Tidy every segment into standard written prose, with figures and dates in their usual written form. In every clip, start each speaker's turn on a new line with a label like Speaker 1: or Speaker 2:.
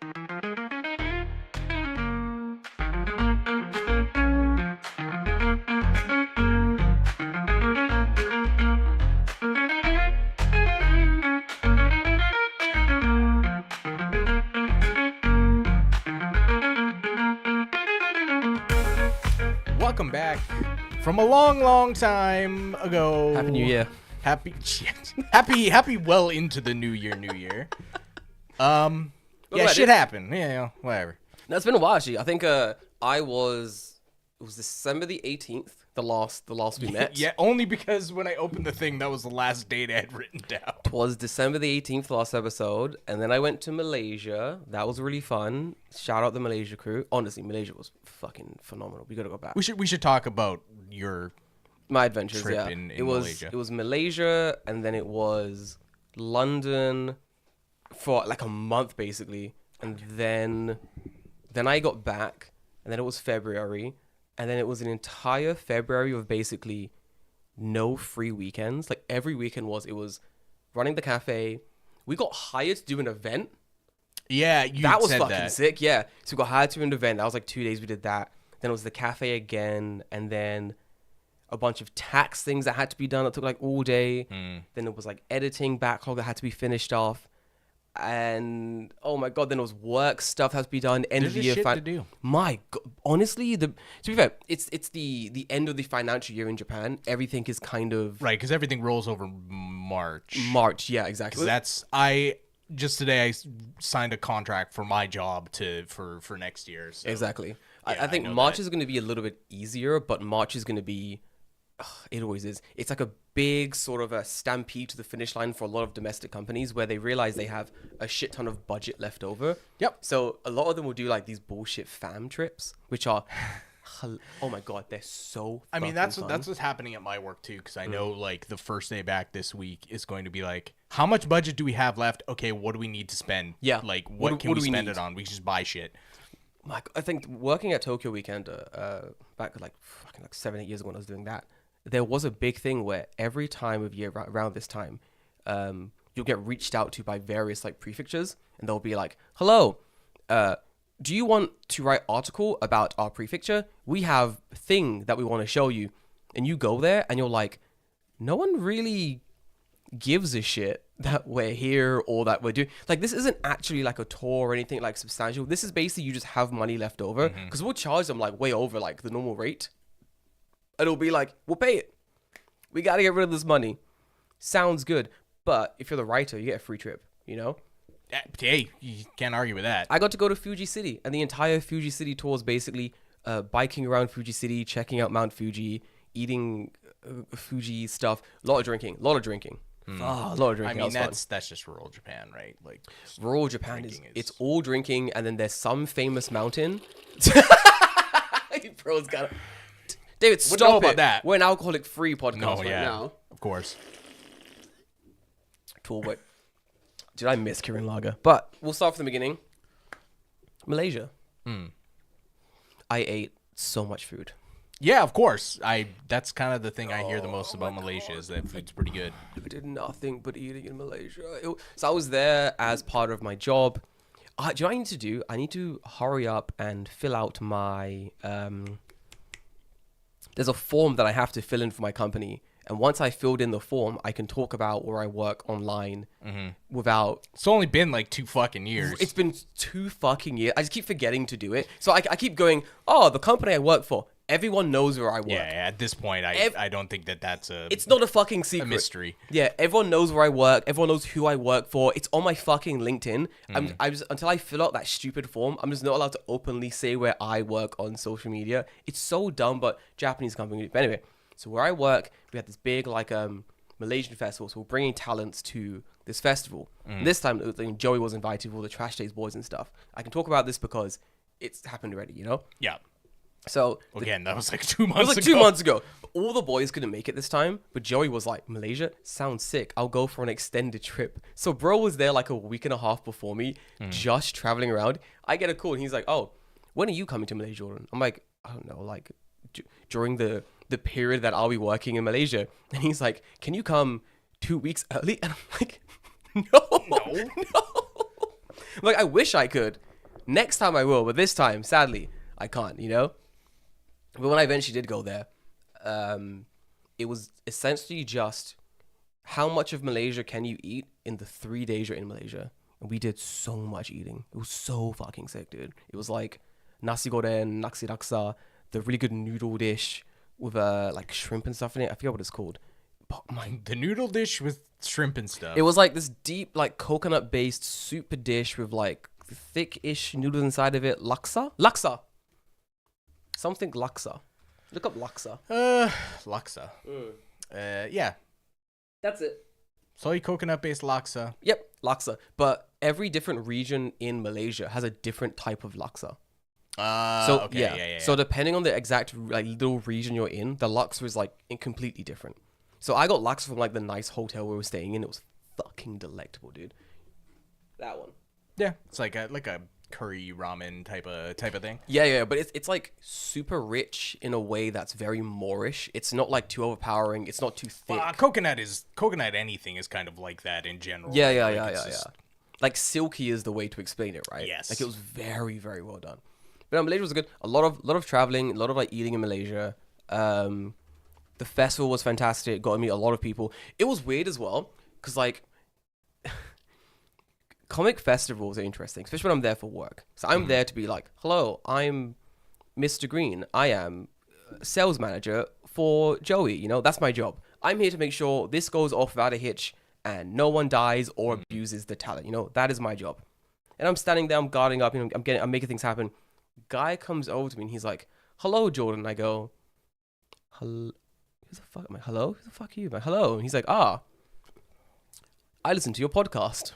Speaker 1: Welcome back from a long time ago.
Speaker 2: Happy New Year.
Speaker 1: Happy well into the new year. Yeah, shit happened. Yeah, whatever.
Speaker 2: No, it's been a while actually. I think it was December the 18th, the last we met.
Speaker 1: Yeah, only because when I opened the thing, that was the last date I had written down.
Speaker 2: It was December the 18th, the last episode, and then I went to Malaysia. That was really fun. Shout out the Malaysia crew. Honestly, Malaysia was fucking phenomenal. We got to go back.
Speaker 1: We should talk about
Speaker 2: my adventures.
Speaker 1: Trip
Speaker 2: Yeah,
Speaker 1: in
Speaker 2: Malaysia. It was Malaysia, and then it was London for like a month basically, and then I got back, and then it was February, and then it was an entire February of basically no free weekends. Like every weekend it was running the cafe. We got hired to do an event.
Speaker 1: Yeah,
Speaker 2: that was fucking sick. Yeah, so we got hired to do an event. That was like 2 days we did that. Then it was the cafe again, and then a bunch of tax things that had to be done that took like all day. Then it was like editing backlog that had to be finished off. And oh my god, then it was work stuff that has to be done. End of the year
Speaker 1: shit to do.
Speaker 2: My god, honestly, to be fair, it's the end of the financial year in Japan. Everything is kind of
Speaker 1: right because everything rolls over March.
Speaker 2: Yeah, exactly.
Speaker 1: Just today I signed a contract for my job for next year. So.
Speaker 2: Exactly.
Speaker 1: Yeah,
Speaker 2: I think March is going to be a little bit easier, but March is going to be. It always is. It's like a big sort of a stampede to the finish line for a lot of domestic companies where they realize they have a shit ton of budget left over.
Speaker 1: Yep.
Speaker 2: So a lot of them will do like these bullshit fam trips, which are, oh my god, they're so.
Speaker 1: I mean, that's what's happening at my work too, because I know like the first day back this week is going to be like, how much budget do we have left? Okay, what do we need to spend?
Speaker 2: Yeah.
Speaker 1: Like, what can we spend it on? We just buy shit.
Speaker 2: I think working at Tokyo Weekend back like 7-8 years ago when I was doing that. There was a big thing where every time of year around this time, you'll get reached out to by various like prefectures, and they'll be like, "Hello, do you want to write article about our prefecture? We have a thing that we want to show you." And you go there, and you're like, "No one really gives a shit that we're here or that we're doing. Like, this isn't actually like a tour or anything like substantial. This is basically you just have money left over because we'll charge them like way over like the normal rate." And it'll be like, we'll pay it. We got to get rid of this money. Sounds good. But if you're the writer, you get a free trip, you know?
Speaker 1: Hey, you can't argue with that.
Speaker 2: I got to go to Fuji City. And the entire Fuji City tour is basically biking around Fuji City, checking out Mount Fuji, eating Fuji stuff. A lot of drinking. Oh, a lot of drinking.
Speaker 1: I mean, that's just rural Japan, right? Like
Speaker 2: rural Japan it's all drinking. And then there's some famous mountain. Bro's got it. David, stop
Speaker 1: about that.
Speaker 2: We're an alcoholic-free podcast now.
Speaker 1: Of course.
Speaker 2: Cool, but did I miss Kirin Lager? But we'll start from the beginning. Malaysia. I ate so much food.
Speaker 1: Yeah, of course. That's kind of the thing I hear the most about Malaysia is that food's pretty good.
Speaker 2: I did nothing but eating in Malaysia. So I was there as part of my job. Do you know what I need to do? I need to hurry up and fill out my... There's a form that I have to fill in for my company. And once I filled in the form, I can talk about where I work online without...
Speaker 1: It's only been like 2 fucking years.
Speaker 2: It's been 2 fucking years. I just keep forgetting to do it. So I keep going, the company I work for. Everyone knows where I work.
Speaker 1: Yeah, at this point, I don't think that's a...
Speaker 2: It's not a fucking secret.
Speaker 1: A mystery.
Speaker 2: Yeah, everyone knows where I work. Everyone knows who I work for. It's on my fucking LinkedIn. Until I fill out that stupid form, I'm just not allowed to openly say where I work on social media. It's so dumb, but Japanese company. But anyway, so where I work, we had this big like Malaysian festival. So we're bringing talents to this festival. This time, Joey was invited with all the Trash Days boys and stuff. I can talk about this because it's happened already, you know?
Speaker 1: Yeah.
Speaker 2: So
Speaker 1: again, that was like 2 months ago.
Speaker 2: It was like 2 months ago. All the boys couldn't make it this time, but Joey was like, Malaysia sounds sick. I'll go for an extended trip. So bro was there like a week and a half before me, just traveling around. I get a call and he's like, "Oh, when are you coming to Malaysia, Jordan?" I'm like, "I don't know, like during the period that I'll be working in Malaysia." And he's like, "Can you come 2 weeks early?" And I'm like, no. I'm like, I wish I could. Next time I will, but this time, sadly, I can't, you know? But when I eventually did go there, it was essentially just how much of Malaysia can you eat in the 3 days you're in Malaysia? And we did so much eating. It was so fucking sick, dude. It was like nasi goreng, nasi laksa, the really good noodle dish with like shrimp and stuff in it. I forget what it's called. But
Speaker 1: The noodle dish with shrimp and stuff.
Speaker 2: it was like this deep, like coconut-based soup dish with like thick-ish noodles inside of it. Laksa. Something laksa. Look up laksa.
Speaker 1: Laksa. Yeah.
Speaker 2: That's it.
Speaker 1: Soy coconut based laksa.
Speaker 2: Yep, laksa. But every different region in Malaysia has a different type of laksa. So
Speaker 1: Okay, yeah.
Speaker 2: So depending on the exact like little region you're in, the laksa is like completely different. So I got laksa from like the nice hotel we were staying in. It was fucking delectable, dude. That one.
Speaker 1: Yeah, it's like a curry ramen type of thing.
Speaker 2: Yeah, but it's like super rich in a way that's very Moorish. It's not like too overpowering. It's not too thick.
Speaker 1: Coconut anything is kind of like that in general.
Speaker 2: Yeah.
Speaker 1: It's just-
Speaker 2: Like silky is the way to explain it, right?
Speaker 1: Yes.
Speaker 2: Like it was very, very well done. But no, Malaysia was good. A lot of traveling, a lot of like eating in Malaysia. The festival was fantastic. Got to meet a lot of people. It was weird as well because like comic festivals are interesting, especially when I'm there for work. So I'm there to be like, hello, I'm Mr. Green. I am sales manager for Joey. You know, that's my job. I'm here to make sure this goes off without a hitch and no one dies or abuses the talent. You know, that is my job. And I'm standing there, I'm guarding up, you know, I'm making things happen. Guy comes over to me and he's like, hello, Jordan. I go, hello, who the fuck? I'm like, hello? Who the fuck are you? I'm like, hello. And he's like, I listen to your podcast.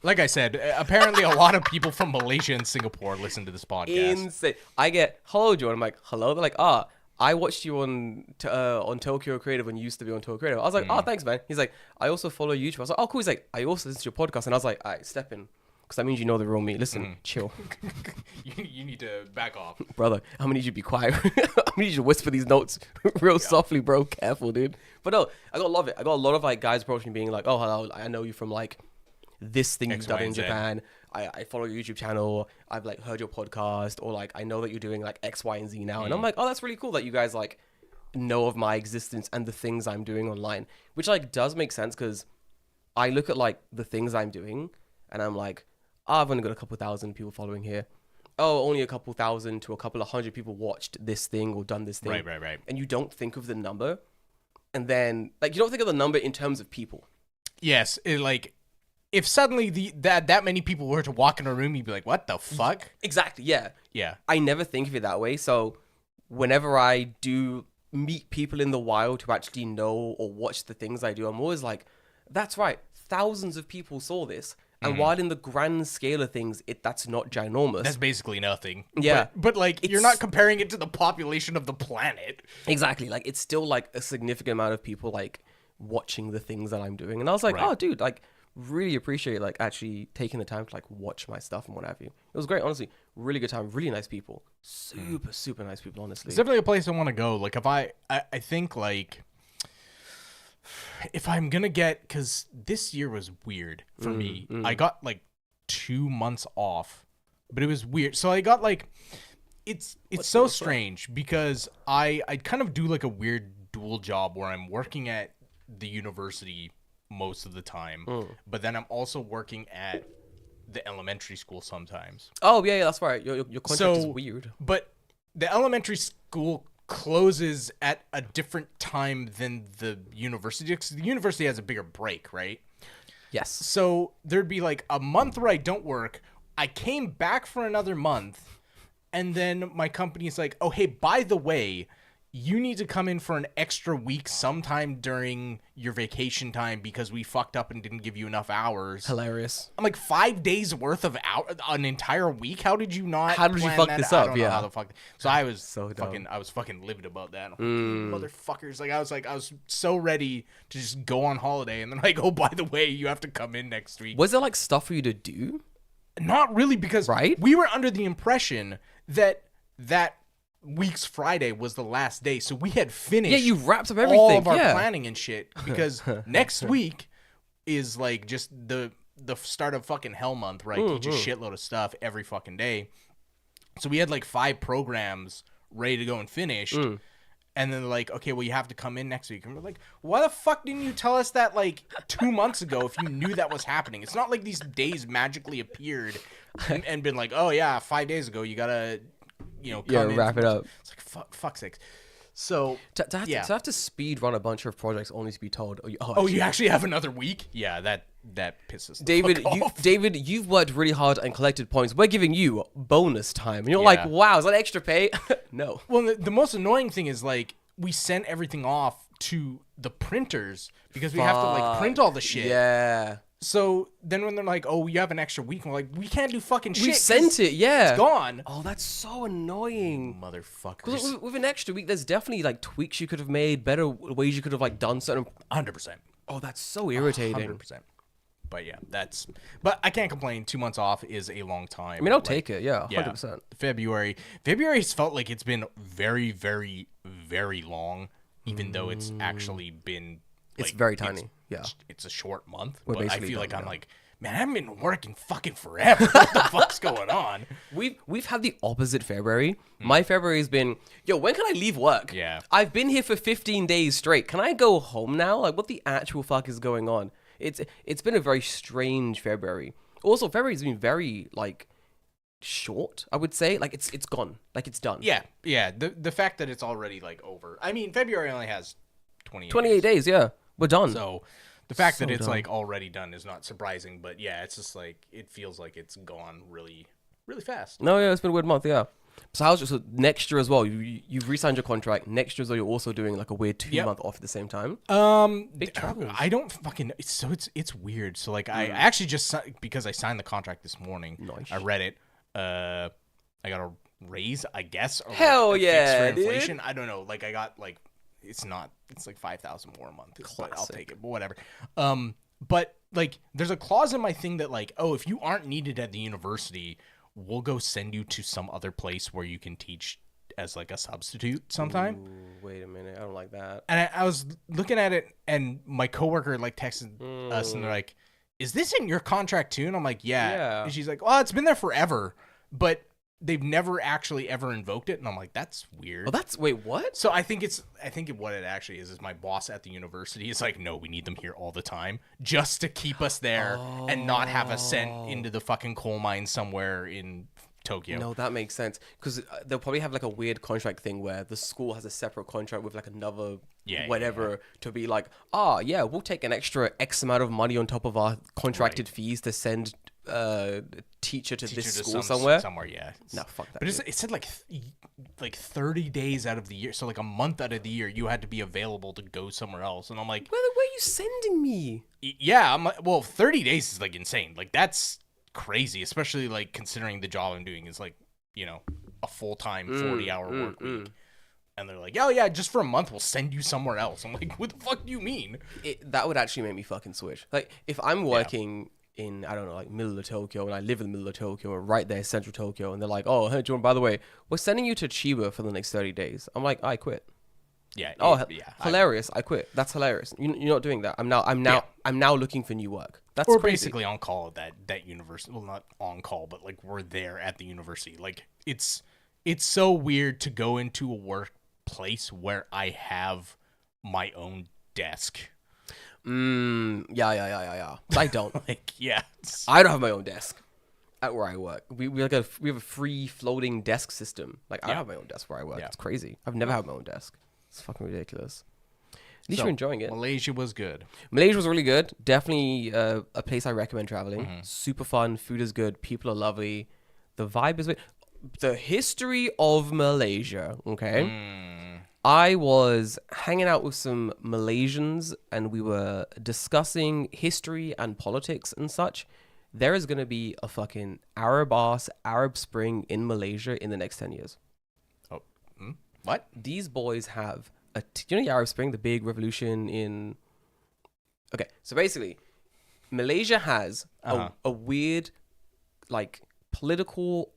Speaker 1: Like I said, apparently a lot of people from Malaysia and Singapore listen to this podcast.
Speaker 2: Insane. I get, hello, Jordan. I'm like, hello? They're like, I watched you on Tokyo Creative when you used to be on Tokyo Creative. I was like, thanks, man. He's like, I also follow YouTube. I was like, oh, cool. He's like, I also listen to your podcast. And I was like, all right, step in. Because that means you know the real me. Listen, chill.
Speaker 1: you need to back off.
Speaker 2: Brother, I'm going to need you to be quiet. I'm going to need you to whisper these notes real softly, bro. Careful, dude. But no, I got to love it. I got a lot of like guys approaching me being like, oh, hello, I know you from like this thing you've done in Japan. I follow your YouTube channel. I've like heard your podcast, or like I know that you're doing like X, Y, and Z now. And I'm like, oh, that's really cool that you guys like know of my existence and the things I'm doing online, which like does make sense because I look at like the things I'm doing and I'm like, I've only got a couple thousand people following here. Oh, only a couple thousand to a couple of hundred people watched this thing or done this thing.
Speaker 1: Right.
Speaker 2: And you don't think of the number, and then like you don't think of the number in terms of people.
Speaker 1: Yes, if suddenly that many people were to walk in a room, you'd be like, what the fuck?
Speaker 2: Exactly. Yeah.
Speaker 1: Yeah.
Speaker 2: I never think of it that way. So whenever I do meet people in the wild who actually know or watch the things I do, I'm always like, that's right. Thousands of people saw this. And while in the grand scale of things, that's not ginormous.
Speaker 1: That's basically nothing.
Speaker 2: Yeah.
Speaker 1: But like, you're not comparing it to the population of the planet.
Speaker 2: Exactly. Like, it's still like a significant amount of people like watching the things that I'm doing. And I was like, oh, dude, like, really appreciate like actually taking the time to like watch my stuff and what have you. It was great, honestly. Really good time. Really nice people. Super nice people, honestly.
Speaker 1: It's definitely a place I want to go. Like, if I think like, if I'm gonna get, because this year was weird for me. I got like 2 months off, but it was weird. So I got like, it's so strange because I kind of do like a weird dual job where I'm working at the university most of the time, but then I'm also working at the elementary school sometimes.
Speaker 2: Oh yeah, that's right. Your contract is weird.
Speaker 1: But the elementary school closes at a different time than the university, because the university has a bigger break, right?
Speaker 2: Yes.
Speaker 1: So there'd be like a month where I don't work. I came back for another month, and then my company's like, oh, hey, by the way, you need to come in for an extra week sometime during your vacation time because we fucked up and didn't give you enough hours.
Speaker 2: Hilarious.
Speaker 1: I'm like, 5 days worth of an entire week? How did you not?
Speaker 2: How did you fuck this
Speaker 1: I
Speaker 2: up?
Speaker 1: don't know how the fuck. So I was
Speaker 2: dumb.
Speaker 1: fucking livid about that. Motherfuckers. Like, I was so ready to just go on holiday, and then like, oh, by the way, you have to come in next week.
Speaker 2: Was there like stuff for you to do?
Speaker 1: Not really, because
Speaker 2: Right?
Speaker 1: we were under the impression that week's Friday was the last day, so we had finished.
Speaker 2: Yeah, you wrapped up everything.
Speaker 1: All of our
Speaker 2: yeah.
Speaker 1: planning and shit, because next week is like just the the start of fucking hell month, right? Teach a shitload of stuff every fucking day. So we had like 5 programs ready to go and finished. And then they're like, okay, well, you have to come in next week. And we're like, why the fuck didn't you tell us that like 2 months ago if you knew that was happening? It's not like these days magically appeared and been like, oh, yeah, 5 days ago, you got to, come in.
Speaker 2: Wrap it up.
Speaker 1: It's like, fuck's sake. So,
Speaker 2: To have to speed run a bunch of projects only to be told,
Speaker 1: you actually have another week? Yeah, that pisses the
Speaker 2: David,
Speaker 1: fuck off.
Speaker 2: You've worked really hard and collected points. We're giving you bonus time. And you're
Speaker 1: Yeah.
Speaker 2: like, wow, is that extra pay? No.
Speaker 1: Well, the most annoying thing is like we sent everything off to the printers because we have to like print all the shit.
Speaker 2: Yeah.
Speaker 1: So then when they're like, oh, you have an extra week, we're like, we can't do fucking shit.
Speaker 2: We sent it, yeah.
Speaker 1: It's gone.
Speaker 2: Oh, that's so annoying.
Speaker 1: Motherfuckers.
Speaker 2: 'Cause with an extra week, there's definitely like tweaks you could have made, better ways you could have like done certain.
Speaker 1: 100%.
Speaker 2: Oh, that's so irritating.
Speaker 1: 100%. But yeah, but I can't complain. 2 months off is a long time.
Speaker 2: I mean, I'll take it. Yeah, 100%.
Speaker 1: February's felt like it's been very, very, very long, even though it's actually been.
Speaker 2: It's very tiny. Yeah.
Speaker 1: It's a short month,
Speaker 2: We're
Speaker 1: but I
Speaker 2: basically
Speaker 1: feel like
Speaker 2: done
Speaker 1: I'm
Speaker 2: now.
Speaker 1: like, man, I haven't been working fucking forever. What the fuck's going on?
Speaker 2: We've had the opposite February. My February has been, yo, when can I leave work?
Speaker 1: Yeah.
Speaker 2: I've been here for 15 days straight. Can I go home now? Like, what the actual fuck is going on? It's been a very strange February. Also, February's been very like short, I would say. Like it's gone. Like it's done.
Speaker 1: Yeah. The fact that it's already like over. I mean, February only has
Speaker 2: 28 days, yeah. We're done.
Speaker 1: So the fact that
Speaker 2: So
Speaker 1: it's
Speaker 2: done.
Speaker 1: like already done is not surprising, but yeah, it's just like it feels like it's gone really, really fast.
Speaker 2: No, yeah, it's been a weird month, yeah. So next year as well, you've re-signed your contract. Next year as well, you're also doing like a weird 2-month off at the same time. Big travels.
Speaker 1: I don't fucking. It's weird. So like I actually just because I signed the contract this morning.
Speaker 2: Nice.
Speaker 1: I read it. I got a raise, I guess. Or
Speaker 2: Hell
Speaker 1: like a fix
Speaker 2: yeah,
Speaker 1: for
Speaker 2: dude.
Speaker 1: inflation. I don't know. Like I got like it's like 5,000 more a month. But I'll
Speaker 2: Classic.
Speaker 1: take it. But whatever. But like there's a clause in my thing that like, oh, if you aren't needed at the university, we'll go send you to some other place where you can teach as like a substitute sometime.
Speaker 2: Ooh, wait a minute, I don't like that.
Speaker 1: And I was looking at it, and my coworker like texted us, and they're like, "Is this in your contract too?" And I'm like, "Yeah." And she's like, "Well, it's been there forever, but they've never actually ever invoked it." And I'm like, "That's weird."
Speaker 2: Oh, wait, what?
Speaker 1: So I think what it actually is my boss at the university is like, "No, we need them here all the time, just to keep us there and not have us sent into the fucking coal mine somewhere in Tokyo."
Speaker 2: No, that makes sense because they'll probably have like a weird contract thing where the school has a separate contract with like another whatever to be like, we'll take an extra X amount of money on top of our contracted fees to send teacher to this school somewhere.
Speaker 1: Yeah.
Speaker 2: No, fuck that.
Speaker 1: But it said like 30 days out of the year, so like a month out of the year, you had to be available to go somewhere else. And I'm like,
Speaker 2: where are you sending me?
Speaker 1: Yeah, I'm like, well, 30 days is like insane. Like that's crazy, especially like considering the job I'm doing is like, a full-time 40-hour work week. And they're like, "Oh yeah, just for a month we'll send you somewhere else." I'm like, "What the fuck do you mean?"
Speaker 2: That would actually make me fucking switch. Like if I'm working in, I don't know, like middle of Tokyo, and I live in the middle of Tokyo, or right there, central Tokyo, and they're like, "Oh, hey, Jordan, by the way, we're sending you to Chiba for the next 30 days." I'm like, I quit.
Speaker 1: Yeah.
Speaker 2: Hilarious! I quit. That's hilarious. You're not doing that. I'm now looking for new work. That's
Speaker 1: We're
Speaker 2: crazy.
Speaker 1: basically on call at that university. Well, not on call, but like we're there at the university. Like it's so weird to go into a workplace where I have my own desk.
Speaker 2: Yeah. I don't.
Speaker 1: I
Speaker 2: don't have my own desk at where I work. We have a free floating desk system. Like I don't have my own desk where I work.
Speaker 1: Yeah.
Speaker 2: It's crazy. I've never had my own desk. It's fucking ridiculous. At least you're enjoying it.
Speaker 1: Malaysia was good.
Speaker 2: Malaysia was really good. Definitely a place I recommend traveling. Super fun. Food is good. People are lovely. The vibe is... The history of Malaysia, okay? I was hanging out with some Malaysians and we were discussing history and politics and such. There is going to be a fucking Arab Spring in Malaysia in the next 10 years.
Speaker 1: Oh, what?
Speaker 2: These boys have you know the Arab Spring, the big revolution in... Okay, so basically, Malaysia has a weird, like, political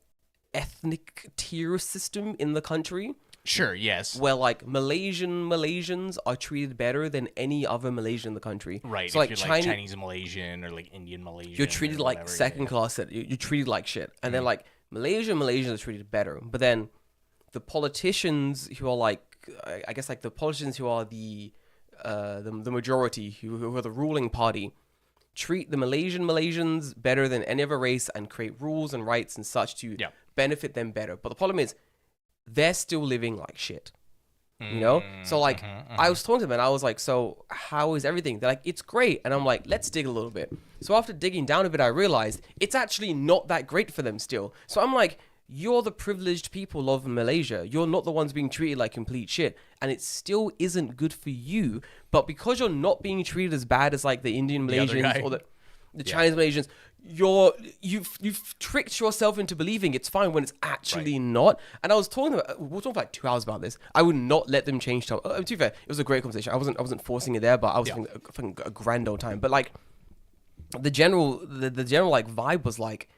Speaker 2: ethnic tier system in the country.
Speaker 1: Sure, yes.
Speaker 2: where like Malaysians are treated better than any other Malaysian in the country.
Speaker 1: Right.
Speaker 2: So
Speaker 1: if
Speaker 2: like
Speaker 1: you're like Chinese Malaysian or like Indian Malaysian.
Speaker 2: you're treated
Speaker 1: or
Speaker 2: like
Speaker 1: whatever,
Speaker 2: second class. You're treated like shit. And then like Malaysians are treated better. But then the politicians who are like, I guess like the politicians who are the majority, who are the ruling party, treat the Malaysians better than any other race and create rules and rights and such to benefit them better. But the problem is, they're still living like shit. You know? So like, I was talking to them and I was like, so how is everything? They're like, it's great. And I'm like, let's dig a little bit. So after digging down a bit, I realized it's actually not that great for them still. So I'm like, you're the privileged people of Malaysia. You're not the ones being treated like complete shit. And it still isn't good for you. But because you're not being treated as bad as like the Indian Malaysians or the Chinese Malaysians, you've tricked yourself into believing it's fine when it's actually not. And I was talking about, we were talking for like 2 hours about this. I would not let them change to be fair, it was a great conversation. I wasn't forcing it there, but I was having a grand old time. But like the general like vibe was like,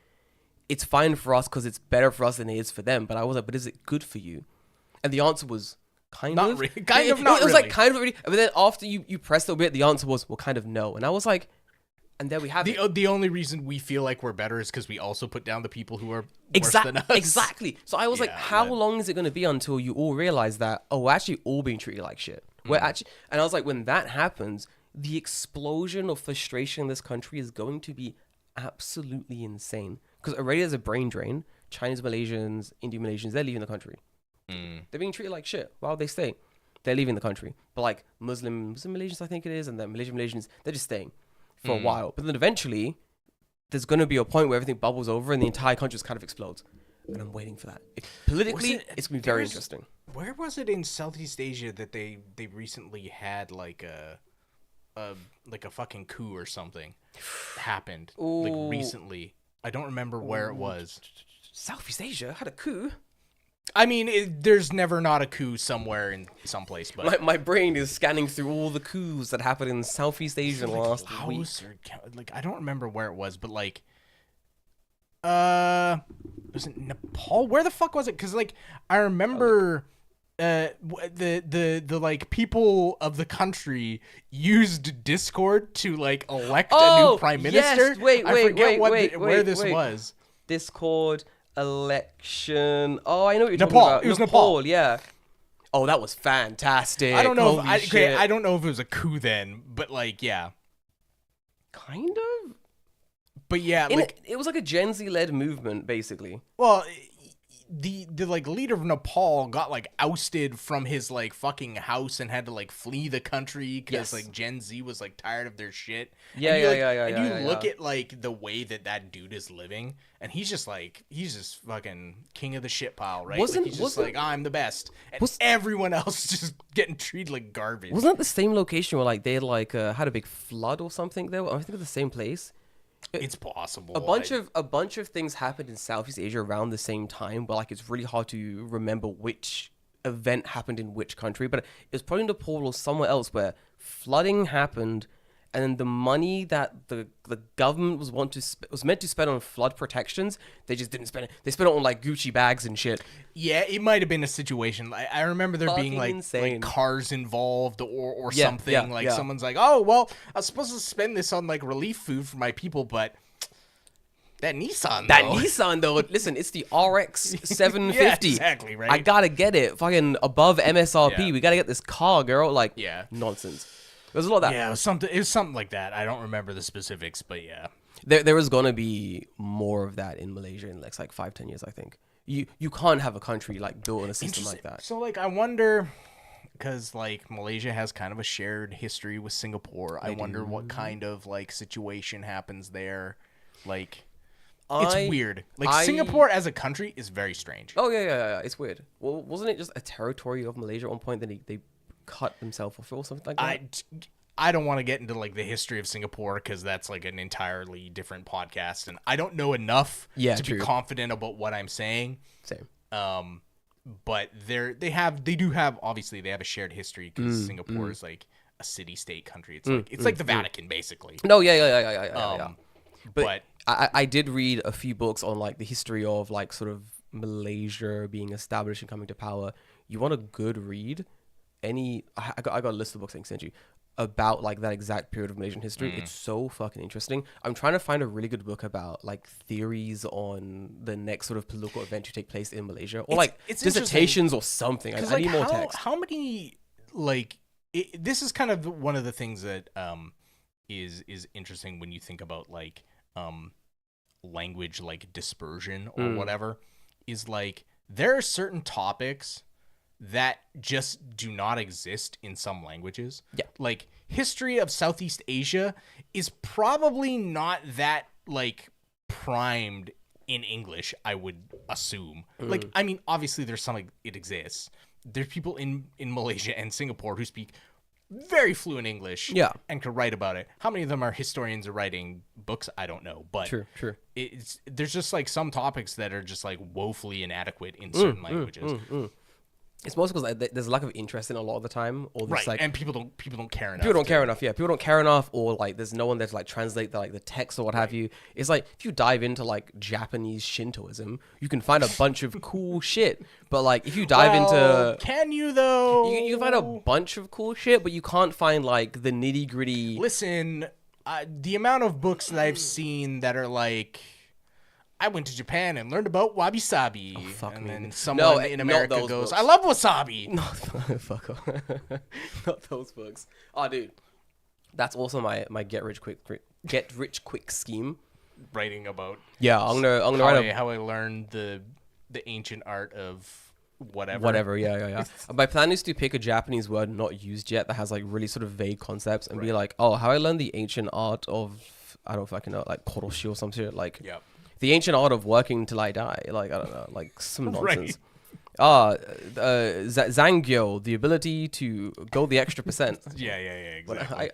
Speaker 2: it's fine for us because it's better for us than it is for them. But I was like, but is it good for you? And the answer was kind of.
Speaker 1: Not
Speaker 2: It
Speaker 1: really.
Speaker 2: was like kind of really. But then after you pressed a bit, the answer was, well, kind of no. And I was like, and there we have it.
Speaker 1: The only reason we feel like we're better is because we also put down the people who are worse than us.
Speaker 2: Exactly. So I was like, how long is it going to be until you all realize that, oh, we're actually all being treated like shit? We're actually, and I was like, when that happens, the explosion of frustration in this country is going to be absolutely insane. Because already there's a brain drain. Chinese Malaysians, Indian Malaysians, they're leaving the country. They're being treated like shit. Why would they stay? They're leaving the country. But like Muslim Malaysians, I think it is, and then Malaysian Malaysians, they're just staying for a while. But then eventually, there's going to be a point where everything bubbles over and the entire country just kind of explodes. And I'm waiting for that. Politically, it's going to be very interesting.
Speaker 1: Where was it in Southeast Asia that they recently had like a fucking coup or something happened like recently? I don't remember where it was.
Speaker 2: Southeast Asia had a coup?
Speaker 1: I mean, there's never not a coup somewhere in some place, but
Speaker 2: my brain is scanning through all the coups that happened in Southeast Asia last week.
Speaker 1: Like I don't remember where it was, but like, was it Nepal? Where the fuck was it? Because like I remember. The like people of the country used Discord to like elect a new prime minister.
Speaker 2: Yes. Wait,
Speaker 1: where this was.
Speaker 2: Discord election. Oh, I know what you're
Speaker 1: Nepal.
Speaker 2: talking about.
Speaker 1: It was Nepal.
Speaker 2: Yeah. Oh, that was fantastic.
Speaker 1: I don't know.
Speaker 2: Holy
Speaker 1: I don't know if it was a coup then, but like, yeah.
Speaker 2: Kind of.
Speaker 1: But yeah,
Speaker 2: it was like a Gen Z led movement, basically.
Speaker 1: Well, the like leader of Nepal got like ousted from his like fucking house and had to like flee the country because like Gen Z was like tired of their shit.
Speaker 2: Yeah.
Speaker 1: And you look at like the way that dude is living, and he's just fucking king of the shit pile, right? He's just like, I'm the best, and everyone else just getting treated like garbage.
Speaker 2: Wasn't that the same location where like they like had a big flood or something there? I think it's the same place.
Speaker 1: It's possible.
Speaker 2: A bunch of things happened in Southeast Asia around the same time, but like it's really hard to remember which event happened in which country. But it was probably Nepal or somewhere else where flooding happened, and then the money that the government was meant to spend on flood protections, they just didn't spend it. They spent it on like Gucci bags and shit.
Speaker 1: Yeah, it might have been a situation. I remember there being like cars involved or something. Someone's like, oh well, I was supposed to spend this on like relief food for my people, but that Nissan though.
Speaker 2: Listen, it's the RX 750.
Speaker 1: Yeah, exactly, right?
Speaker 2: I gotta get it. Fucking above MSRP. Yeah. We gotta get this car, girl. Like, nonsense. There's a lot of that.
Speaker 1: Yeah, it was something like that. I don't remember the specifics, but yeah.
Speaker 2: There is gonna be more of that in Malaysia in the next like 5-10 years, I think. You can't have a country like built on a system like that.
Speaker 1: So like I wonder, because like Malaysia has kind of a shared history with Singapore. I wonder what kind of like situation happens there. Like it's weird. Like Singapore as a country is very strange.
Speaker 2: Oh yeah. It's weird. Well, wasn't it just a territory of Malaysia at one point? Then they cut themselves off or something like that.
Speaker 1: I don't want to get into like the history of Singapore because that's like an entirely different podcast, and I don't know enough to be confident about what I'm saying.
Speaker 2: Same.
Speaker 1: But they do have obviously they have a shared history because Singapore is like a city-state country. It's like the Vatican basically.
Speaker 2: No, yeah. But I did read a few books on like the history of like sort of Malaysia being established and coming to power. you want a good read, I got a list of books I can send you about like that exact period of Malaysian history. It's so fucking interesting. I'm trying to find a really good book about like theories on the next sort of political event to take place in Malaysia, or it's dissertations or something. I need more text.
Speaker 1: How many like this is kind of one of the things that is interesting when you think about like language like dispersion or whatever, is like there are certain topics that just do not exist in some languages.
Speaker 2: Yeah.
Speaker 1: Like history of Southeast Asia is probably not that like primed in English, I would assume. Like, I mean, obviously there's some, like, it exists. There's people in Malaysia and Singapore who speak very fluent English, and can write about it. How many of them are historians or writing books? I don't know, but
Speaker 2: true.
Speaker 1: There's just like some topics that are just like woefully inadequate in certain languages.
Speaker 2: It's mostly because there's a lack of interest in a lot of the time, or this, like,
Speaker 1: and people don't care enough.
Speaker 2: People don't care enough. Yeah, people don't care enough, or like there's no one there to like translate the text or what have you. It's like if you dive into like Japanese Shintoism, you can find a bunch of cool shit. But like if you dive into,
Speaker 1: can you though?
Speaker 2: You can find a bunch of cool shit, but you can't find like the nitty gritty.
Speaker 1: Listen, the amount of books that I've seen that are like, I went to Japan and learned about wabi-sabi. Oh, fuck and me. Then someone in America goes, books. I love wasabi.
Speaker 2: No, fuck off. Not those books. Oh, dude. That's also my get rich quick scheme.
Speaker 1: Writing about
Speaker 2: I'm gonna write
Speaker 1: how I learned the ancient art of whatever.
Speaker 2: Whatever, yeah. My plan is to pick a Japanese word not used yet that has like really sort of vague concepts and be like, oh, how I learned the ancient art of, I don't fucking know, like koroshi or some shit. Like, the ancient art of working till I die. Like, I don't know, like some nonsense. Zangyo, the ability to go the extra percent.
Speaker 1: Yeah, exactly.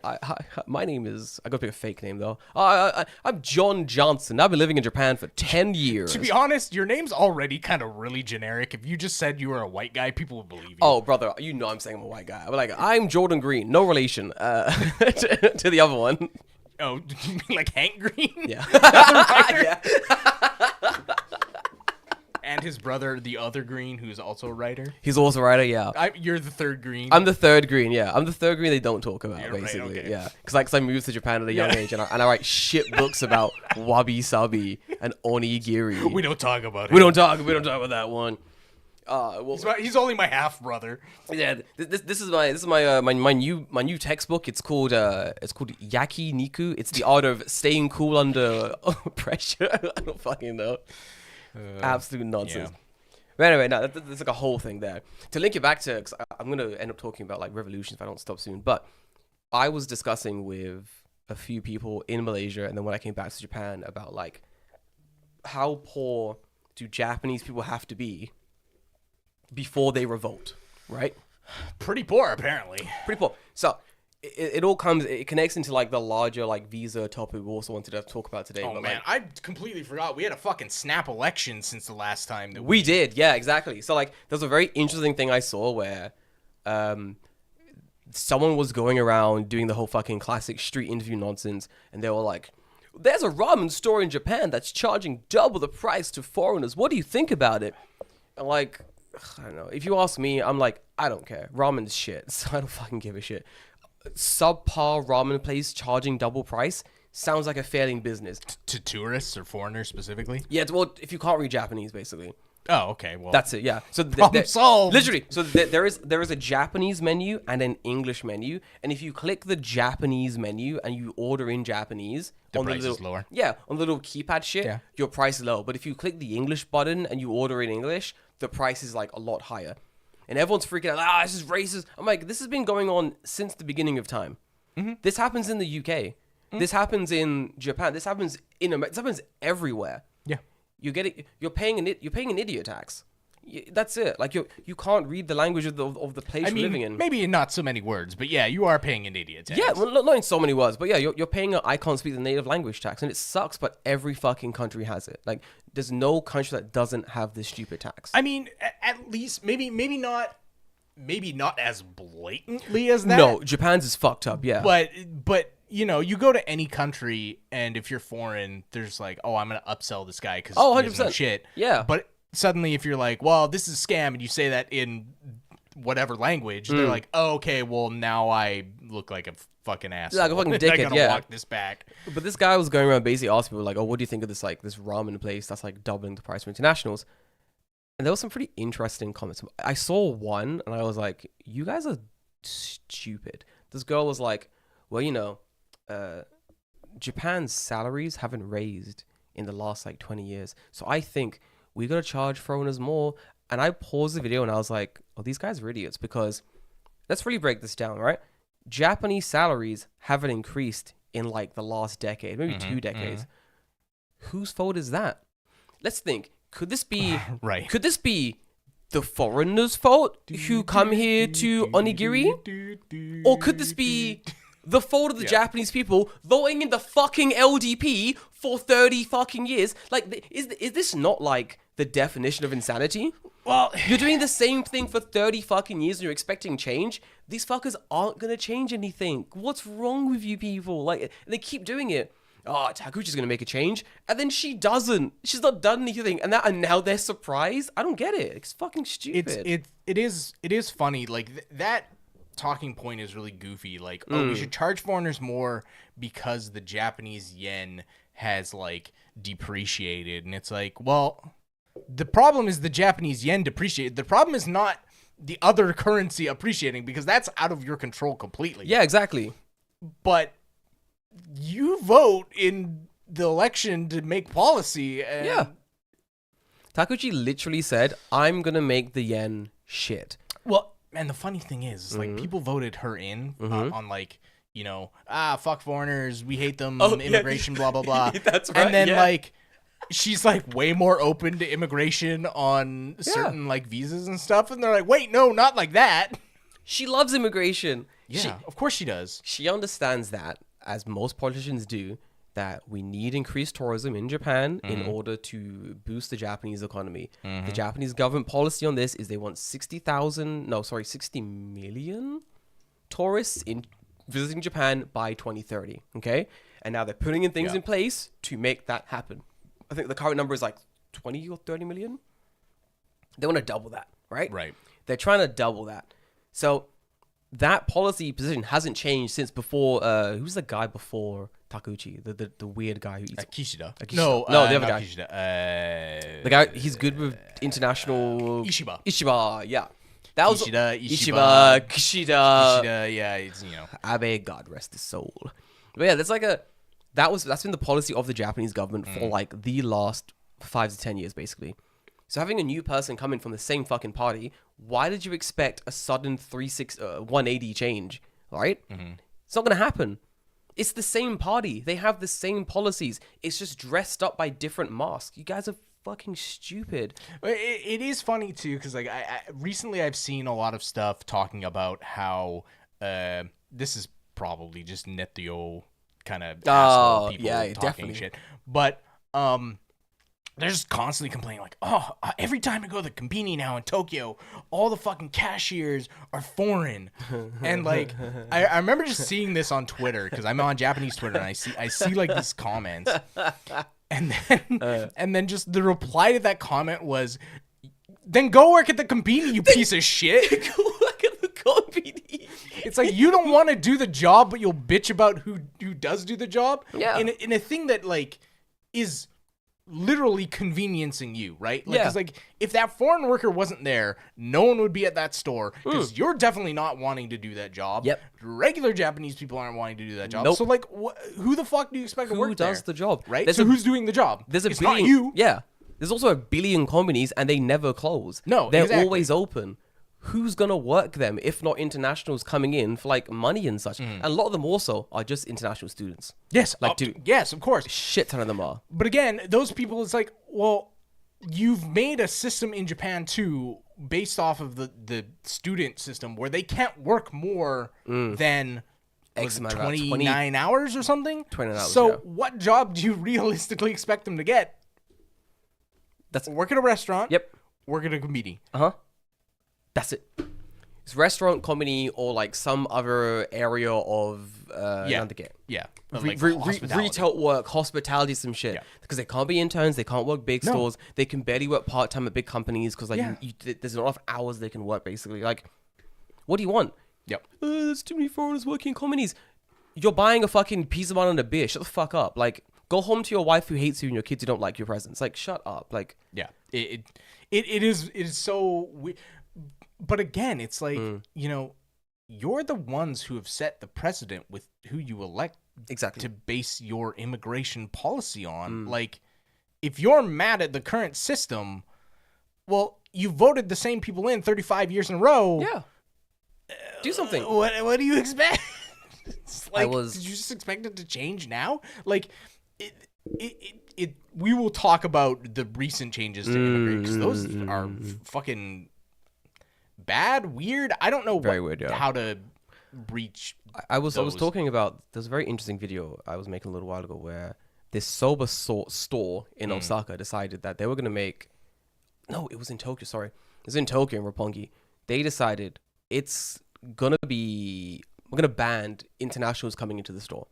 Speaker 2: My name is, I gotta pick a fake name though. I'm John Johnson. I've been living in Japan for 10 years.
Speaker 1: To be honest, your name's already kind of really generic. If you just said you were a white guy, people would believe you.
Speaker 2: Oh, brother, you know I'm saying I'm a white guy. I'm like, I'm Jordan Green, no relation to the other one.
Speaker 1: Oh, you mean like Hank Green?
Speaker 2: Yeah.
Speaker 1: Yeah. And his brother, the other Green, who's also a writer.
Speaker 2: He's also a writer, yeah.
Speaker 1: You're the third Green.
Speaker 2: I'm the third Green, yeah. I'm the third Green they don't talk about, basically. Right, okay. Yeah. Because I moved to Japan at a young age, and I write shit books about wabi-sabi and onigiri.
Speaker 1: We don't talk about it.
Speaker 2: We don't talk about that one.
Speaker 1: He's only my half brother.
Speaker 2: Yeah, this is my new textbook. It's called Yakiniku. It's the art of staying cool under pressure. I don't fucking know. Absolute nonsense. Yeah. But anyway, no, there's like a whole thing there. To link it back to, because I'm gonna end up talking about like revolutions if I don't stop soon. But I was discussing with a few people in Malaysia, and then when I came back to Japan, about like how poor do Japanese people have to be before they revolt, right?
Speaker 1: Pretty poor, apparently.
Speaker 2: Pretty poor. So it connects into like the larger like visa topic we also wanted to talk about today.
Speaker 1: Oh man, I completely forgot. We had a fucking snap election since the last time that
Speaker 2: we did. Yeah, exactly. So like there's a very interesting thing I saw where someone was going around doing the whole fucking classic street interview nonsense, and they were like, there's a ramen store in Japan that's charging double the price to foreigners. What do you think about it? And like, I don't know. If you ask me, I'm like, I don't care. Ramen's shit, so I don't fucking give a shit. Subpar ramen place charging double price sounds like a failing business.
Speaker 1: To tourists or foreigners specifically?
Speaker 2: Yeah, well, if you can't read Japanese, basically.
Speaker 1: Oh, okay. Well,
Speaker 2: that's it. Yeah. So
Speaker 1: problem solved.
Speaker 2: Literally. So there is a Japanese menu and an English menu, and if you click the Japanese menu and you order in Japanese,
Speaker 1: the price is lower.
Speaker 2: Yeah, on the little keypad shit, your price is low. But if you click the English button and you order in English, the price is like a lot higher. And everyone's freaking out, this is racist. I'm like, this has been going on since the beginning of time. Mm-hmm. This happens in the UK. Mm-hmm. This happens in Japan. This happens in America. This happens everywhere.
Speaker 1: Yeah.
Speaker 2: You're paying an idiot tax. That's it. Like you can't read the language of the place you're living in.
Speaker 1: Maybe in not so many words, but yeah, you are paying an idiot tax.
Speaker 2: Yeah, well, not in so many words, but yeah, you're paying I can't speak the native language tax, and it sucks. But every fucking country has it. Like, there's no country that doesn't have this stupid tax.
Speaker 1: I mean, at least maybe not as blatantly as that.
Speaker 2: No, Japan's is fucked up. Yeah,
Speaker 1: but you know, you go to any country, and if you're foreign, there's like, oh, I'm gonna upsell this guy because 100%. No shit.
Speaker 2: Yeah,
Speaker 1: but suddenly if you're like, well, this is a scam, and you say that in whatever language, they're like, oh, okay, well now I look like a fucking asshole.
Speaker 2: Like a fucking
Speaker 1: I
Speaker 2: dickhead,
Speaker 1: gotta
Speaker 2: yeah.
Speaker 1: walk this back.
Speaker 2: But this guy was going around basically asking people like, oh, what do you think of this like this ramen place that's like doubling the price for internationals? And there was some pretty interesting comments. I saw one and I was like, you guys are stupid. This girl was like, well, you know, Japan's salaries haven't raised in the last like 20 years. So I think we got to charge foreigners more. And I paused the video and I was like, oh, these guys are idiots, because let's really break this down, right? Japanese salaries haven't increased in like the last decade, maybe 2 decades. Whose fault is that? Let's think. Could this be
Speaker 1: Right.
Speaker 2: Could this be the foreigners' fault who come here to onigiri? Or could this be the fault of the Japanese people voting in the fucking LDP for 30 fucking years? Like, is this not like the definition of insanity?
Speaker 1: Well,
Speaker 2: You're doing the same thing for 30 fucking years and you're expecting change? These fuckers aren't gonna change anything. What's wrong with you people? Like, they keep doing it. Oh, Taguchi's gonna make a change, and then she doesn't. She's not done anything, and now they're surprised. I don't get it. It's fucking stupid.
Speaker 1: it is funny. Like that talking point is really goofy. Like, oh, we should charge foreigners more because the Japanese yen has like depreciated, and it's like, well, the problem is the Japanese yen depreciated. The problem is not the other currency appreciating, because that's out of your control completely.
Speaker 2: Yeah, exactly.
Speaker 1: But you vote in the election to make policy. And
Speaker 2: Yeah. Takuchi literally said, I'm gonna make the yen shit.
Speaker 1: Well, and the funny thing is like, people voted her in on like, you know, fuck foreigners, we hate them, immigration, blah, blah, blah.
Speaker 2: That's right,
Speaker 1: And then
Speaker 2: yeah.
Speaker 1: like, she's like way more open to immigration on certain like visas and stuff. And they're like, wait, no, not like that.
Speaker 2: She loves immigration.
Speaker 1: Yeah, of course she does.
Speaker 2: She understands that, as most politicians do, that we need increased tourism in Japan in order to boost the Japanese economy. The Japanese government policy on this is they want 60 million tourists in visiting Japan by 2030. Okay, and now they're putting in things in place to make that happen. I think the current number is like 20 or 30 million. They want to double that, right?
Speaker 1: Right.
Speaker 2: They're trying to double that. So that policy position hasn't changed since before. Who's the guy before Takuchi? The weird guy who eats.
Speaker 1: Kishida.
Speaker 2: Kishida.
Speaker 1: No,
Speaker 2: No, the other
Speaker 1: not
Speaker 2: guy.
Speaker 1: Kishida.
Speaker 2: The guy, he's good with international.
Speaker 1: Ishiba.
Speaker 2: Ishiba, yeah. That was
Speaker 1: Kishida,
Speaker 2: Kishida.
Speaker 1: Kishida, yeah, it's, you know.
Speaker 2: Abe, God rest his soul. But yeah, that's been the policy of the Japanese government for like the last 5 to 10 years, basically. So having a new person come in from the same fucking party, why did you expect a sudden 180 change, right? It's not going to happen. It's the same party. They have the same policies. It's just dressed up by different masks. You guys are fucking stupid.
Speaker 1: It is funny too, because like I recently I've seen a lot of stuff talking about how this is probably just Netio kind of asshole people talking
Speaker 2: definitely.
Speaker 1: shit, but they're just constantly complaining like, oh, every time I go to the Konbini now in Tokyo, all the fucking cashiers are foreign. And like, I remember just seeing this on Twitter, because I'm on Japanese Twitter, and I see like these comments, and then just the reply to that comment was, then go work at the Konbini, you piece of shit.
Speaker 2: Go look at the company.
Speaker 1: It's like, you don't want to do the job, but you'll bitch about who does do the job.
Speaker 2: Yeah.
Speaker 1: In a thing that like is literally conveniencing you, right? Like,
Speaker 2: Yeah.
Speaker 1: 'cause, like, if that foreign worker wasn't there, no one would be at that store, because you're definitely not wanting to do that job.
Speaker 2: Yep.
Speaker 1: Regular Japanese people aren't wanting to do that job.
Speaker 2: Nope.
Speaker 1: So like, who the fuck do you expect to work
Speaker 2: Who does
Speaker 1: there?
Speaker 2: the job?
Speaker 1: Right?
Speaker 2: There's
Speaker 1: So
Speaker 2: a-
Speaker 1: who's doing the job?
Speaker 2: There's a
Speaker 1: it's
Speaker 2: billion,
Speaker 1: not you.
Speaker 2: Yeah. There's also a billion companies and they never close.
Speaker 1: No,
Speaker 2: they're
Speaker 1: exactly.
Speaker 2: always open. Who's gonna work them if not internationals coming in for like money and such? And a lot of them also are just international students.
Speaker 1: Yes.
Speaker 2: Like, dude-
Speaker 1: yes, of course.
Speaker 2: Shit ton of them are.
Speaker 1: But again, those people, it's like, well, you've made a system in Japan too, based off of the student system, where they can't work more than
Speaker 2: X amount of
Speaker 1: 29 hours or something.
Speaker 2: 29 hours,
Speaker 1: So
Speaker 2: yeah.
Speaker 1: what job do you realistically expect them to get?
Speaker 2: That's
Speaker 1: Work at a restaurant.
Speaker 2: Yep.
Speaker 1: Work at a committee.
Speaker 2: That's it. It's restaurant, company, or like some other area of nandakke.
Speaker 1: Yeah.
Speaker 2: Re-
Speaker 1: Like
Speaker 2: re-
Speaker 1: hospitality.
Speaker 2: retail work, hospitality, some shit.
Speaker 1: Yeah.
Speaker 2: Because they can't be interns, they can't work big
Speaker 1: No.
Speaker 2: stores, they can barely work part time at big companies because like
Speaker 1: Yeah.
Speaker 2: there's not enough hours they can work basically. Like What do you want?
Speaker 1: Yep.
Speaker 2: There's too many foreigners working in companies. You're buying a fucking pizza bun and a beer. Shut the fuck up. Like, go home to your wife who hates you and your kids who don't like your presence. Like, shut up. Like,
Speaker 1: Yeah. It is so but again, it's like, you know, you're the ones who have set the precedent with who you elect
Speaker 2: exactly.
Speaker 1: to base your immigration policy on. Like, if you're mad at the current system, well, you voted the same people in 35 years in a row.
Speaker 2: Yeah. Do something.
Speaker 1: What do you expect? It's like,
Speaker 2: did
Speaker 1: you just expect it to change now? Like, we will talk about the recent changes to immigration because those are fucking bad, weird. I don't know
Speaker 2: Very weird, yeah.
Speaker 1: how to reach.
Speaker 2: I was talking about, there's a very interesting video I was making a little while ago where this soba store in Osaka decided that they were going to make, no, it was in Tokyo, sorry. It was in Tokyo, in Roppongi. They decided it's going to be, we're going to ban internationals coming into the store.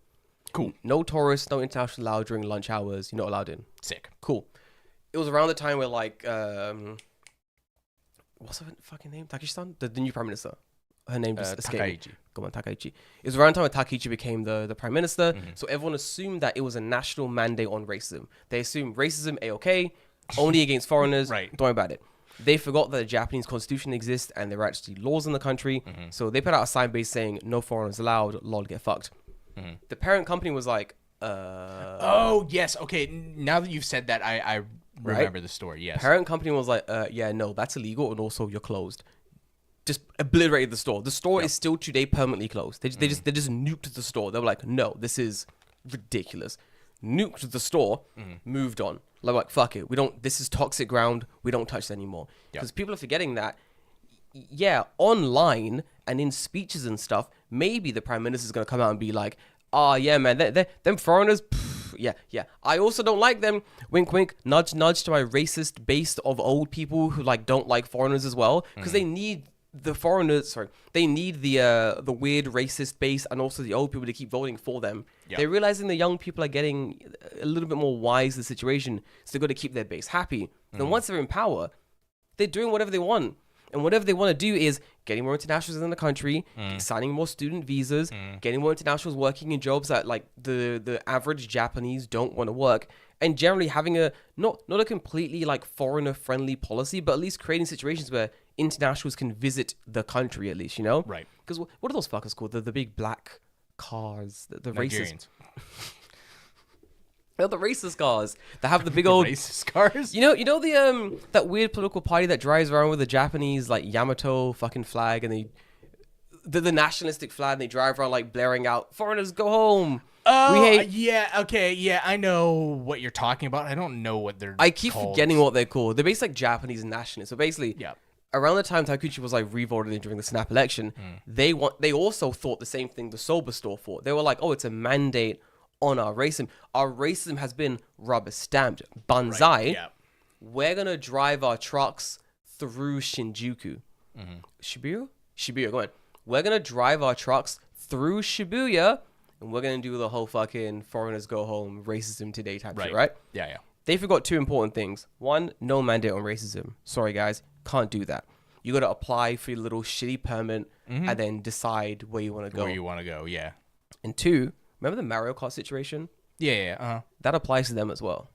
Speaker 1: Cool.
Speaker 2: No tourists, no internationals allowed during lunch hours. You're not allowed in.
Speaker 1: Sick.
Speaker 2: Cool. It was around the time where, like, what's her fucking name? Takeshi-san? The new prime minister. Her name just escaped me.
Speaker 1: Takaichi.
Speaker 2: Come on, Takaichi. It was around the time when Takaichi became the prime minister. So everyone assumed that it was a national mandate on racism. They assumed racism, A-OK, only against foreigners.
Speaker 1: Right.
Speaker 2: Don't worry about it. They forgot that the Japanese constitution exists and there are actually laws in the country. So they put out a sign base saying, no foreigners allowed, lol, get fucked. The parent company was like,
Speaker 1: Oh, yes. Okay. Now that you've said that, I remember the story. Yes.
Speaker 2: Parent company was like, yeah, no, that's illegal, and also you're closed. Just obliterated the store. The store is still today permanently closed. They just nuked the store. They were like, no, this is ridiculous. Nuked the store, moved on. Like, fuck it. This is toxic ground. We don't touch it anymore. Because people are forgetting that, yeah, online and in speeches and stuff, maybe the prime minister is going to come out and be like, oh, yeah, man, them foreigners, yeah. I also don't like them. Wink, wink, nudge, nudge to my racist base of old people who, like, don't like foreigners as well. Because they need the foreigners, they need the weird racist base and also the old people to keep voting for them. They're realizing the young people are getting a little bit more wise to the situation, so they've got to keep their base happy. Then once they're in power, they're doing whatever they want. And whatever they want to do is getting more internationals in the country, signing more student visas, getting more internationals working in jobs that, like, the average Japanese don't want to work, and generally having a not a completely, like, foreigner friendly policy, but at least creating situations where internationals can visit the country at least, you know?
Speaker 1: Right.
Speaker 2: Because what are those fuckers called? The big black cars, the racist.
Speaker 1: Nigerians.
Speaker 2: They're the racist cars that have the big old
Speaker 1: racist cars.
Speaker 2: You know the that weird political party that drives around with the Japanese, like, Yamato fucking flag, and the nationalistic flag, and they drive around, like, blaring out, foreigners go home.
Speaker 1: Oh,
Speaker 2: We hate.
Speaker 1: yeah. Okay. Yeah, I know what you're talking about. I don't know what they're.
Speaker 2: I keep
Speaker 1: called.
Speaker 2: forgetting what they're called. They're basically like Japanese nationalists. So basically,
Speaker 1: Yeah.
Speaker 2: around the time Takuchi was, like, revoted in during the snap election, they also thought the same thing the Soba store thought. They were like, oh, it's a mandate on our racism. Our racism has been rubber stamped. Banzai.
Speaker 1: Right, yeah.
Speaker 2: We're gonna drive our trucks through Shinjuku. Shibuya, go on. We're gonna drive our trucks through Shibuya, and we're gonna do the whole fucking foreigners go home, racism today type shit, right?
Speaker 1: Yeah.
Speaker 2: They forgot two important things. One, no mandate on racism. Sorry, guys, can't do that. You gotta apply for your little shitty permit and then decide where you want to go.
Speaker 1: Where you want to go? Yeah.
Speaker 2: And two, remember the Mario Kart situation?
Speaker 1: Yeah.
Speaker 2: That applies to them as well.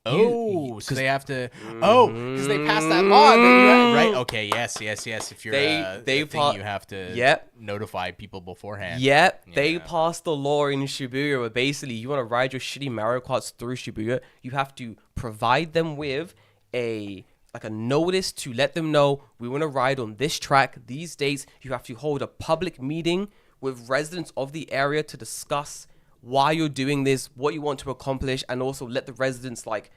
Speaker 1: So they have to. Oh, because they passed that law. Right? Okay. Yes. If you're you have to notify people beforehand.
Speaker 2: They passed the law in Shibuya where basically you want to ride your shitty Mario Karts through Shibuya, you have to provide them with a notice to let them know we want to ride on this track these dates. You have to hold a public meeting with residents of the area to discuss why you're doing this, what you want to accomplish, and also let the residents, like,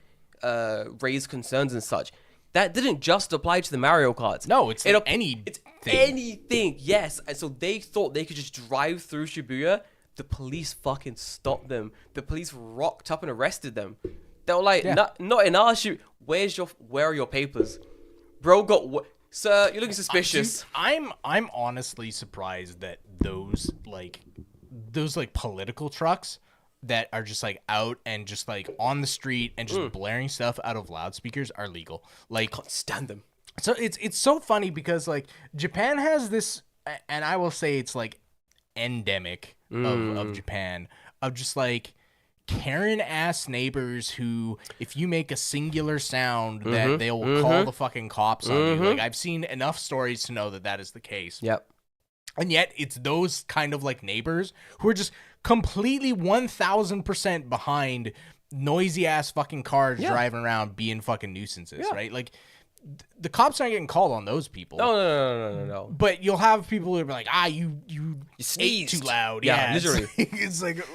Speaker 2: raise concerns and such. That didn't just apply to the Mario Karts.
Speaker 1: No, it's
Speaker 2: anything. Yes. And so they thought they could just drive through Shibuya. The police fucking stopped them. The police rocked up and arrested them. They were like, not in our shoot. Where are your papers? Bro got sir, you're looking suspicious.
Speaker 1: I'm honestly surprised that those political trucks that are just, like, out and just, like, on the street and just blaring stuff out of loudspeakers are legal. Like,
Speaker 2: Can't stand them.
Speaker 1: So it's so funny because, like, Japan has this and I will say it's like endemic of Japan, of just like Karen ass neighbors who, if you make a singular sound, that they will call the fucking cops on you. Like, I've seen enough stories to know that that is the case.
Speaker 2: Yep.
Speaker 1: And yet it's those kind of like neighbors who are just completely 1000% behind noisy ass fucking cars driving around being fucking nuisances, right? Like, the cops aren't getting called on those people.
Speaker 2: No.
Speaker 1: But you'll have people who are like, you ate
Speaker 2: sneezed
Speaker 1: too loud.
Speaker 2: Yeah,
Speaker 1: It's
Speaker 2: literally.
Speaker 1: it's like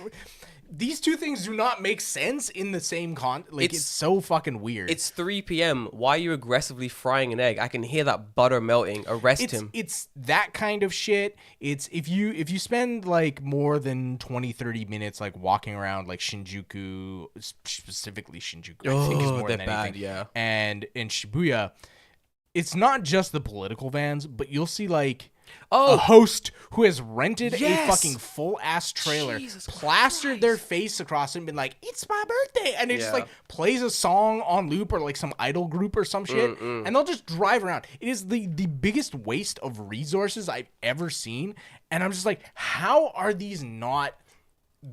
Speaker 1: these two things do not make sense in the same it's so fucking weird.
Speaker 2: It's 3 p.m. Why are you aggressively frying an egg? I can hear that butter melting. Arrest him.
Speaker 1: It's that kind of shit. It's if you spend like more than 20-30 minutes like walking around like Shinjuku, specifically Shinjuku, I think is more
Speaker 2: they're
Speaker 1: than
Speaker 2: bad,
Speaker 1: anything.
Speaker 2: yeah.
Speaker 1: And in Shibuya, it's not just the political vans, but you'll see like
Speaker 2: Oh.
Speaker 1: a host who has rented a
Speaker 2: Yes.
Speaker 1: fucking full ass trailer,
Speaker 2: Jesus
Speaker 1: plastered
Speaker 2: Christ.
Speaker 1: their face across it and been like, "It's my birthday," and it just
Speaker 2: Yeah.
Speaker 1: like plays a song on loop or like some idol group or some shit, and they'll just drive around. It is the biggest waste of resources I've ever seen, and I'm just like, how are these not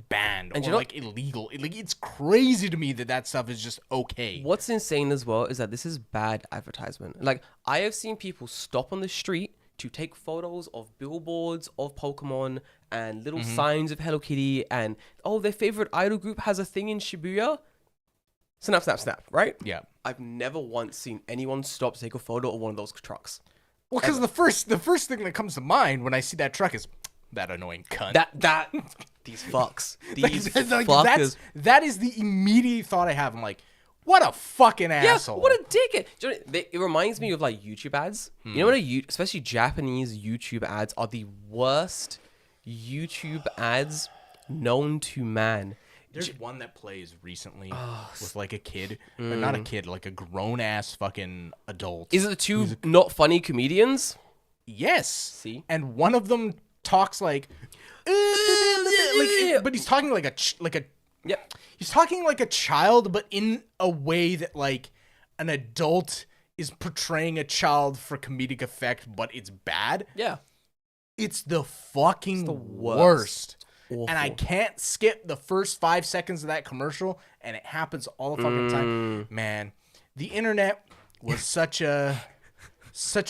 Speaker 1: banned or
Speaker 2: you know-
Speaker 1: like illegal? It's crazy to me that stuff is just okay.
Speaker 2: What's insane as well is that this is bad advertisement. Like, I have seen people stop on the street to take photos of billboards of Pokemon and little signs of Hello Kitty, and their favorite idol group has a thing in Shibuya. Snap, snap, snap, right?
Speaker 1: Yeah.
Speaker 2: I've never once seen anyone stop to take a photo of one of those trucks.
Speaker 1: Well, because the first thing that comes to mind when I see that truck is that annoying cunt.
Speaker 2: That these fucks. These
Speaker 1: Like,
Speaker 2: fuckers.
Speaker 1: that is the immediate thought I have. I'm like, what a fucking
Speaker 2: Yeah,
Speaker 1: asshole.
Speaker 2: what a dickhead. Do you know, it reminds me of like YouTube ads. You know what especially Japanese YouTube ads are the worst YouTube ads known to man.
Speaker 1: There's one that plays recently with like a kid, or not a kid, like a grown ass fucking adult.
Speaker 2: Is it the two not funny comedians?
Speaker 1: Yes.
Speaker 2: See?
Speaker 1: And one of them talks like, but he's talking like a
Speaker 2: Yep.
Speaker 1: he's talking like a child, but in a way that like an adult is portraying a child for comedic effect, but it's bad.
Speaker 2: Yeah.
Speaker 1: It's the fucking
Speaker 2: the
Speaker 1: worst.
Speaker 2: Awful.
Speaker 1: And I can't skip the first 5 seconds of that commercial, and it happens all the fucking time. Man, the internet was such a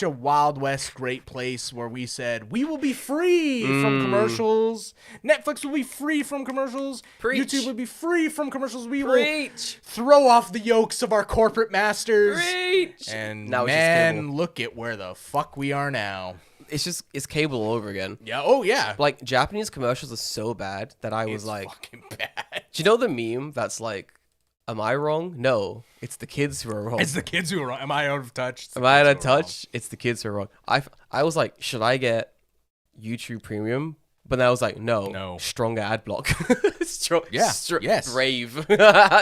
Speaker 1: Wild West great place where we said we will be free from commercials. Netflix will be free from commercials.
Speaker 2: Preach.
Speaker 1: YouTube will be free from commercials. We will
Speaker 2: Preach.
Speaker 1: throw off the yokes of our corporate masters.
Speaker 2: Preach.
Speaker 1: And
Speaker 2: Now it's just cable.
Speaker 1: man, look at where the fuck we are now.
Speaker 2: It's cable all over again.
Speaker 1: Yeah. Oh yeah.
Speaker 2: Like, Japanese commercials are so bad that I was
Speaker 1: It's
Speaker 2: like,
Speaker 1: fucking bad.
Speaker 2: do you know the meme that's like, am I wrong? No, it's the kids who are wrong.
Speaker 1: It's the kids who are wrong. Am I out of touch? It's the
Speaker 2: Am I out
Speaker 1: kids
Speaker 2: of
Speaker 1: who are wrong.
Speaker 2: touch? It's the kids who are wrong. I was like, should I get YouTube Premium? But then I was like, no. Stronger ad block.
Speaker 1: Yeah, yes.
Speaker 2: Brave.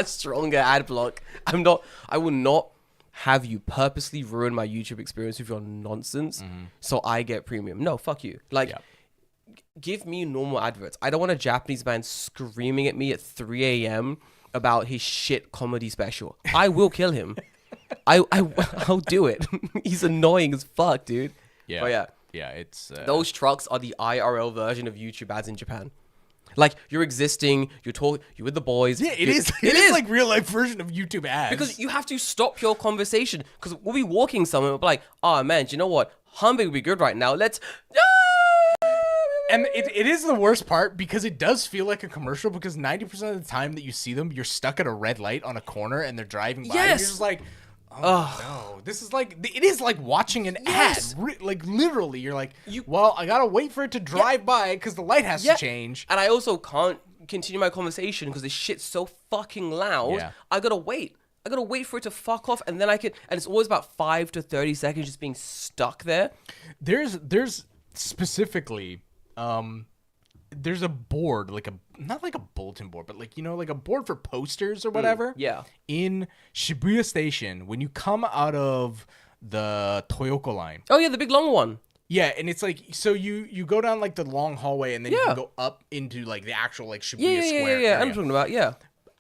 Speaker 2: Stronger ad block. I will not have you purposely ruin my YouTube experience with your nonsense. So I get premium. No, fuck you. Like, give me normal adverts. I don't want a Japanese man screaming at me at 3 a.m. about his shit comedy special. I will kill him. I'll do it. He's annoying as fuck, dude.
Speaker 1: Yeah.
Speaker 2: But yeah,
Speaker 1: Yeah. It's
Speaker 2: those trucks are the IRL version of YouTube ads in Japan. Like, you're existing, you're with the boys.
Speaker 1: Yeah, it is. It is like real life version of YouTube ads.
Speaker 2: Because you have to stop your conversation. Because we'll be walking somewhere, we'll be like, oh man, do you know what? Humvee would be good right now. Let's.
Speaker 1: and it is the worst part because it does feel like a commercial because 90% of the time that you see them, you're stuck at a red light on a corner and they're driving by. And you're just like, no. This is like, it is like watching an ad. Like literally, you're like, well, I gotta wait for it to drive by because the light has to change.
Speaker 2: And I also can't continue my conversation because this shit's so fucking loud.
Speaker 1: Yeah.
Speaker 2: I gotta wait. I gotta wait for it to fuck off, and then I can. And it's always about 5 to 30 seconds just being stuck there.
Speaker 1: There's specifically, there's a board, like not like a bulletin board, but like, like a board for posters or whatever.
Speaker 2: Yeah.
Speaker 1: In Shibuya Station, when you come out of the Toyoko line.
Speaker 2: Oh yeah, the big long one.
Speaker 1: Yeah, and it's like, so you go down like the long hallway and then you
Speaker 2: Yeah.
Speaker 1: can go up into like the actual like Shibuya Square.
Speaker 2: Yeah. I'm
Speaker 1: area.
Speaker 2: talking about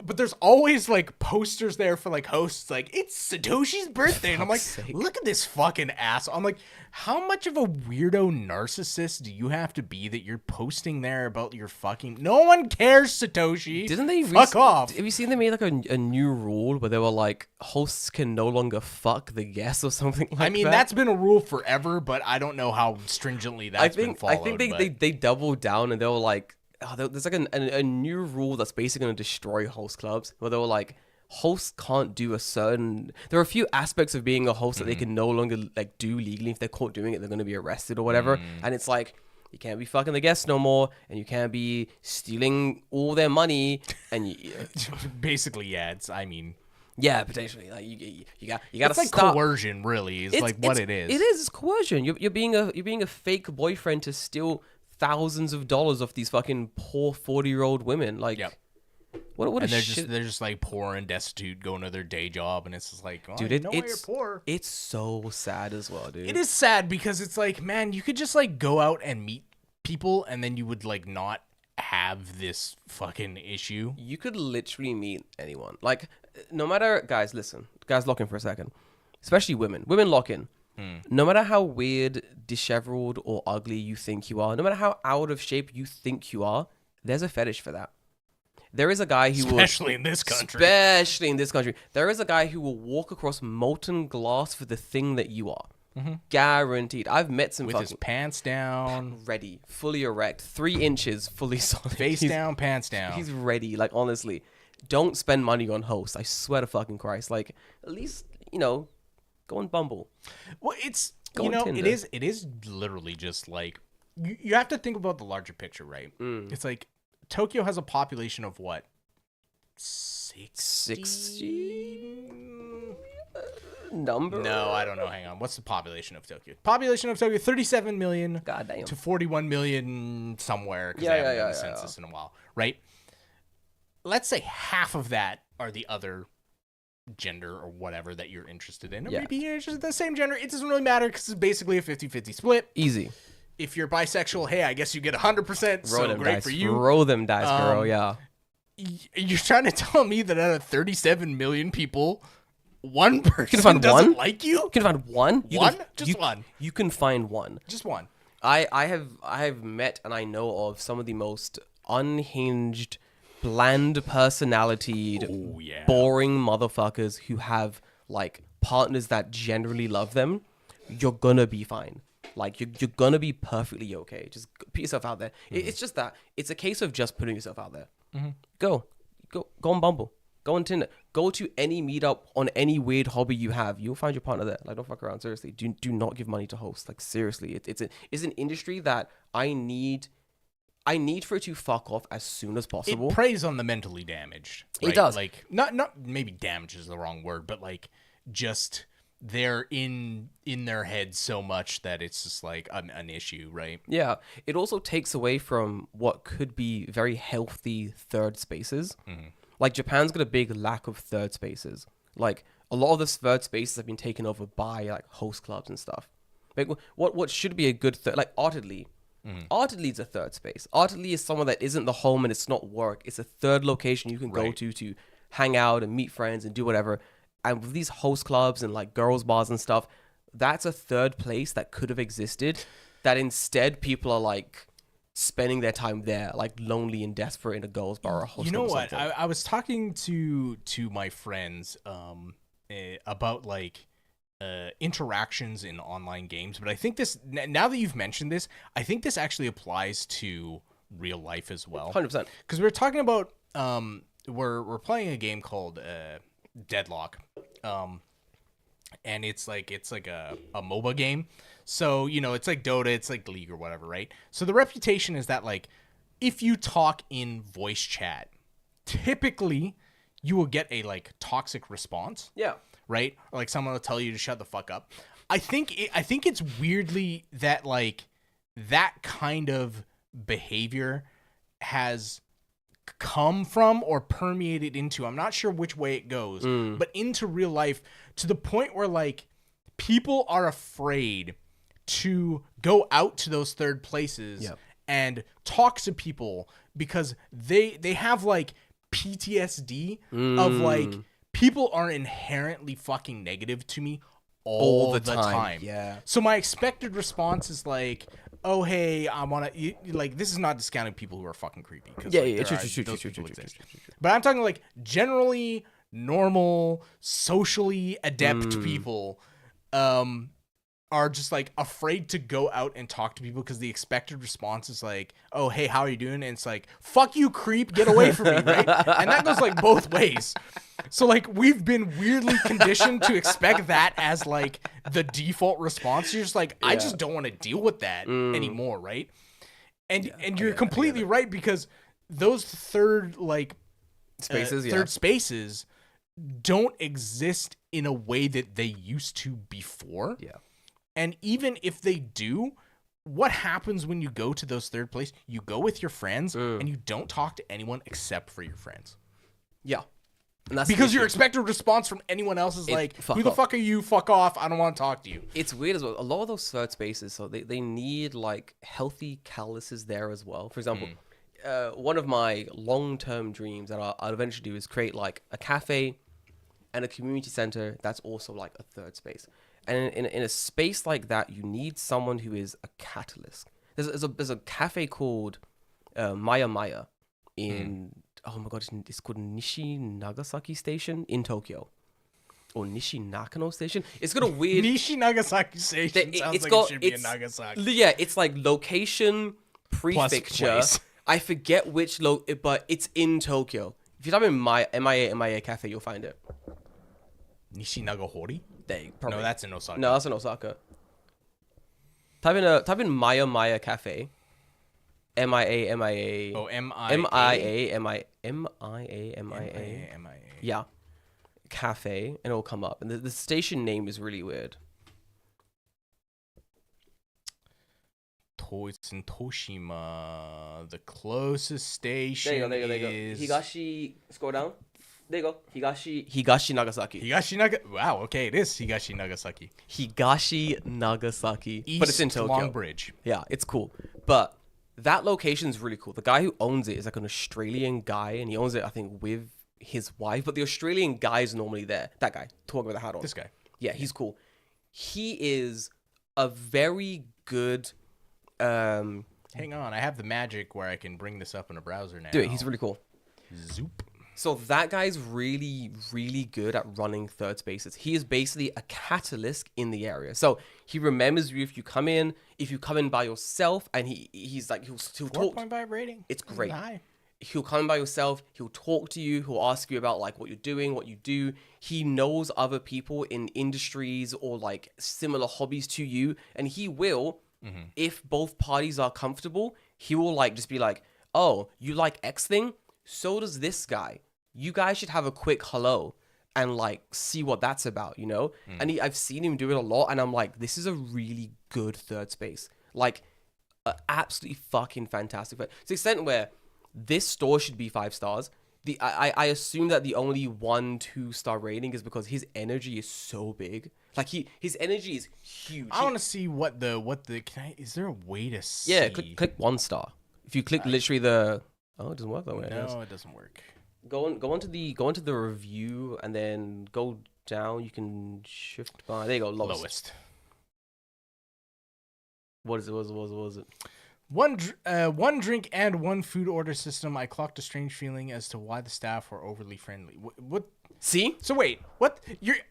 Speaker 1: But there's always like posters there for like hosts, like it's Satoshi's birthday, and I'm like, look at this fucking ass. I'm like, how much of a weirdo narcissist do you have to be that you're posting there about your fucking? No one cares, Satoshi.
Speaker 2: Didn't they
Speaker 1: fuck off?
Speaker 2: Have you seen they made like a new rule where they were like hosts can no longer fuck the guests or something like that?
Speaker 1: I mean, that's been a rule forever, but I don't know how stringently that's been followed.
Speaker 2: I think they doubled down and they were like, there's like a new rule that's basically going to destroy host clubs where they were like, hosts can't do a certain. There are a few aspects of being a host that they can no longer like do legally. If they're caught doing it, they're going to be arrested or whatever. And it's like, you can't be fucking the guests no more, and you can't be stealing all their money. And
Speaker 1: basically, yeah, it's. I mean.
Speaker 2: Yeah, potentially. Like you got to
Speaker 1: It's like
Speaker 2: stop.
Speaker 1: coercion, really. It's like what it is.
Speaker 2: It is. It's coercion. You're being a fake boyfriend to steal thousands of dollars off these fucking poor 40-year-old women. Like, what
Speaker 1: and
Speaker 2: a
Speaker 1: they're
Speaker 2: shit.
Speaker 1: they're just like poor and destitute, going to their day job, and it's just like, oh,
Speaker 2: Dude,
Speaker 1: you're poor.
Speaker 2: It's so sad as well, dude.
Speaker 1: It is sad because it's like, man, you could just like go out and meet people, and then you would like not have this fucking issue.
Speaker 2: You could literally meet anyone. Like, no matter, guys, listen, guys, lock in for a second. Especially women. Women lock in. No matter how weird, disheveled, or ugly you think you are, no matter how out of shape you think you are, there's a fetish for that. There is a guy who
Speaker 1: especially in this country.
Speaker 2: There is a guy who will walk across molten glass for the thing that you are. Guaranteed. I've met some
Speaker 1: with his pants down,
Speaker 2: ready, fully erect, 3 inches, fully solid.
Speaker 1: Face down, pants down.
Speaker 2: He's ready. Like, honestly, don't spend money on hosts. I swear to fucking Christ. Like, at least, go on Bumble.
Speaker 1: Well, it's
Speaker 2: Go on Tinder.
Speaker 1: it is literally just like you have to think about the larger picture, right? It's like Tokyo has a population of what?
Speaker 2: 60 number?
Speaker 1: No, I don't know. Hang on. What's the population of Tokyo? Population of Tokyo 37 million
Speaker 2: Goddamn.
Speaker 1: to 41 million somewhere because
Speaker 2: Yeah,
Speaker 1: they haven't
Speaker 2: yeah,
Speaker 1: done the
Speaker 2: yeah,
Speaker 1: census in a while, right? Let's say half of that are the other gender or whatever that you're interested in. Or
Speaker 2: Yeah.
Speaker 1: maybe you're interested in the same gender. It doesn't really matter because it's basically a 50-50 split.
Speaker 2: Easy.
Speaker 1: If you're bisexual, hey, I guess you get 100%.
Speaker 2: Roll
Speaker 1: So
Speaker 2: them
Speaker 1: great
Speaker 2: dice.
Speaker 1: for you.
Speaker 2: Roll them dice, girl. Yeah.
Speaker 1: You're trying to tell me that out of 37 million people, one person
Speaker 2: find
Speaker 1: doesn't
Speaker 2: one?
Speaker 1: like you?
Speaker 2: You can find one.
Speaker 1: Just one.
Speaker 2: You can find one.
Speaker 1: Just one.
Speaker 2: I have met and I know of some of the most unhinged, bland personalitied,
Speaker 1: Oh, yeah.
Speaker 2: boring motherfuckers who have like partners that generally love them. You're gonna be fine. Like you're gonna be perfectly okay. Just put yourself out there. It's just that it's a case of just putting yourself out there. Go on Bumble. Go on Tinder. Go to any meetup on any weird hobby you have. You'll find your partner there. Like, don't fuck around. Seriously, do not give money to hosts. Like, seriously, it's an industry that I need for it to fuck off as soon as possible.
Speaker 1: It preys on the mentally damaged.
Speaker 2: It
Speaker 1: Right?
Speaker 2: does.
Speaker 1: Like not maybe damage is the wrong word, but like just they're in their head so much that it's just like an issue, right?
Speaker 2: Yeah, it also takes away from what could be very healthy third spaces. Like Japan's got a big lack of third spaces. Like a lot of the third spaces have been taken over by like host clubs and stuff. Like what should be a good third, like Artedly. Artedly is a third space. Artedly is someone that isn't the home and it's not work. It's a third location you can go to hang out and meet friends and do whatever. And with these host clubs and like girls bars and stuff, that's a third place that could have existed that instead people are like spending their time there, like lonely and desperate in a girls bar or a host
Speaker 1: You know
Speaker 2: club or
Speaker 1: what?
Speaker 2: something.
Speaker 1: I was talking to my friends about like interactions in online games, but I think this, now that you've mentioned this, I think this actually applies to real life as well.
Speaker 2: 100%.
Speaker 1: Because we were talking about we're playing a game called Deadlock, and it's like a MOBA game. So, it's like Dota, it's like League or whatever, right? So the reputation is that like if you talk in voice chat, typically you will get a like toxic response.
Speaker 2: Yeah.
Speaker 1: Right? Or like someone will tell you to shut the fuck up. I think it's weirdly that like that kind of behavior has come from or permeated into, I'm not sure which way it goes, but into real life to the point where like people are afraid to go out to those third places and talk to people because they have like PTSD of like people are inherently fucking negative to me all the time.
Speaker 2: Yeah.
Speaker 1: So my expected response is like, oh hey, I want to like, this is not discounting people who are fucking creepy.
Speaker 2: Yeah,
Speaker 1: like,
Speaker 2: yeah,
Speaker 1: true. But I'm talking like generally normal, socially adept people are just like afraid to go out and talk to people because the expected response is like, oh hey, how are you doing? And it's like, fuck you, creep, get away from me, right? And that goes like both ways. So like we've been weirdly conditioned to expect that as like the default response. You're just like, I just don't want to deal with that anymore, right? And you're completely right, because those third spaces don't exist in a way that they used to before.
Speaker 2: Yeah.
Speaker 1: And even if they do, what happens when you go to those third place? You go with your friends and you don't talk to anyone except for your friends.
Speaker 2: Yeah. And that's
Speaker 1: because your expected response from anyone else is like, who the fuck are you? Fuck off. I don't want to talk to you.
Speaker 2: It's weird as well. A lot of those third spaces, so they need like healthy calluses there as well. For example, one of my long-term dreams that I'll eventually do is create like a cafe and a community center that's also like a third space. And in a space like that, you need someone who is a catalyst. There's a cafe called Maya Maya in oh my god, it's called Nishi Nagasaki Station in Tokyo, or Nishi Nakano Station. It's got a weird
Speaker 1: Nishi Nagasaki Station. Sounds like it should be in Nagasaki.
Speaker 2: Yeah, it's like location prefecture. I forget which but it's in Tokyo. If you type in MIA Cafe, you'll find it.
Speaker 1: Nishi Nagahori?
Speaker 2: No,
Speaker 1: that's in Osaka.
Speaker 2: No, that's in Osaka. Type in Maya Cafe. MIA.
Speaker 1: Oh, MIA.
Speaker 2: Yeah. Cafe, and it'll come up. And the station name is really weird.
Speaker 1: It's in Toshima. The closest station
Speaker 2: There you go. Higashi, scroll down. There you go. Higashi Nagasaki.
Speaker 1: Wow, okay, it is Higashi Nagasaki.
Speaker 2: Higashi Nagasaki.
Speaker 1: East
Speaker 2: but it's in Tokyo.
Speaker 1: Long Bridge.
Speaker 2: Yeah, it's cool. But that location is really cool. The guy who owns it is like an Australian guy, and he owns it, I think, with his wife. But the Australian guy is normally there. That guy, talking with the hat on.
Speaker 1: This guy.
Speaker 2: Yeah, he's cool. He is a very good...
Speaker 1: Hang on, I have the magic where I can bring this up in a browser now.
Speaker 2: Do it, he's really cool.
Speaker 1: Zoop.
Speaker 2: So that guy's really, really good at running third spaces. He is basically a catalyst in the area. So he remembers you if you come in by yourself, and he's like, he'll talk.
Speaker 1: 4.5 rating.
Speaker 2: It's great.
Speaker 1: High.
Speaker 2: He'll come in by yourself. He'll talk to you. He'll ask you about like what you're doing, what you do. He knows other people in industries or like similar hobbies to you, and he will, if both parties are comfortable, he will like just be like, oh, you like X thing? So does this guy. You guys should have a quick hello and like see what that's about, you know? And I've seen him do it a lot, and I'm like, this is a really good third space. Like, absolutely fucking fantastic. But to the extent where this store should be 5 stars. I assume that the only 1-2 star rating is because his energy is so big. Like his energy is huge.
Speaker 1: I want to see what the is there a way to see?
Speaker 2: Yeah, click 1 star. If you click literally the it doesn't work that way.
Speaker 1: No, it doesn't work.
Speaker 2: Go into the review, and then go down. You can shift by. There you go. Lowest. What is it? What was it?
Speaker 1: One drink and 1 food order system. I clocked a strange feeling as to why the staff were overly friendly. What?
Speaker 2: See?
Speaker 1: So wait, what?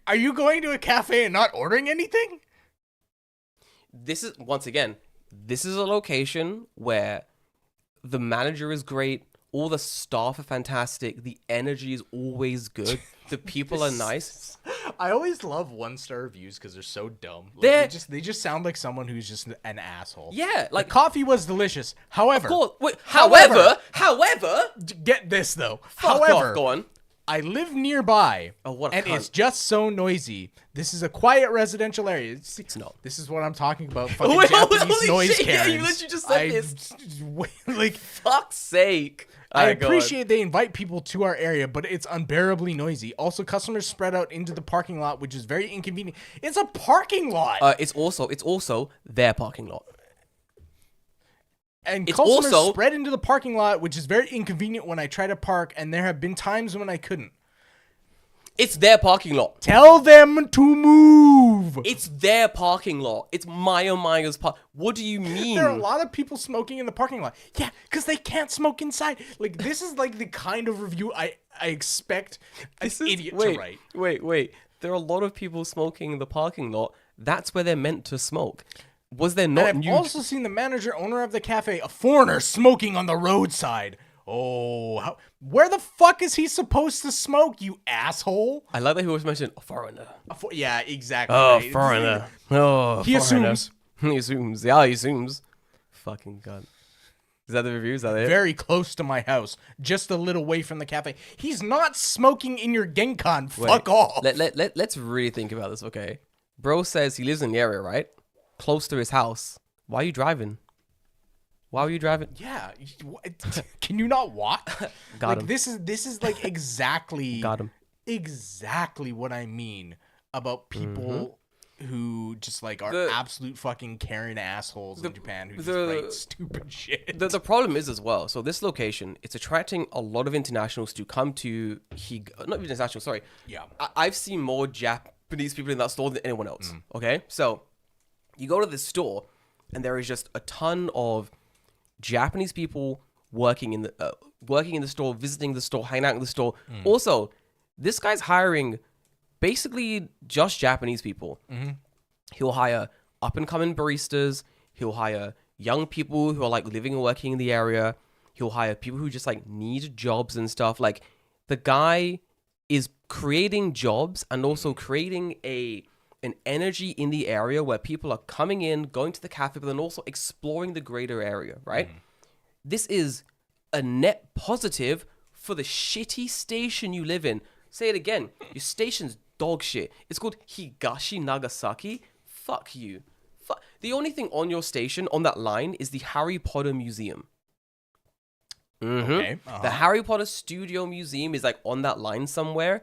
Speaker 1: Are you going to a cafe and not ordering anything?
Speaker 2: This is a location where the manager is great. All the staff are fantastic. The energy is always good. The people are nice.
Speaker 1: I always love 1-star reviews because they're so dumb. Like, they just sound like someone who's just an asshole.
Speaker 2: Yeah, like
Speaker 1: the coffee was delicious. However,
Speaker 2: however,
Speaker 1: get this though.
Speaker 2: However, go on.
Speaker 1: I live nearby,
Speaker 2: what a
Speaker 1: and
Speaker 2: cunt.
Speaker 1: it's just so noisy. This is a quiet residential area.
Speaker 2: It's not.
Speaker 1: This is what I'm talking about. Fucking Japanese noise Karens.
Speaker 2: Yeah, you literally just said this.
Speaker 1: Like,
Speaker 2: fuck's sake.
Speaker 1: I appreciate they invite people to our area, but it's unbearably noisy. Also, customers spread out into the parking lot, which is very inconvenient. It's a parking lot.
Speaker 2: It's also their parking lot.
Speaker 1: And
Speaker 2: It's
Speaker 1: customers
Speaker 2: also-
Speaker 1: spread into the parking lot, which is very inconvenient when I try to park, and there have been times when I couldn't.
Speaker 2: It's their parking lot.
Speaker 1: Tell them to move.
Speaker 2: It's their parking lot. It's Maya's park. What do you mean?
Speaker 1: There are a lot of people smoking in the parking lot. Yeah, because they can't smoke inside. Like, this is like the kind of review I expect an idiot to write.
Speaker 2: Wait. There are a lot of people smoking in the parking lot. That's where they're meant to smoke. Was there not?
Speaker 1: And I've also seen the manager, owner of the cafe, a foreigner, smoking on the roadside. Oh, where the fuck is he supposed to smoke, you asshole?
Speaker 2: I like that he always mentioned a foreigner.
Speaker 1: Yeah, exactly.
Speaker 2: Oh,
Speaker 1: right.
Speaker 2: foreigner. Oh,
Speaker 1: He
Speaker 2: foreigner.
Speaker 1: assumes.
Speaker 2: He assumes. Yeah, he assumes. Fucking god. Is that the review? Is that it?
Speaker 1: Very close to my house, just a little way from the cafe. He's not smoking in your Genkan. Fuck off.
Speaker 2: Let's really think about this, okay? Bro says he lives in the area, right? Close to his house. Why are you driving? Why were you driving?
Speaker 1: Yeah, can you not walk?
Speaker 2: Got
Speaker 1: like
Speaker 2: him.
Speaker 1: this is like exactly
Speaker 2: Got him.
Speaker 1: exactly what I mean about people who just like are
Speaker 2: The-
Speaker 1: absolute fucking Karen assholes in Japan who just
Speaker 2: the-
Speaker 1: write stupid shit.
Speaker 2: The problem is as well. So this location, it's attracting a lot of internationals to come to not even international. Sorry.
Speaker 1: Yeah.
Speaker 2: I've seen more Japanese people in that store than anyone else. Okay, so you go to this store, and there is just a ton of Japanese people working in the store, visiting the store, hanging out in the store. Also, this guy's hiring basically just Japanese people. He'll hire up and coming baristas. He'll hire young people who are like living and working in the area. He'll hire people who just like need jobs and stuff. Like the guy is creating jobs and also creating an energy in the area where people are coming in, going to the cafe, but then also exploring the greater area, right? This is a net positive for the shitty station you live in. Say it again. Your station's dog shit. It's called Higashi Nagasaki. Fuck you. The only thing on your station, on that line, is the Harry Potter Museum.
Speaker 1: Okay.
Speaker 2: The Harry Potter Studio Museum is like on that line somewhere.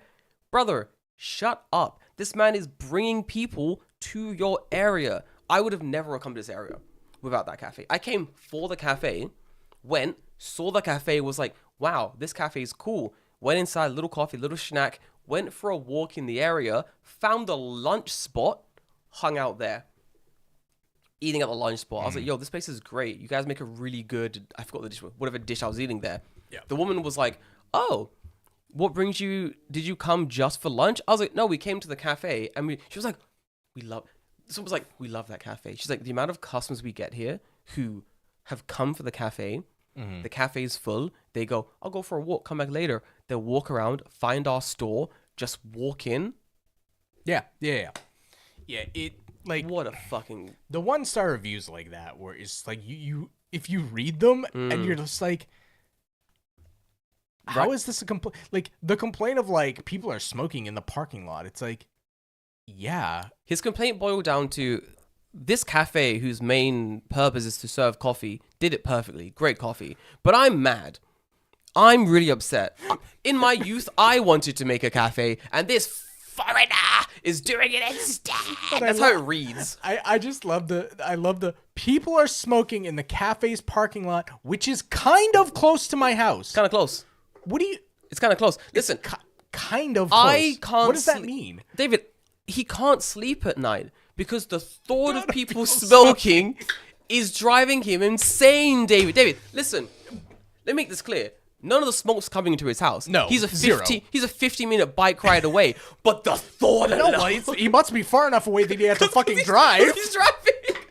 Speaker 2: Brother, shut up. This man is bringing people to your area. I would have never come to this area without that cafe. I came for the cafe, went, saw the cafe, was like, wow, this cafe is cool. Went inside, little coffee, little snack, went for a walk in the area, found a lunch spot, hung out there. Eating at the lunch spot. I was like, yo, this place is great. You guys make a really good, I forgot the dish, whatever dish I was eating there.
Speaker 1: Yeah.
Speaker 2: The woman was like, oh, what brings you, did you come just for lunch? I was like, no, we came to the cafe. And she was like, someone was like, we love that cafe. She's like, the amount of customers we get here who have come for the cafe, the cafe is full. They go, I'll go for a walk, come back later. They'll walk around, find our store, just walk in.
Speaker 1: Yeah, it like
Speaker 2: What a fucking...
Speaker 1: the 1-star reviews like that where it's like you if you read them and you're just like, how is this a complaint? Like the complaint of like people are smoking in the parking lot. It's like, yeah,
Speaker 2: His complaint boiled down to this cafe, whose main purpose is to serve coffee, did it perfectly. Great coffee. But I'm mad. I'm really upset. In my youth, I wanted to make a cafe, and this foreigner is doing it instead. That's how it reads.
Speaker 1: I just love I love the people are smoking in the cafe's parking lot, which is kind of close to my house.
Speaker 2: Kind of close.
Speaker 1: What do you?
Speaker 2: It's kind of close. Listen,
Speaker 1: Kind of close.
Speaker 2: I can't.
Speaker 1: What does that
Speaker 2: sleep-
Speaker 1: mean?
Speaker 2: David? He can't sleep at night because the thought of people smoking is driving him insane. David, listen. Let me make this clear. None of the smoke's coming into his house.
Speaker 1: No,
Speaker 2: he's a
Speaker 1: zero.
Speaker 2: He's a 50-minute bike ride away. But the thought
Speaker 1: No,
Speaker 2: alone.
Speaker 1: well, he must be far enough away that he had to fucking drive.
Speaker 2: He's driving.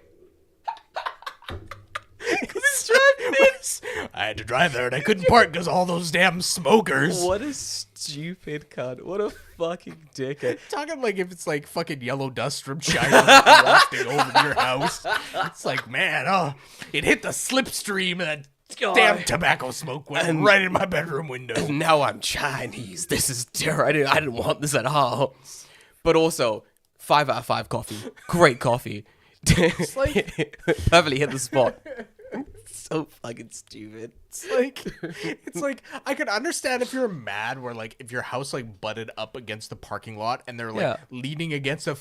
Speaker 2: He's driving.
Speaker 1: I had to drive there and I couldn't park because all those damn smokers.
Speaker 2: What a stupid cunt. What a fucking dickhead.
Speaker 1: Talking like if it's like fucking yellow dust from China wafting over to your house. It's like, man, it hit the slipstream and that damn tobacco smoke went right in my bedroom window.
Speaker 2: Now I'm Chinese. This is terrible. I didn't want this at all. But also, 5 out of 5 coffee. Great coffee. It's
Speaker 1: like-
Speaker 2: perfectly hit the spot. So fucking stupid.
Speaker 1: It's like I could understand if you're mad where like if your house like butted up against the parking lot and they're like
Speaker 2: Yeah.
Speaker 1: leaning against a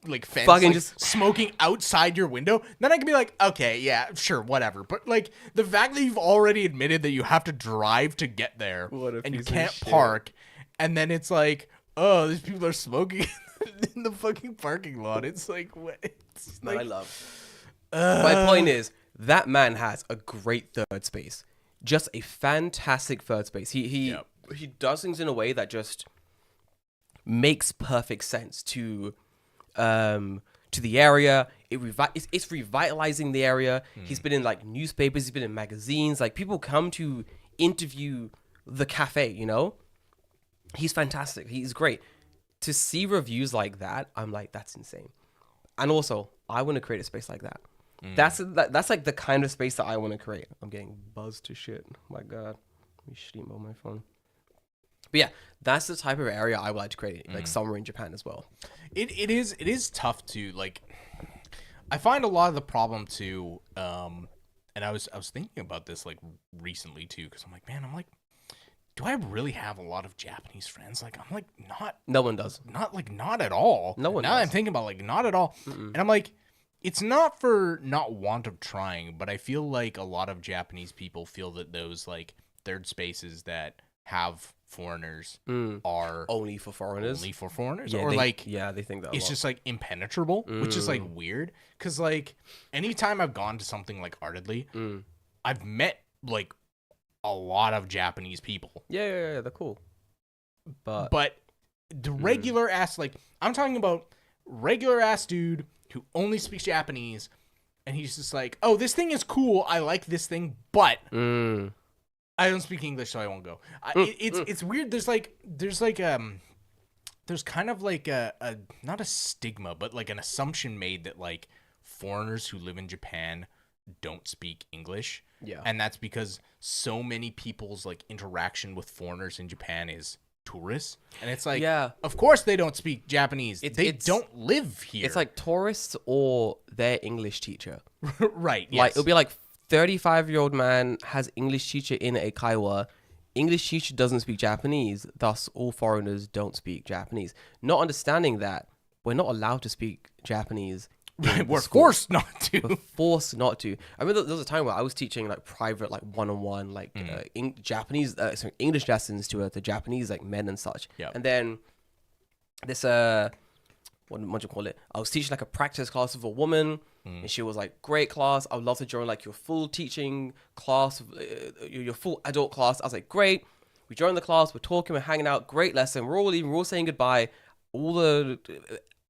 Speaker 1: like fence,
Speaker 2: Fucking
Speaker 1: like,
Speaker 2: just-
Speaker 1: smoking outside your window, then I can be like, okay, yeah, sure, whatever. But like the fact that you've already admitted that you have to drive to get there
Speaker 2: What a
Speaker 1: and you
Speaker 2: piece of
Speaker 1: can't
Speaker 2: shit.
Speaker 1: park, and then it's like, oh, these people are smoking in the fucking parking lot. It's like, what? It's
Speaker 2: Man, I
Speaker 1: like,
Speaker 2: love. My point is that man has a great third space, just a fantastic third space.
Speaker 1: Yep.
Speaker 2: He does things in a way that just makes perfect sense to the area. It's revitalizing the area. He's been in like newspapers. He's been in magazines. Like people come to interview the cafe. You know, he's fantastic. He's great. To see reviews like that, I'm like, that's insane. And also, I want to create a space like that. That's like the kind of space that I want to create. I'm getting buzzed to shit. Oh my god, let me sleep on my phone. But yeah, that's the type of area I would like to create, like somewhere in Japan as well.
Speaker 1: it is tough to like. I find a lot of the problem too, and I was thinking about this like recently too, because I'm like, man, do I really have a lot of Japanese friends? Like, I'm like
Speaker 2: No one does.
Speaker 1: not at all.
Speaker 2: No one
Speaker 1: Now
Speaker 2: does.
Speaker 1: I'm thinking about like not at all, and I'm like, it's not for not want of trying, but I feel like a lot of Japanese people feel that those like third spaces that have foreigners are
Speaker 2: Only for foreigners.
Speaker 1: only for foreigners,
Speaker 2: Yeah,
Speaker 1: or
Speaker 2: they
Speaker 1: like
Speaker 2: think that.
Speaker 1: it's just like impenetrable, which is like weird. Cause like anytime I've gone to something like Artedly, I've met like a lot of Japanese people,
Speaker 2: yeah, they're cool. But
Speaker 1: the regular ass, like I'm talking about regular ass dude who only speaks Japanese, and he's just like, oh, this thing is cool. I like this thing, but I don't speak English, so I won't go. It's weird. There's kind of like a not a stigma, but like an assumption made that like foreigners who live in Japan don't speak English.
Speaker 2: Yeah.
Speaker 1: And that's because so many people's like interaction with foreigners in Japan is tourists. And it's like,
Speaker 2: Yeah.
Speaker 1: of course they don't speak Japanese. They
Speaker 2: it's-
Speaker 1: don't live here.
Speaker 2: it's like tourists or their English teacher.
Speaker 1: right. Yes.
Speaker 2: Like it'll be like 35-year-old man has English teacher in a kaiwa. English teacher doesn't speak Japanese, thus all foreigners don't speak Japanese. Not understanding that we're not allowed to speak Japanese.
Speaker 1: Right, we're forced not to.
Speaker 2: We're forced not to. I remember there was a time where I was teaching like private, like one-on-one, like English lessons to Japanese like men and such.
Speaker 1: Yep.
Speaker 2: And then this what do you call it? I was teaching like a practice class with a woman, and she was like, "Great class. I would love to join like your full teaching class, your full adult class." I was like, "Great." We joined the class. We're talking. We're hanging out. Great lesson. We're all leaving. We're all saying goodbye. All the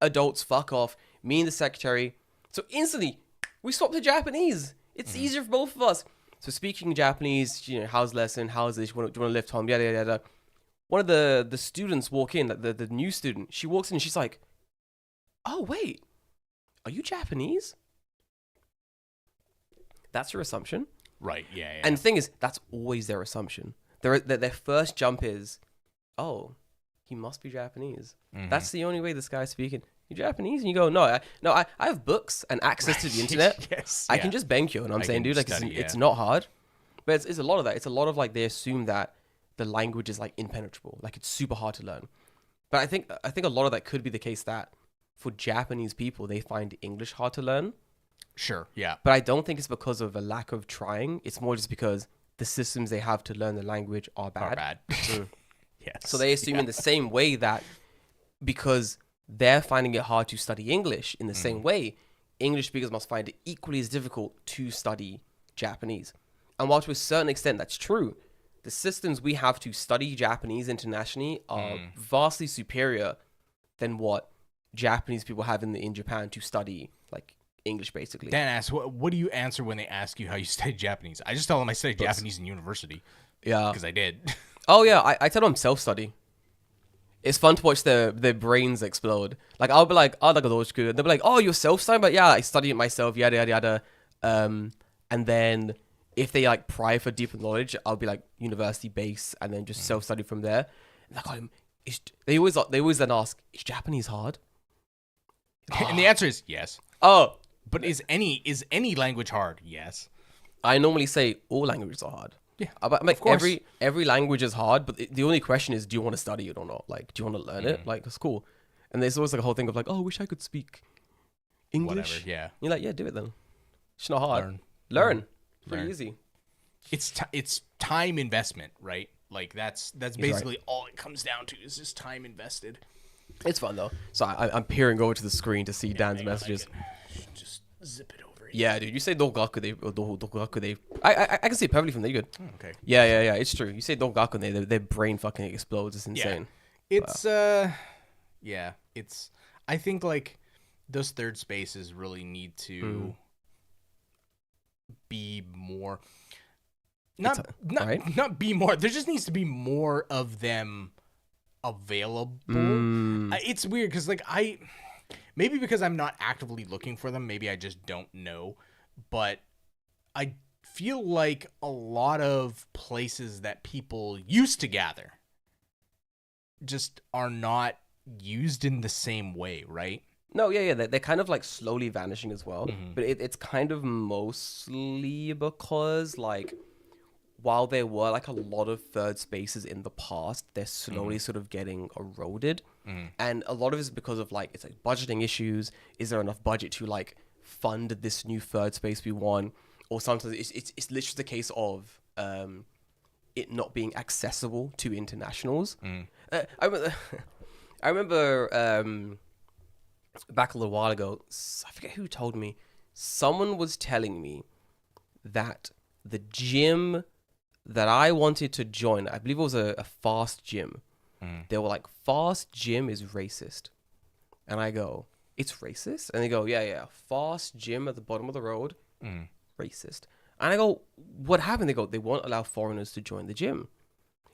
Speaker 2: adults fuck off. Me and the secretary. So instantly, we swapped to Japanese. It's easier for both of us. So speaking Japanese, you know, how's lesson? How's this? Do you want to lift home? Yada yada yada. One of the students walk in, the new student. She walks in and she's like, "Oh wait, are you Japanese?" That's your assumption.
Speaker 1: Right. Yeah. Yeah.
Speaker 2: And the thing is, that's always their assumption. Their first jump is, "Oh, he must be Japanese." That's the only way this guy's speaking. You Japanese? And you go, no, I have books and access to the internet.
Speaker 1: Yes.
Speaker 2: I can just bank you. And I'm saying,
Speaker 1: can
Speaker 2: dude, like
Speaker 1: study,
Speaker 2: it's not hard. But it's a lot of that. It's a lot of like they assume that the language is like impenetrable, like it's super hard to learn. But I think a lot of that could be the case that for Japanese people they find English hard to learn.
Speaker 1: Sure. Yeah.
Speaker 2: But I don't think it's because of a lack of trying. It's more just because the systems they have to learn the language are bad.
Speaker 1: Are bad. Yes.
Speaker 2: So they assume in the same way that because they're finding it hard to study English in the same way, English speakers must find it equally as difficult to study Japanese. And while to a certain extent that's true, the systems we have to study Japanese internationally are vastly superior than what Japanese people have in Japan to study like English basically.
Speaker 1: Dan asks, what do you answer when they ask you how you study Japanese? I just tell them I studied
Speaker 2: Books.
Speaker 1: Japanese in university.
Speaker 2: Yeah.
Speaker 1: Because I did.
Speaker 2: Oh yeah, I tell them self-study. It's fun to watch their brains explode. Like I'll be like, oh, like they'll be like, oh, you're self-studying, but yeah, I study it myself, yada yada yada. And then if they like pry for deeper knowledge, I'll be like university base, and then just self-study from there. Like, oh, they always then ask, is Japanese hard?
Speaker 1: And the answer is yes.
Speaker 2: Oh,
Speaker 1: But is any language hard? Yes.
Speaker 2: I normally say all languages are hard.
Speaker 1: Yeah,
Speaker 2: But like
Speaker 1: of course.
Speaker 2: every language is hard, but the only question is, do you want to study it or not? Like, do you want to learn it? Like, it's cool. And there's always like a whole thing of like, oh, I wish I could speak English.
Speaker 1: Whatever. Yeah.
Speaker 2: You're like, yeah, do it then. It's not hard.
Speaker 1: Learn.
Speaker 2: Learn. Pretty
Speaker 1: Learn.
Speaker 2: easy.
Speaker 1: It's time investment, right? Like that's basically all it comes down to is just time invested.
Speaker 2: It's fun though. So I'm peering over to the screen to see Dan's
Speaker 1: Hang on,
Speaker 2: messages.
Speaker 1: I can just zip it over.
Speaker 2: Yeah, dude. You say Dogakude or Dogakude. I can see it perfectly from there. You're good.
Speaker 1: Okay.
Speaker 2: Yeah. It's true. You say Dogakude, their brain fucking explodes. It's insane.
Speaker 1: It's yeah. It's I think like those third spaces really need to be more. Not be more. There just needs to be more of them available. It's weird because like maybe because I'm not actively looking for them, maybe I just don't know. But I feel like a lot of places that people used to gather just are not used in the same way, right?
Speaker 2: No, yeah. They're kind of like slowly vanishing as well. But it's kind of mostly because like while there were like a lot of third spaces in the past, they're slowly sort of getting eroded. And a lot of it is because of like, it's like budgeting issues. Is there enough budget to like fund this new third space we want? Or sometimes it's literally the case of it not being accessible to internationals. I remember back a little while ago, I forget who told me, someone was telling me that the gym that I wanted to join, I believe it was a fast gym. They were like, fast gym is racist. And I go, it's racist? And they go, yeah. Fast gym at the bottom of the road, racist. And I go, what happened? They go, they won't allow foreigners to join the gym.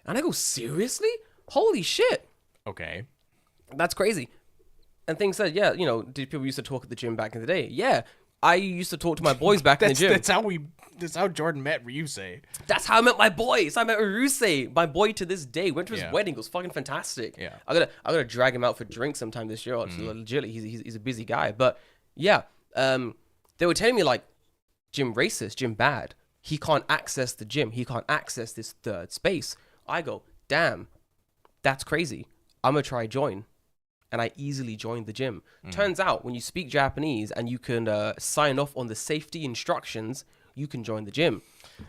Speaker 2: And I go, seriously? Holy shit.
Speaker 1: Okay.
Speaker 2: That's crazy. And things said, yeah, did people used to talk at the gym back in the day? Yeah. I used to talk to my boys back in the gym.
Speaker 1: That's how Jordan met Ryusei.
Speaker 2: That's how I met my boys. I met Ryusei, my boy to this day. Went to his wedding. It was fucking fantastic.
Speaker 1: Yeah.
Speaker 2: I gotta drag him out for drinks sometime this year. Legitimately, he's a busy guy. But yeah, they were telling me like, gym racist, gym bad. He can't access the gym. He can't access this third space. I go, damn, that's crazy. I'm gonna try join. And I easily joined the gym. Turns out, when you speak Japanese and you can sign off on the safety instructions, you can join the gym.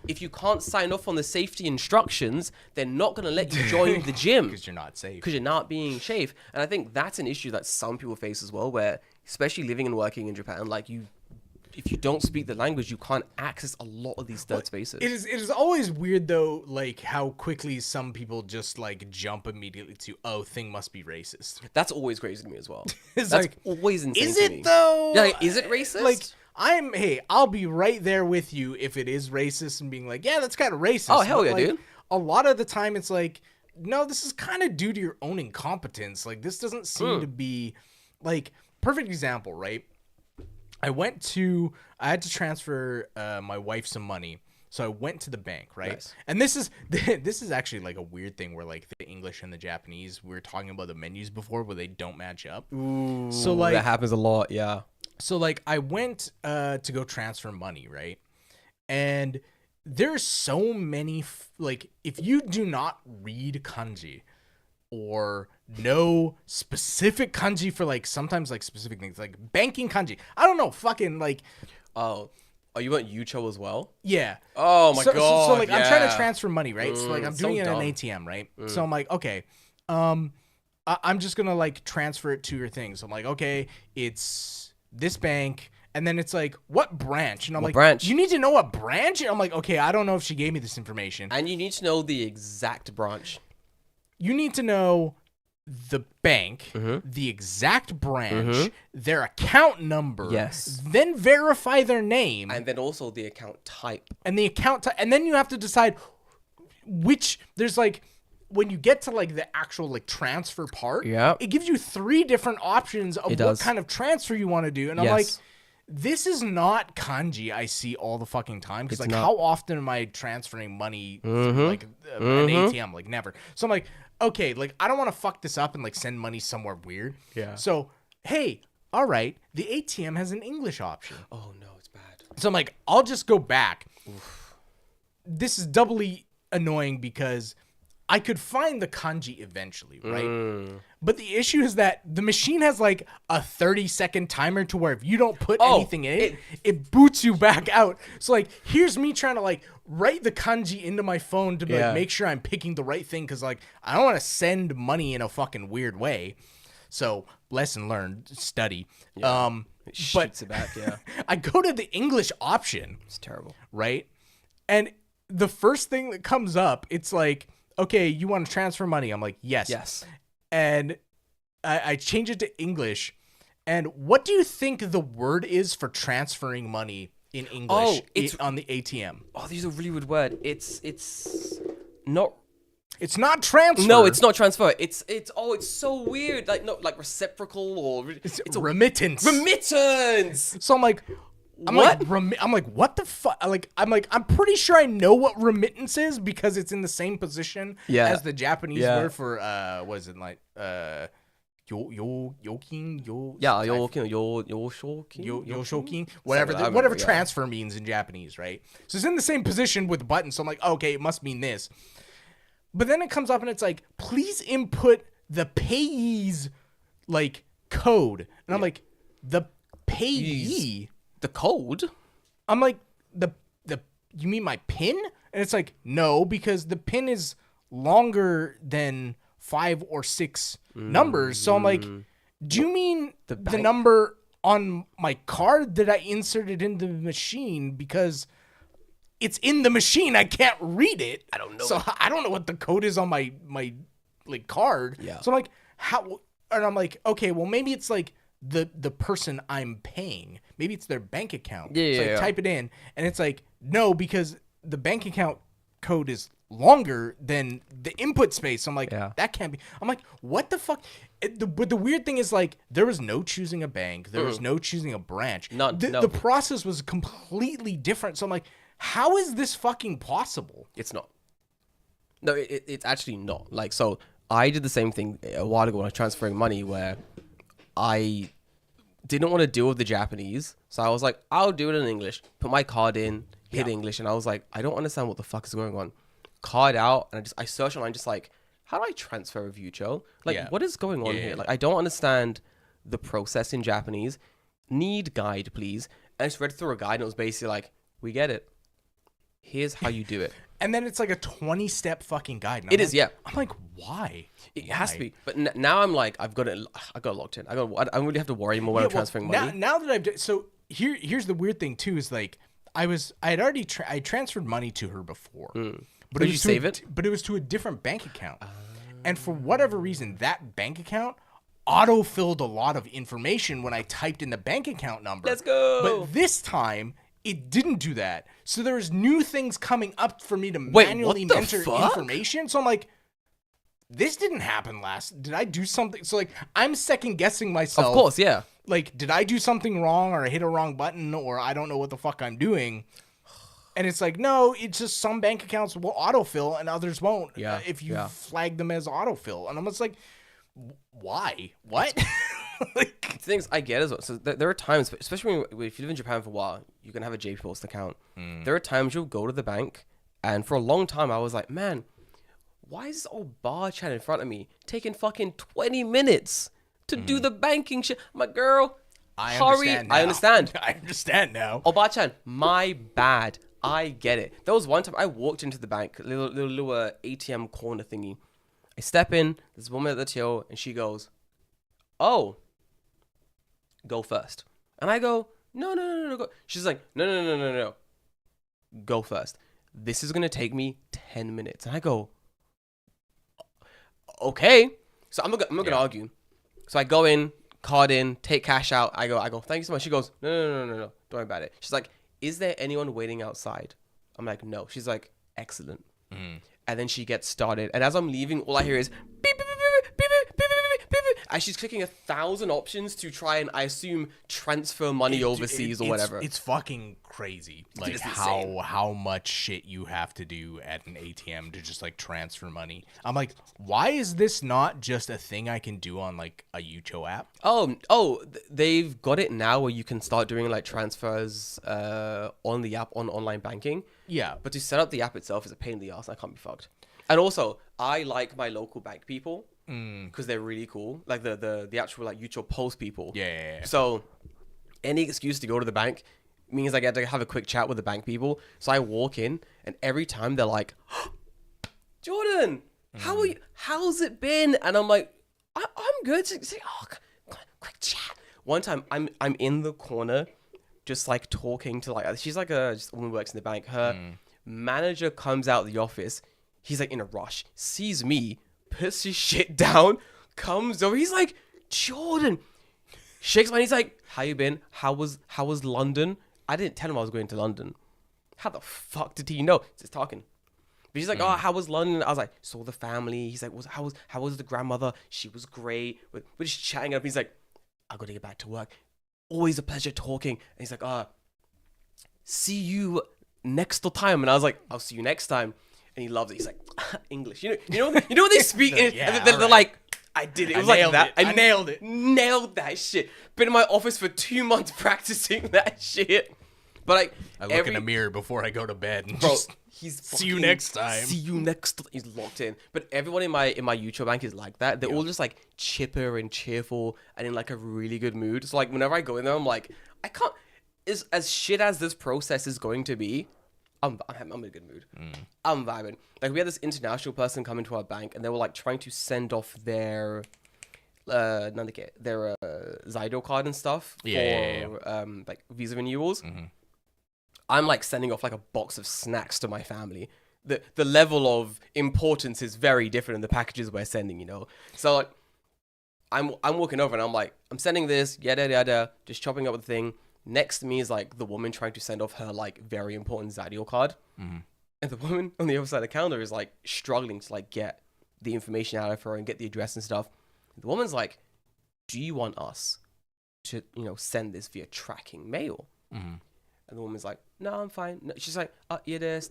Speaker 2: If you can't sign off on the safety instructions, they're not going to let you join the gym.
Speaker 1: Because you're not safe.
Speaker 2: Because you're not being safe. And I think that's an issue that some people face as well, where, especially living and working in Japan, like if you don't speak the language, you can't access a lot of these third spaces.
Speaker 1: It is always weird though, like how quickly some people just like jump immediately to, oh, thing must be racist.
Speaker 2: That's always crazy to me as well.
Speaker 1: It's
Speaker 2: that's
Speaker 1: like,
Speaker 2: always insane
Speaker 1: is
Speaker 2: to
Speaker 1: it
Speaker 2: me.
Speaker 1: though?
Speaker 2: Yeah, like, is it racist?
Speaker 1: Like I'll be right there with you if it is racist and being like, yeah, that's kind of racist.
Speaker 2: Oh, hell
Speaker 1: but,
Speaker 2: yeah,
Speaker 1: like,
Speaker 2: dude.
Speaker 1: A lot of the time it's like, no, this is kind of due to your own incompetence. Like this doesn't seem to be like perfect example, right? I had to transfer my wife some money. So I went to the bank, right?
Speaker 2: Nice.
Speaker 1: And this is actually like a weird thing where like the English and the Japanese, we were talking about the menus before where they don't match up.
Speaker 2: Ooh,
Speaker 1: so like
Speaker 2: that happens a lot, yeah.
Speaker 1: So like I went to go transfer money, right? And there's so many like if you do not read kanji or know specific kanji for like sometimes like specific things like banking kanji. I don't know, fucking like
Speaker 2: you want Yucho as well?
Speaker 1: Yeah.
Speaker 2: Oh my god.
Speaker 1: So like
Speaker 2: yeah.
Speaker 1: I'm trying to transfer money, right? So like I'm
Speaker 2: so
Speaker 1: doing it at
Speaker 2: dumb.
Speaker 1: an ATM, right? So I'm like, okay, I'm just gonna like transfer it to your thing. So I'm like, okay, it's this bank. And then it's like, what branch? And I'm like,
Speaker 2: branch?
Speaker 1: You need to know what branch? And I'm like, okay, I don't know if she gave me this information.
Speaker 2: And you need to know the exact branch.
Speaker 1: You need to know the bank, the exact branch, their account number.
Speaker 2: Yes.
Speaker 1: Then verify their name.
Speaker 2: And then also the account type.
Speaker 1: And the account type. And then you have to decide which, there's like, when you get to like the actual like transfer part, it gives you 3 different options of what kind of transfer you want to do. And I'm like, this is not kanji I see all the fucking time. Because like, how often am I transferring money through like an ATM? Like never. So I'm like, okay, like I don't want to fuck this up and like send money somewhere weird.
Speaker 2: Yeah.
Speaker 1: So, hey, all right, the ATM has an English option.
Speaker 2: Oh no, it's bad.
Speaker 1: So I'm like, I'll just go back. This is doubly annoying because I could find the kanji eventually, right? But the issue is that the machine has like a 30-second timer to where if you don't put anything in it boots you back out. So like, here's me trying to like write the kanji into my phone to like make sure I'm picking the right thing, because like I don't want to send money in a fucking weird way. So lesson learned, study.
Speaker 2: It shoots it back,
Speaker 1: I go to the English option.
Speaker 2: It's terrible.
Speaker 1: Right? And the first thing that comes up, it's like, okay, you want to transfer money? I'm like, yes.
Speaker 2: Yes.
Speaker 1: And I change it to English. And what do you think the word is for transferring money in English on the ATM?
Speaker 2: Oh, these are a really weird word. It's not.
Speaker 1: It's not transfer.
Speaker 2: No, it's not transfer. It's so weird. Like like reciprocal or
Speaker 1: it's a remittance.
Speaker 2: Remittance.
Speaker 1: So I'm like,
Speaker 2: What?
Speaker 1: I'm like, what the fuck? I'm pretty sure I know what remittance is because it's in the same position as the Japanese word for what is it, like yokin, whatever transfer means in Japanese, right? So it's in the same position with the button. So I'm like, okay, it must mean this. But then it comes up and it's like, please input the payee's like code, and I'm like, the payee.
Speaker 2: The code?
Speaker 1: I'm like, the you mean my PIN? And it's like, no, because the PIN is longer than 5 or 6 numbers. So I'm like, do you mean the number on my card that I inserted into the machine? Because it's in the machine, I can't read it.
Speaker 2: I don't know.
Speaker 1: So I don't know what the code is on my like card.
Speaker 2: Yeah.
Speaker 1: So I'm like, how? And I'm like, okay, well maybe it's like the person I'm paying. Maybe it's their bank account. So I type it in, and it's like, no, because the bank account code is longer than the input space. So I'm like, that can't be. I'm like, what the fuck? But the weird thing is, like, there was no choosing a bank. There was no choosing a branch. The process was completely different. So I'm like, how is this fucking possible?
Speaker 2: It's not. No, it's actually not. Like, so I did the same thing a while ago when I was transferring money, where I didn't want to deal with the Japanese. So I was like, I'll do it in English. Put my card in, hit English. And I was like, I don't understand what the fuck is going on. Card out. And I searched online, just like, how do I transfer a Vucho? Like, what is going on here? Like, I don't understand the process in Japanese. Need guide, please. And I just read through a guide, and it was basically like, we get it. Here's how you do it.
Speaker 1: And then it's like a 20-step fucking guide.
Speaker 2: It is, yeah.
Speaker 1: I'm like, why?
Speaker 2: It has to be. But now I'm like, I got it locked in. I don't really have to worry anymore when I'm transferring money.
Speaker 1: Now that I've so here's the weird thing too, is like I had already I transferred money to her before.
Speaker 2: But did you save it?
Speaker 1: But it was to a different bank account. And for whatever reason, that bank account auto-filled a lot of information when I typed in the bank account number.
Speaker 2: Let's go.
Speaker 1: But this time it didn't do that. So there's new things coming up for me to manually enter information. So I'm like, this didn't happen did I do something? So like, I'm second guessing myself.
Speaker 2: Of course, yeah.
Speaker 1: Like, did I do something wrong, or I hit a wrong button, or I don't know what the fuck I'm doing? And it's like, no, it's just some bank accounts will autofill and others won't.
Speaker 2: Yeah.
Speaker 1: If you flag them as autofill. And I'm just like, why? What?
Speaker 2: Like, things I get as well. So there are times, especially if you live in Japan for a while, you can have a JP Post account. There are times you'll go to the bank, and for a long time I was like, man, why is this old bar chat in front of me taking fucking 20 minutes to do the banking shit? I'm like, girl, hurry. I understand.
Speaker 1: I understand now.
Speaker 2: Oh, bar-chan, my bad. I get it. There was one time I walked into the bank, little ATM corner thingy. I step in, there's a woman at the till, and she goes, oh, go first. And I go, no, go. She's like, no. Go first. This is going to take me 10 minutes. And I go, okay. So I'm not going to argue. So I go in, card in, take cash out. I go, thank you so much. She goes, no. Don't worry about it. She's like, is there anyone waiting outside? I'm like, no. She's like, excellent. And then she gets started. And as I'm leaving, all I hear is beep, beep, beep, beep, beep, beep, beep, beep, beep. And she's clicking 1,000 options to try and, I assume, transfer money overseas or whatever.
Speaker 1: It's fucking crazy. Like
Speaker 2: it's insane.
Speaker 1: how much shit you have to do at an ATM to just like transfer money. I'm like, why is this not just a thing I can do on like a Yucho app?
Speaker 2: They've got it now where you can start doing like transfers on the app on online banking.
Speaker 1: Yeah.
Speaker 2: But to set up the app itself is a pain in the ass. I can't be fucked. And also, I like my local bank people because they're really cool. Like the actual like Yucho Post people.
Speaker 1: Yeah.
Speaker 2: So any excuse to go to the bank means I get to have a quick chat with the bank people. So I walk in and every time they're like, Jordan, how are you? How's it been? And I'm like, I'm good. So say, quick chat. One time I'm in the corner just like talking to like, she's like just a woman who works in the bank. Her manager comes out of the office. He's like in a rush, sees me, puts his shit down, comes over. He's like, Jordan, shakes my hand. He's like, how you been? How was London? I didn't tell him I was going to London. How the fuck did he know? Just talking. But he's like, oh, how was London? I was like, saw the family. He's like, how was the grandmother? She was great. We're just chatting up. He's like, I got to get back to work. Always a pleasure talking. And he's like, see you next time. And I was like, I'll see you next time. And he loves it. He's like, English. You know when they speak, they're like, I did it. It was like that.
Speaker 1: I nailed it.
Speaker 2: Nailed that shit. Been in my office for 2 months practicing that shit. But like,
Speaker 1: I look in the mirror before I go to bed and
Speaker 2: bro,
Speaker 1: just
Speaker 2: he's
Speaker 1: see you next time.
Speaker 2: See you next. He's locked in. But everyone in my Yucho bank is like that. They're all just like chipper and cheerful and in like a really good mood. So like whenever I go in there, I'm like, I can't. As shit as this process is going to be, I'm in a good mood. I'm vibing. Like we had this international person come into our bank and they were like trying to send off their Zydo card and stuff for like visa renewals. I'm like sending off like a box of snacks to my family. The level of importance is very different in the packages we're sending, you know. So like I'm walking over and I'm like, I'm sending this, yada, just chopping up the thing. Next to me is like the woman trying to send off her like very important Zydio card. And the woman on the other side of the counter is like struggling to like get the information out of her and get the address and stuff. The woman's like, do you want us to, send this via tracking mail? And the woman's like, no, I'm fine. No. She's like, yeah, this.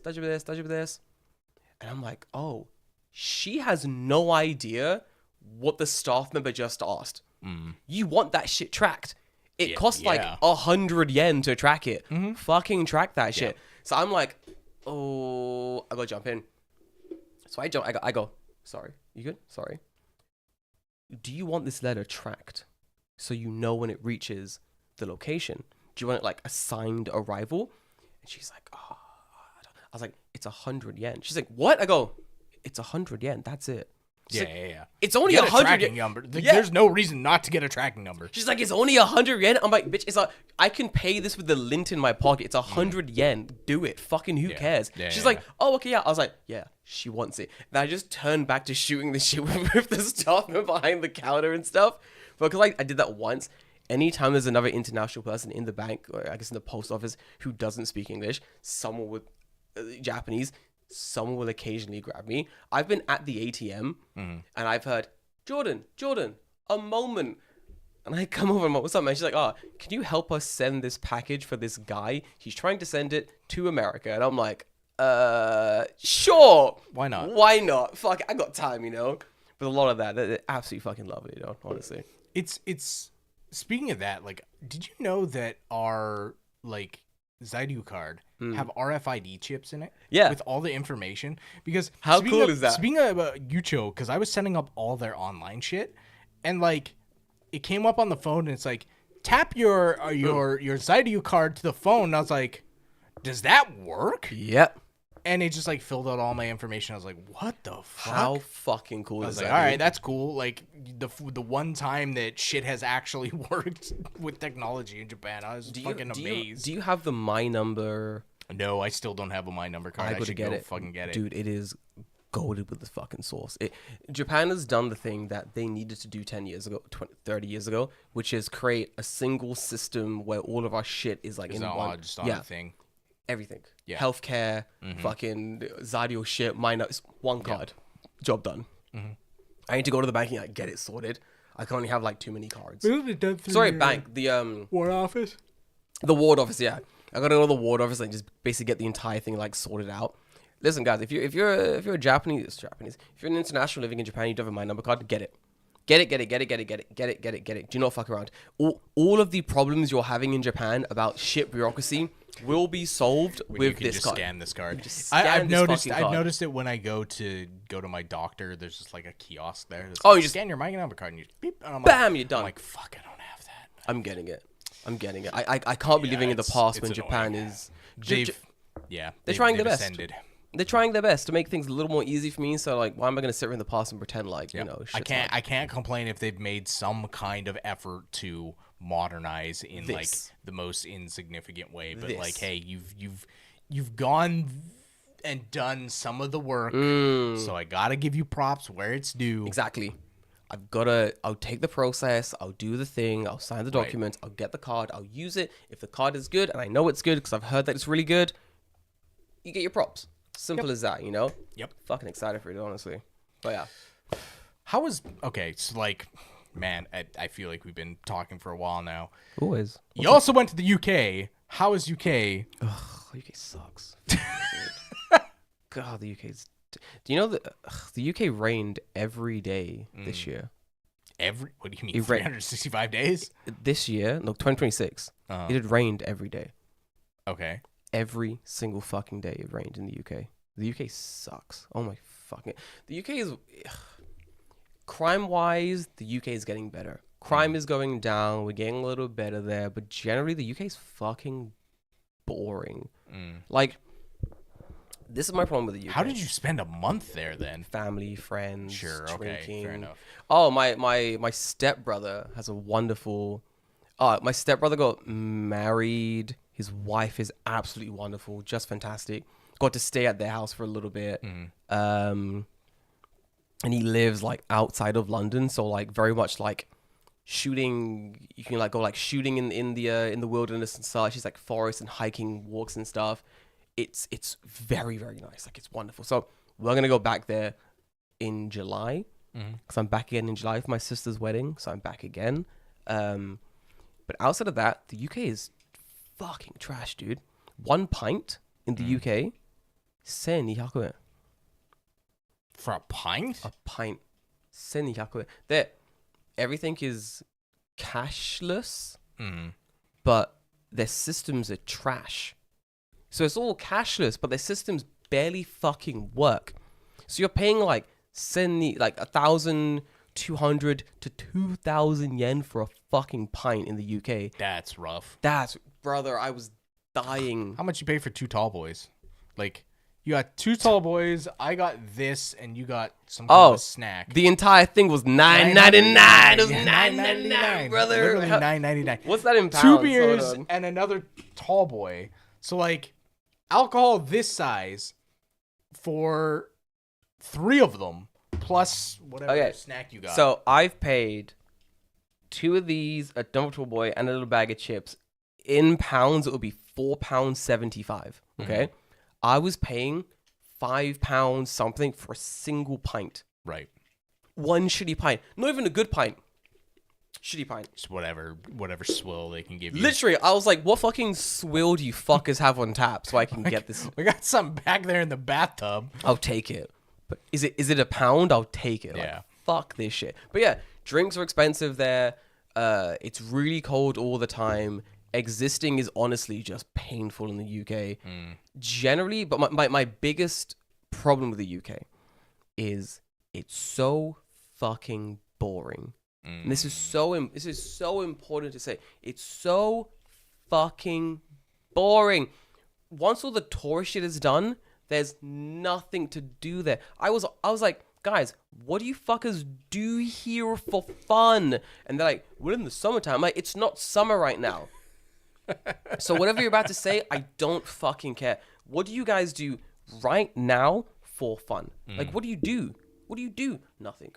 Speaker 2: And I'm like, oh, she has no idea what the staff member just asked. You want that shit tracked. It costs like 100 yen to track it. Fucking track that shit. So I'm like, oh, I gotta jump in. So I go, sorry, you good? Sorry. Do you want this letter tracked so you know when it reaches the location? Do you want it like assigned arrival? And she's like, oh, I was like, it's 100 yen. She's like, what? I go, it's 100 yen. That's it.
Speaker 1: Yeah.
Speaker 2: It's only 100
Speaker 1: tracking number. There's no reason not to get a tracking number.
Speaker 2: She's like, it's only 100 yen. I'm like, bitch, it's like, I can pay this with the lint in my pocket. It's 100 yen. Do it. Fucking who cares? She's like, oh, okay, yeah. I was like, yeah, she wants it. Then I just turned back to shooting the shit with the staff behind the counter and stuff. But because I did that once, anytime there's another international person in the bank, or I guess in the post office, who doesn't speak English, someone with Japanese, someone will occasionally grab me. I've been at the ATM and I've heard, Jordan, a moment. And I come over and I'm like, what's up, man? She's like, can you help us send this package for this guy? He's trying to send it to America. And I'm like, sure.
Speaker 1: Why not?
Speaker 2: Why not? Fuck, I got time, But a lot of that, they're absolutely fucking lovely, honestly.
Speaker 1: It's speaking of that, like, did you know that our, like, Zydu card have RFID chips in it?
Speaker 2: Yeah.
Speaker 1: With all the information? Because
Speaker 2: how cool is that?
Speaker 1: Speaking of Yucho, because I was setting up all their online shit, and, like, it came up on the phone, and it's like, tap your Zydu card to the phone, and I was like, does that work?
Speaker 2: Yep.
Speaker 1: And it just, like, filled out all my information. I was like, what the fuck?
Speaker 2: How fucking cool is that?
Speaker 1: All right, that's cool. Like, the one time that shit has actually worked with technology in Japan, I was fucking amazed.
Speaker 2: Do you have the My Number?
Speaker 1: No, I still don't have a My Number card. I should go fucking get it.
Speaker 2: Dude, it is goated with the fucking sauce. Japan has done the thing that they needed to do 10 years ago, 30 years ago, which is create a single system where all of our shit is like in one.
Speaker 1: Just on a thing.
Speaker 2: Everything. Yeah. Healthcare, fucking Zydio shit, one card. Job done. I need to go to the bank and like, get it sorted. I can only have like too many cards.
Speaker 1: Isn't it done through
Speaker 2: Sorry,
Speaker 1: your
Speaker 2: bank. The
Speaker 1: War office?
Speaker 2: The ward office, yeah. I gotta go to the ward office and just basically get the entire thing like sorted out. Listen, guys, if you're a Japanese, if you're an international living in Japan, you don't have a My Number card, get it. Get it. Do not fuck around. All of the problems you're having in Japan about shit bureaucracy will be solved
Speaker 1: When
Speaker 2: with
Speaker 1: you can
Speaker 2: this
Speaker 1: just
Speaker 2: card.
Speaker 1: scan this card.
Speaker 2: just scan
Speaker 1: I've
Speaker 2: this
Speaker 1: noticed.
Speaker 2: fucking
Speaker 1: I've
Speaker 2: card.
Speaker 1: noticed it when I go to my doctor. There's just like a kiosk there. That's
Speaker 2: Oh,
Speaker 1: like,
Speaker 2: you just-
Speaker 1: scan your My Number card and you just beep. And I'm
Speaker 2: Bam,
Speaker 1: like,
Speaker 2: you're done.
Speaker 1: I'm like, fuck, I don't have that.
Speaker 2: I'm getting it. I can't be
Speaker 1: Yeah,
Speaker 2: living in the
Speaker 1: it's-
Speaker 2: past
Speaker 1: it's
Speaker 2: when Japan
Speaker 1: annoying.
Speaker 2: is.
Speaker 1: They're
Speaker 2: trying their best.
Speaker 1: ascended.
Speaker 2: They're trying their best to make things a little more easy for me. So like, why am I gonna sit here in the past and pretend like you know?
Speaker 1: I
Speaker 2: shit's
Speaker 1: can't.
Speaker 2: not-
Speaker 1: I can't complain if they've made some kind of effort to modernize in like
Speaker 2: This.
Speaker 1: the most insignificant way. But
Speaker 2: This.
Speaker 1: like, hey, you've gone and done some of the work. So I gotta give you props where it's due.
Speaker 2: Exactly. I'll take the process, I'll do the thing, I'll sign the documents, I'll get the card, I'll use it. If the card is good, and I know it's good because I've heard that it's really good, you get your props. Simple as that, you know?
Speaker 1: Yep.
Speaker 2: Fucking excited for it, honestly. But yeah.
Speaker 1: How was okay? So like, man, I feel like we've been talking for a while now.
Speaker 2: Always.
Speaker 1: You also went to the UK. How is UK?
Speaker 2: Oh, UK sucks. God, the UK's... Do you know that the UK rained every day this year?
Speaker 1: What do you mean?
Speaker 2: It rained.
Speaker 1: 365 days?
Speaker 2: This year, no, 2026,
Speaker 1: Uh-huh.
Speaker 2: it had rained every day.
Speaker 1: Okay.
Speaker 2: Every single fucking day it rained in the UK. The UK sucks. Oh my fucking... The UK is... Crime-wise, the UK is getting better. Crime is going down. We're getting a little better there. But generally, the UK is fucking boring. Like, this is my problem with the UK.
Speaker 1: How did you spend a month there then?
Speaker 2: Family, friends,
Speaker 1: Sure.
Speaker 2: drinking.
Speaker 1: Okay. Fair enough.
Speaker 2: Oh, my stepbrother has a wonderful... my stepbrother got married. His wife is absolutely wonderful. Just fantastic. Got to stay at their house for a little bit. And he lives like outside of London. So like very much like shooting. You can like go like shooting in the wilderness and such. It's like forest and hiking walks and stuff. It's very, very nice. Like it's wonderful. So we're going to go back there in July. Because I'm back again in July for my sister's wedding. So I'm back again. But outside of that, the UK is fucking trash, dude. 1 pint in the UK, 1200 yen.
Speaker 1: For a pint?
Speaker 2: A pint, 1200 yen. There, everything is cashless, but their systems are trash. So it's all cashless, but their systems barely fucking work. So you're paying like 1,200 to 2,000 yen for a fucking pint in the UK.
Speaker 1: That's rough.
Speaker 2: Brother, I was dying.
Speaker 1: How much you pay for 2 tall boys? Like, you got 2 tall boys, I got this, and you got some kind of a snack.
Speaker 2: The entire thing was $9.99. It was $9.99, brother.
Speaker 1: Literally $9.99.
Speaker 2: What's that in pounds?
Speaker 1: 2 beers
Speaker 2: Hold on.
Speaker 1: and another tall boy. So like, alcohol this size for 3 of them plus whatever snack you got.
Speaker 2: So I've paid 2 of these, a Dumbledore boy, and a little bag of chips. In pounds, it would be £4.75. Okay, I was paying £5 something for a single pint.
Speaker 1: right.
Speaker 2: One shitty pint, not even a good pint. Shitty pint.
Speaker 1: Just whatever swill they can give you.
Speaker 2: Literally, I was like, "What fucking swill do you fuckers have on tap so I can get this?"
Speaker 1: We got something back there in the bathtub.
Speaker 2: I'll take it. But is it a pound? I'll take it.
Speaker 1: Yeah.
Speaker 2: Like, fuck this shit. But yeah, drinks are expensive there. It's really cold all the time. Existing is honestly just painful in the UK. Generally, but my biggest problem with the UK is it's so fucking boring. And this is so important to say. It's so fucking boring. Once all the tourist shit is done, there's nothing to do there. I was like, guys, what do you fuckers do here for fun? And they're like, we're in the summertime. I'm like, it's not summer right now. So whatever you're about to say, I don't fucking care. What do you guys do right now for fun? Like, what do you do? What do you do? Nothing.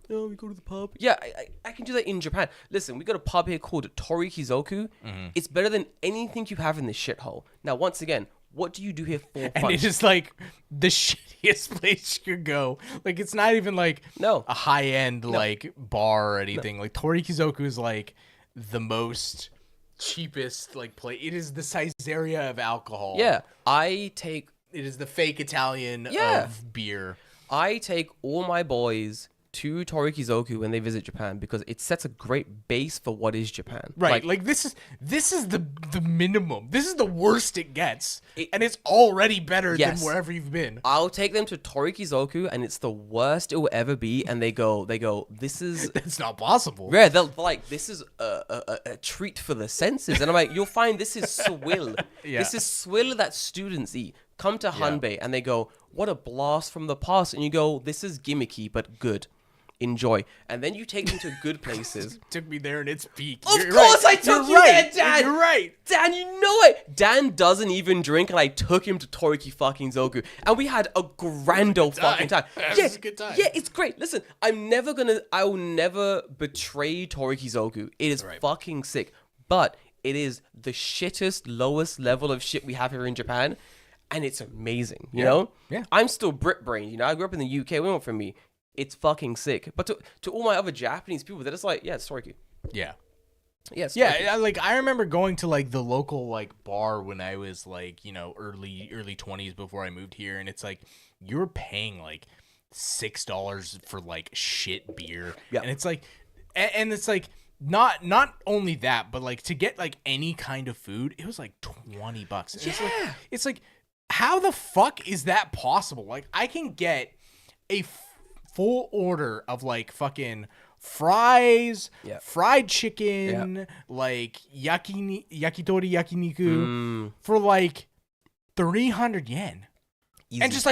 Speaker 2: Oh, we go to the pub. Yeah, I can do that in Japan. Listen, we got a pub here called Tori Kizoku. It's better than anything you have in this shithole. Now, once again, what do you do here for
Speaker 1: And
Speaker 2: fun?
Speaker 1: it is like the shittiest place you could go. Like it's not even like
Speaker 2: No.
Speaker 1: a high end like bar or anything. Like Torikizoku is like the most cheapest like place. It is the Caesarea of alcohol.
Speaker 2: Yeah, I take
Speaker 1: It is the fake Italian
Speaker 2: Yeah.
Speaker 1: of beer.
Speaker 2: all my boys to Torikizoku when they visit Japan because it sets a great base for what is Japan.
Speaker 1: Right. Like this is the minimum. This is the worst it gets. And it's already better
Speaker 2: Yes.
Speaker 1: than wherever you've been.
Speaker 2: I'll take them to Torikizoku and it's the worst it will ever be. And they go, this is
Speaker 1: That's not possible.
Speaker 2: rare. They're like, this is a treat for the senses. And I'm like, you'll find this is swill.
Speaker 1: Yeah.
Speaker 2: This is swill that students eat. Come to Hanbei and they go, what a blast from the past. And you go, this is gimmicky, but good. Enjoy. And then you take them to good places.
Speaker 1: Took me there in its peak.
Speaker 2: Of
Speaker 1: You're
Speaker 2: course
Speaker 1: right.
Speaker 2: I took
Speaker 1: You're
Speaker 2: you
Speaker 1: right.
Speaker 2: there, Dan.
Speaker 1: You're right.
Speaker 2: Dan, you know it. Dan doesn't even drink, and I took him to Toriki fucking Zoku, and we had a grand fucking time.
Speaker 1: It was a good time.
Speaker 2: Yeah, it's great. Listen, I will never betray Toriki Zoku. It is fucking sick, but it is the shittest, lowest level of shit we have here in Japan, and it's amazing. You know?
Speaker 1: Yeah.
Speaker 2: I'm still Brit brained. You know, I grew up in the UK. We went from me. It's fucking sick. But to all my other Japanese people, they're just like, yeah, it's Toriki.
Speaker 1: Yeah.
Speaker 2: Yes.
Speaker 1: Yeah, like I remember going to like the local like bar when I was like, you know, early 20s before I moved here, and it's like you're paying like $6 for like shit beer.
Speaker 2: Yeah.
Speaker 1: And it's like and it's like not only that, but like to get like any kind of food, it was like $20. And it's like how the fuck is that possible? Like I can get a full order of like fucking fries, fried chicken, like yakitori yakiniku for like 300 yen.
Speaker 2: Easy.
Speaker 1: And just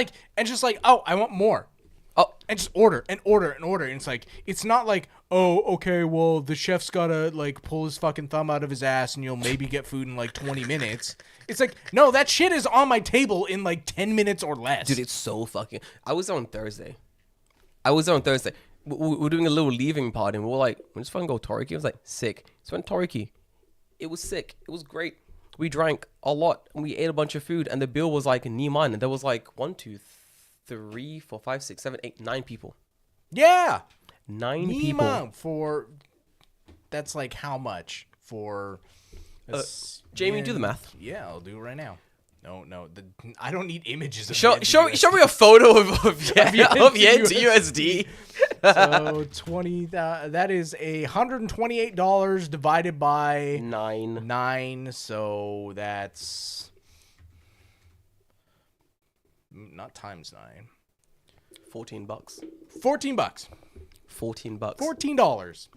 Speaker 1: like, oh, I want more.
Speaker 2: Oh.
Speaker 1: And just order and order and order. And it's like, it's not like, oh, okay, well, the chef's gotta like pull his fucking thumb out of his ass and you'll maybe get food in like 20 minutes. It's like, no, that shit is on my table in like 10 minutes or less.
Speaker 2: Dude, it's so fucking... I was there on Thursday. We're doing a little leaving party, and we're like, we're just fucking go Toriki. I was like, sick. So went Toriki. It was sick. It was great. We drank a lot, and we ate a bunch of food, and the bill was like Niman, and there was like 1, 2, 3, 4, 5, 6, 7, 8, 9 people.
Speaker 1: Yeah.
Speaker 2: 9 people.
Speaker 1: Nima for... That's like how much for...
Speaker 2: Jamie, do the math.
Speaker 1: Yeah, I'll do it right now. No, I don't need images of
Speaker 2: Show
Speaker 1: yen to
Speaker 2: me
Speaker 1: USD.
Speaker 2: a photo of yen to USD.
Speaker 1: So 20, that is $128 divided by 9. So that's not times 9.
Speaker 2: $14.
Speaker 1: $14. $14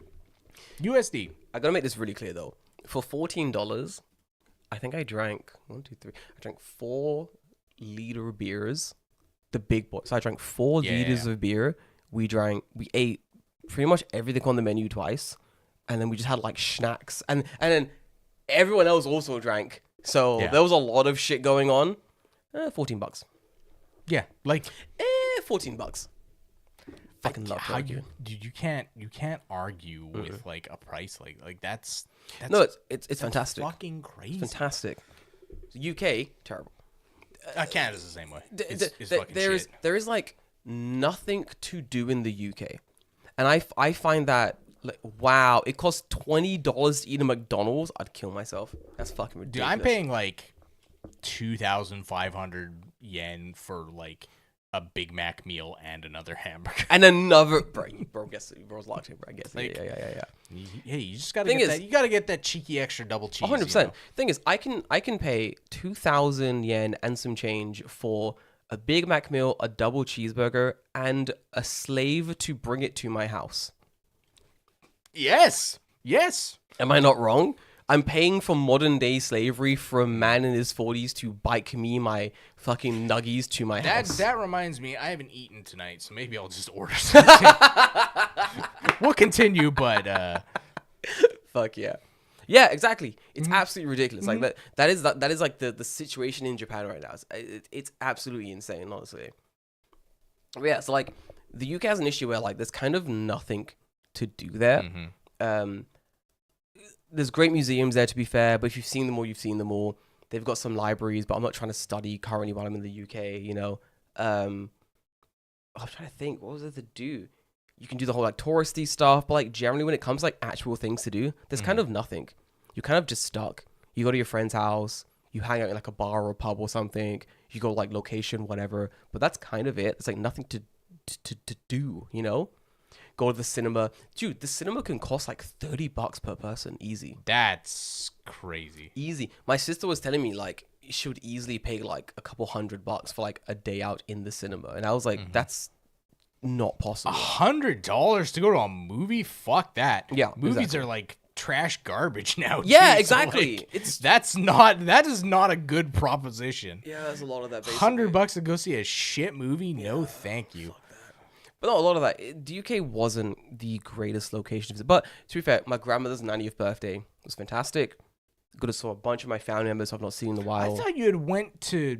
Speaker 1: USD.
Speaker 2: I gotta make this really clear though. For $14, I think I drank 1, 2, 3. I drank 4-liter beers, the big boy. So I drank 4 liters of beer. We ate pretty much everything on the menu twice, and then we just had like snacks, and then everyone else also drank. So there was a lot of shit going on. $14.
Speaker 1: Yeah, like
Speaker 2: $14. Fucking love
Speaker 1: how
Speaker 2: Tokyo.
Speaker 1: you can't argue with like a price like that's
Speaker 2: No, it's fantastic.
Speaker 1: Fucking crazy.
Speaker 2: Fantastic. UK, terrible.
Speaker 1: Canada's the same way. It's fucking shit.
Speaker 2: There is like nothing to do in the UK, and I find that like wow, it costs $20 to eat a McDonald's. I'd kill myself. That's fucking ridiculous.
Speaker 1: Dude, I'm paying like 2,500 yen for like a Big Mac meal and another hamburger.
Speaker 2: And another bro, guess bro's locked in, bro. I guess.
Speaker 1: Like,
Speaker 2: Yeah.
Speaker 1: Hey, you just gotta get that. You gotta get that cheeky extra double cheese.
Speaker 2: 100%.
Speaker 1: You know?
Speaker 2: Thing is, I can pay 2,000 yen and some change for a Big Mac meal, a double cheeseburger, and a slave to bring it to my house.
Speaker 1: Yes.
Speaker 2: Am I not wrong? I'm paying for modern day slavery for a man in his 40s to bike me my fucking nuggies to my house.
Speaker 1: That reminds me, I haven't eaten tonight, so maybe I'll just order something. We'll continue, but
Speaker 2: Fuck yeah. Yeah, exactly. It's absolutely ridiculous. Like that is like the situation in Japan right now. It's absolutely insane, honestly. But yeah, so like the UK has an issue where like there's kind of nothing to do there. There's great museums there, to be fair, but if you've seen them all, you've seen them all. They've got some libraries, but I'm not trying to study currently while I'm in the UK. You know, I'm trying to think, what was there to do? You can do the whole like touristy stuff, but like generally when it comes to, like actual things to do, there's kind of nothing. You're kind of just stuck. You go to your friend's house, you hang out in like a bar or a pub or something. You go like location, whatever. But that's kind of it. It's like nothing to do, you know? Go to the cinema. Dude, the cinema can cost like $30 per person. Easy.
Speaker 1: That's crazy.
Speaker 2: Easy. My sister was telling me like she would easily pay like a couple $100 for like a day out in the cinema. And I was like, that's not possible.
Speaker 1: $100 to go to a movie? Fuck that.
Speaker 2: Yeah,
Speaker 1: movies
Speaker 2: exactly.
Speaker 1: are like trash garbage now.
Speaker 2: Yeah,
Speaker 1: too, so,
Speaker 2: exactly.
Speaker 1: like, that is not a good proposition.
Speaker 2: Yeah, there's a lot of that. Basically.
Speaker 1: $100 to go see a shit movie? No, thank you.
Speaker 2: But no, a lot of that. The UK wasn't the greatest location to visit. But to be fair, my grandmother's 90th birthday was fantastic. Good to saw a bunch of my family members I've not seen in a while.
Speaker 1: I thought you had went to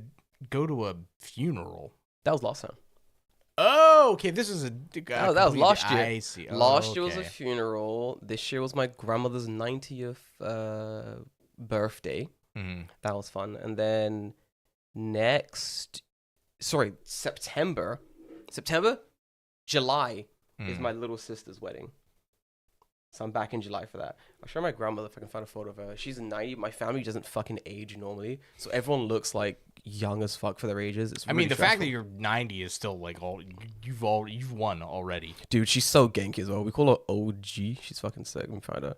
Speaker 1: go to a funeral.
Speaker 2: That was last time.
Speaker 1: Oh, okay. This is a.
Speaker 2: Oh, that was last year.
Speaker 1: I see.
Speaker 2: Last year was a funeral. This year was my grandmother's 90th birthday.
Speaker 1: Mm-hmm.
Speaker 2: That was fun. And then September, July is my little sister's wedding. So I'm back in July for that. I'll show my grandmother if I can find a photo of her. She's 90. My family doesn't fucking age normally. So everyone looks like young as fuck for their ages. It's really
Speaker 1: the
Speaker 2: stressful.
Speaker 1: fact that you're 90 is still like you've won already.
Speaker 2: Dude, she's so ganky as well. We call her OG. She's fucking sick. Let me find her.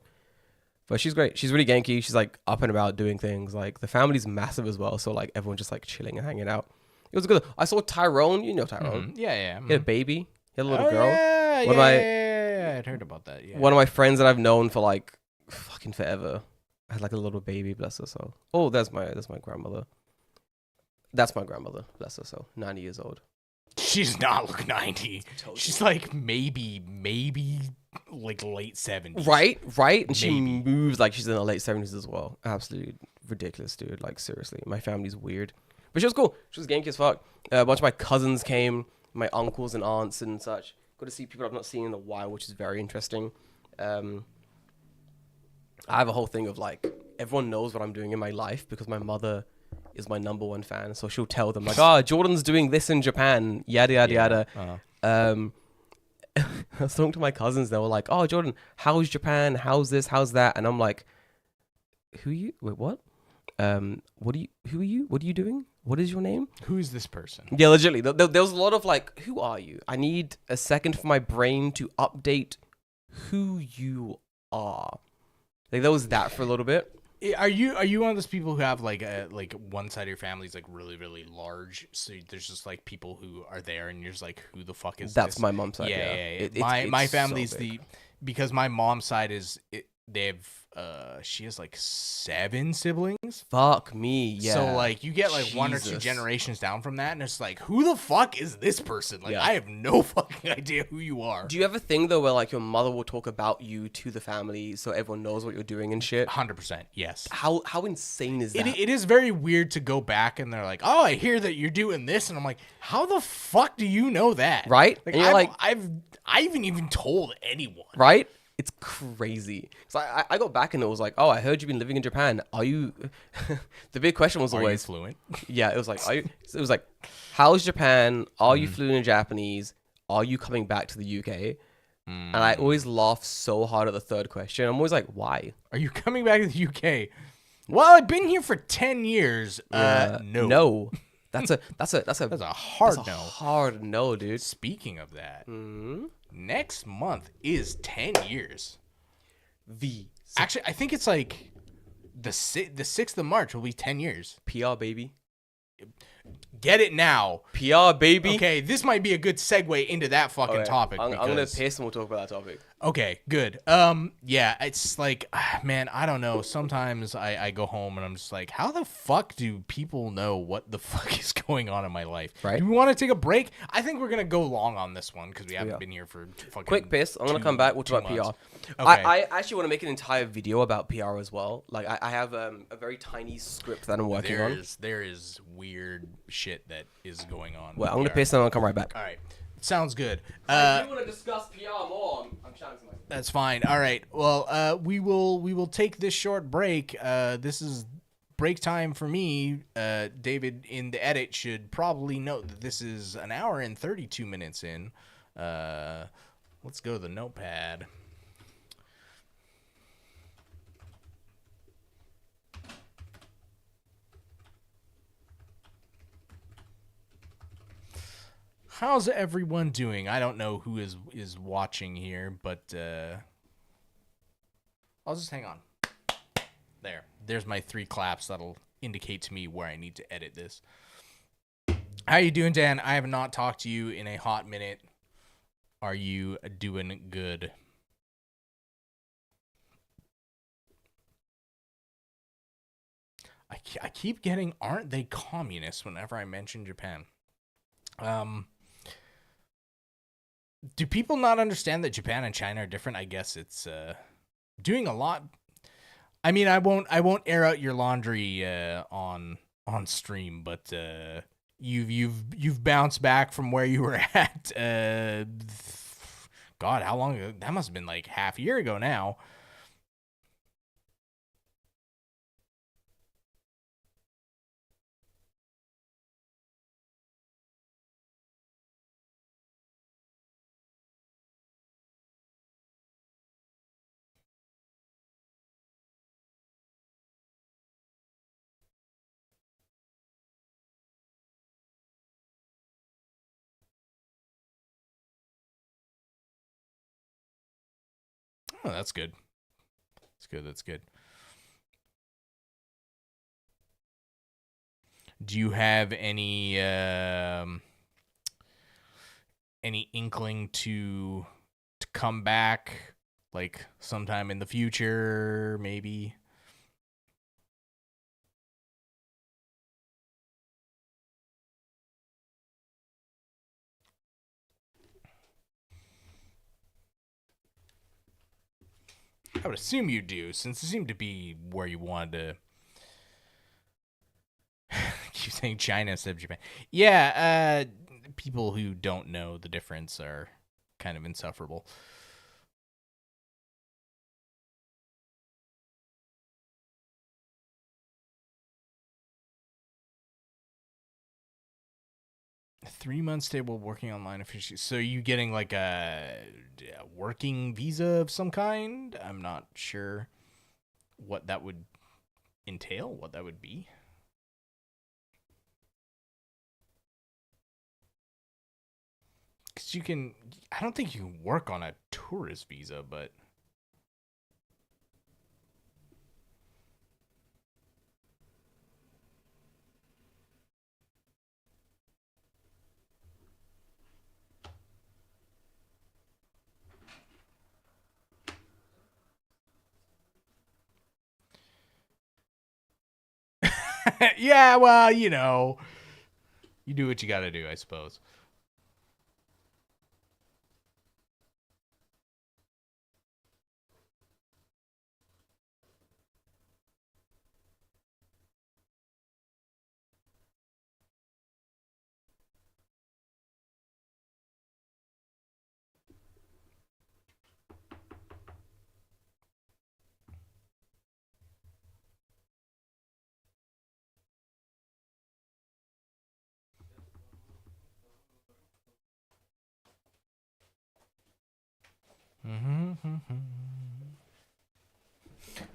Speaker 2: But she's great. She's really ganky. She's like up and about doing things. Like the family's massive as well. So like everyone just like chilling and hanging out. It was good. I saw Tyrone. You know Tyrone.
Speaker 1: Mm-hmm. Yeah.
Speaker 2: He had a baby. He had a little girl.
Speaker 1: Yeah, I'd heard about that. Yeah.
Speaker 2: One of my friends that I've known for like fucking forever had like a little baby. Bless her soul. Oh, that's my grandmother. That's my grandmother. Bless her soul. 90 years old.
Speaker 1: She does not look 90. She's like maybe like late 70s.
Speaker 2: Right. And she moves like she's in her late 70s as well. Absolutely ridiculous, dude. Like seriously, my family's weird. But she was cool. She was ganky as fuck. A bunch of my cousins came, my uncles and aunts and such. Got to see people I've not seen in a while, which is very interesting. I have a whole thing of like, everyone knows what I'm doing in my life because my mother is my number one fan. So she'll tell them like, Jordan's doing this in Japan, yada, yada, yada. Uh-huh. I was talking to my cousins. They were like, oh, Jordan, how's Japan? How's this? How's that? And I'm like, who are you? Wait, what? Who are you? What are you doing? What is your name?
Speaker 1: Who is this person?
Speaker 2: Yeah, legitimately. There was a lot of like, who are you? I need a second for my brain to update who you are. Like there was that for a little bit.
Speaker 1: Are you one of those people who have like one side of your family is like really, really large, so there's just like people who are there and you're just like, who the fuck is
Speaker 2: That's
Speaker 1: this?
Speaker 2: my mom's side.
Speaker 1: Yeah. My family's
Speaker 2: so
Speaker 1: because my mom's side she has like 7 siblings.
Speaker 2: Fuck me, yeah.
Speaker 1: So like you get like one or two generations down from that, and it's like, who the fuck is this person? Like I have no fucking idea who you are.
Speaker 2: Do you ever think though where like your mother will talk about you to the family so everyone knows what you're doing and shit?
Speaker 1: 100%, yes.
Speaker 2: How insane is that?
Speaker 1: It is very weird to go back and they're like, oh, I hear that you're doing this, and I'm like, how the fuck do you know that?
Speaker 2: Right?
Speaker 1: Like,
Speaker 2: and you're
Speaker 1: I haven't even told anyone.
Speaker 2: Right? It's crazy. So I got back and it was like, oh, I heard you've been living in Japan. Are you? The big question was always
Speaker 1: fluent.
Speaker 2: Yeah, it was like, it was like, how's Japan? Are you fluent in Japanese? Are you coming back to the UK? And I always laugh so hard at the third question. I'm always like, why?
Speaker 1: Are you coming back to the UK? Well, I've been here for 10 years. No.
Speaker 2: That's a
Speaker 1: hard no.
Speaker 2: Hard no, dude.
Speaker 1: Speaking of that, next month is 10 years. Actually, I think it's like the 6th of March will be 10 years.
Speaker 2: PR, baby.
Speaker 1: Get it now.
Speaker 2: PR, baby.
Speaker 1: Okay, this might be a good segue into that fucking topic.
Speaker 2: I'm going to piss and we'll talk about that topic.
Speaker 1: Okay, good. Yeah, it's like, man, I don't know. Sometimes I go home and I'm just like, how the fuck do people know what the fuck is going on in my life?
Speaker 2: Right.
Speaker 1: Do we want to take a break? I think we're going to go long on this one because we haven't been here for fucking
Speaker 2: quick piss. I'm going to come back. We'll talk about PR.
Speaker 1: Okay.
Speaker 2: I actually want to make an entire video about PR as well. Like, I have a very tiny script that I'm working on.
Speaker 1: There is weird shit that is going on.
Speaker 2: Well, I'm going to piss and I'll come right back.
Speaker 1: All right. Sounds good.
Speaker 2: I do want to discuss PR more. I'm shouting to myself.
Speaker 1: That's fine. All right. Well, we will take this short break. This is break time for me, David in the edit should probably note that this is an hour and 32 minutes in. Let's go to the notepad. How's everyone doing? I don't know who is watching here, but I'll just hang on. There's my 3 claps that'll indicate to me where I need to edit this. How you doing, Dan? I have not talked to you in a hot minute. Are you doing good? I keep getting, aren't they communists whenever I mention Japan? Do people not understand that Japan and China are different? I guess it's doing a lot. I mean, I won't air out your laundry on stream, but you've bounced back from where you were at. God, how long ago? That must have been like half a year ago now. Oh, that's good. That's good. Do you have any inkling to come back, like sometime in the future, maybe? I would assume you do, since it seemed to be where you wanted to. Keep saying China instead of Japan. Yeah, people who don't know the difference are kind of insufferable. Three months stable working online officially. So you getting like a working visa of some kind? I'm not sure what that would entail, what that would be. Because I don't think you can work on a tourist visa, but. Yeah, well, you do what you got to do, I suppose.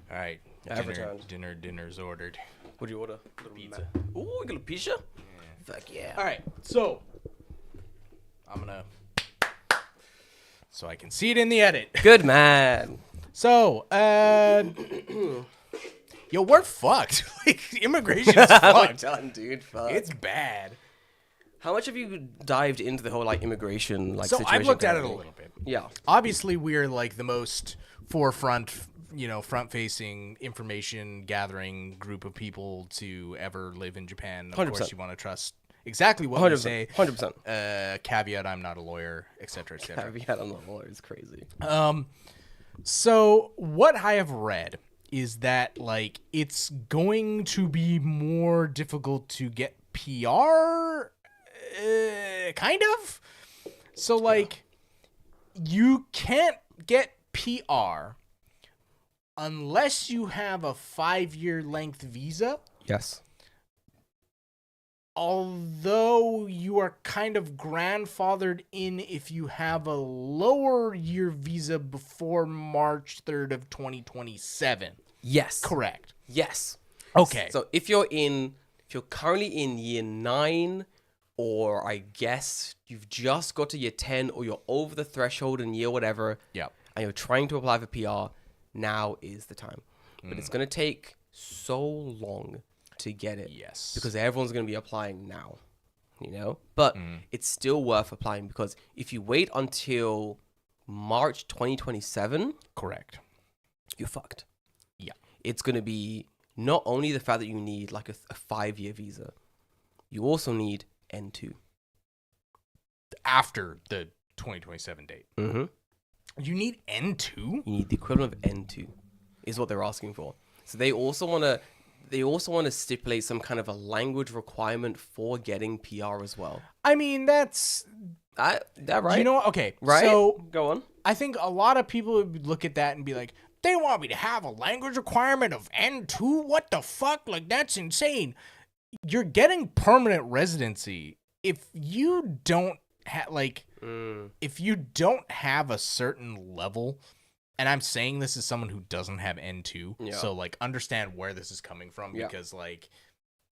Speaker 1: All right, dinner's ordered.
Speaker 2: What do you order?
Speaker 1: Pizza.
Speaker 2: Ooh, you got a pizza? Yeah. Fuck yeah.
Speaker 1: All right, so I'm gonna, so I can see it in the edit.
Speaker 2: Good man.
Speaker 1: So, yo, we're fucked. Like, immigration's fucked.
Speaker 2: We're done, dude. Fuck.
Speaker 1: It's bad.
Speaker 2: How much have you dived into the whole like immigration
Speaker 1: So
Speaker 2: situation?
Speaker 1: I've looked at it a
Speaker 2: currently?
Speaker 1: little bit.
Speaker 2: Yeah.
Speaker 1: Obviously, we're like the most forefront, front-facing, information-gathering group of people to ever live in Japan. Of
Speaker 2: 100%.
Speaker 1: course, you want to trust exactly what we say.
Speaker 2: 100%.
Speaker 1: Caveat: I'm not a lawyer, etc., etc.
Speaker 2: Caveat on the wall is crazy.
Speaker 1: So what I have read is that like it's going to be more difficult to get PR, kind of. So like you can't get PR unless you have a 5-year length visa
Speaker 2: Yes.
Speaker 1: Although you are kind of grandfathered in if you have a lower year visa before March 3rd of 2027.
Speaker 2: Yes.
Speaker 1: Correct.
Speaker 2: Yes.
Speaker 1: Okay.
Speaker 2: So if you're currently in year 9, or I guess you've just got to year 10, or you're over the threshold in year whatever,
Speaker 1: Yep.
Speaker 2: and you're trying to apply for PR, now is the time. But it's going to take so long to get it.
Speaker 1: Yes.
Speaker 2: Because everyone's going to be applying now, But it's still worth applying, because if you wait until March 2027,
Speaker 1: correct.
Speaker 2: you're fucked.
Speaker 1: Yeah.
Speaker 2: It's going to be not only the fact that you need like a 5-year visa, you also need N2.
Speaker 1: After the 2027 date.
Speaker 2: Mm-hmm.
Speaker 1: You need N2?
Speaker 2: You need the equivalent of N2 is what they're asking for. So they also want to stipulate some kind of a language requirement for getting PR as well.
Speaker 1: I mean, that's...
Speaker 2: That right?
Speaker 1: You know what? Okay.
Speaker 2: Right?
Speaker 1: So,
Speaker 2: go on.
Speaker 1: I think a lot of people would look at that and be like, they want me to have a language requirement of N2? What the fuck? Like, that's insane. You're getting permanent residency. If you don't have, if you don't have a certain level, and I'm saying this as someone who doesn't have N2, so, like, understand where this is coming from, because, like,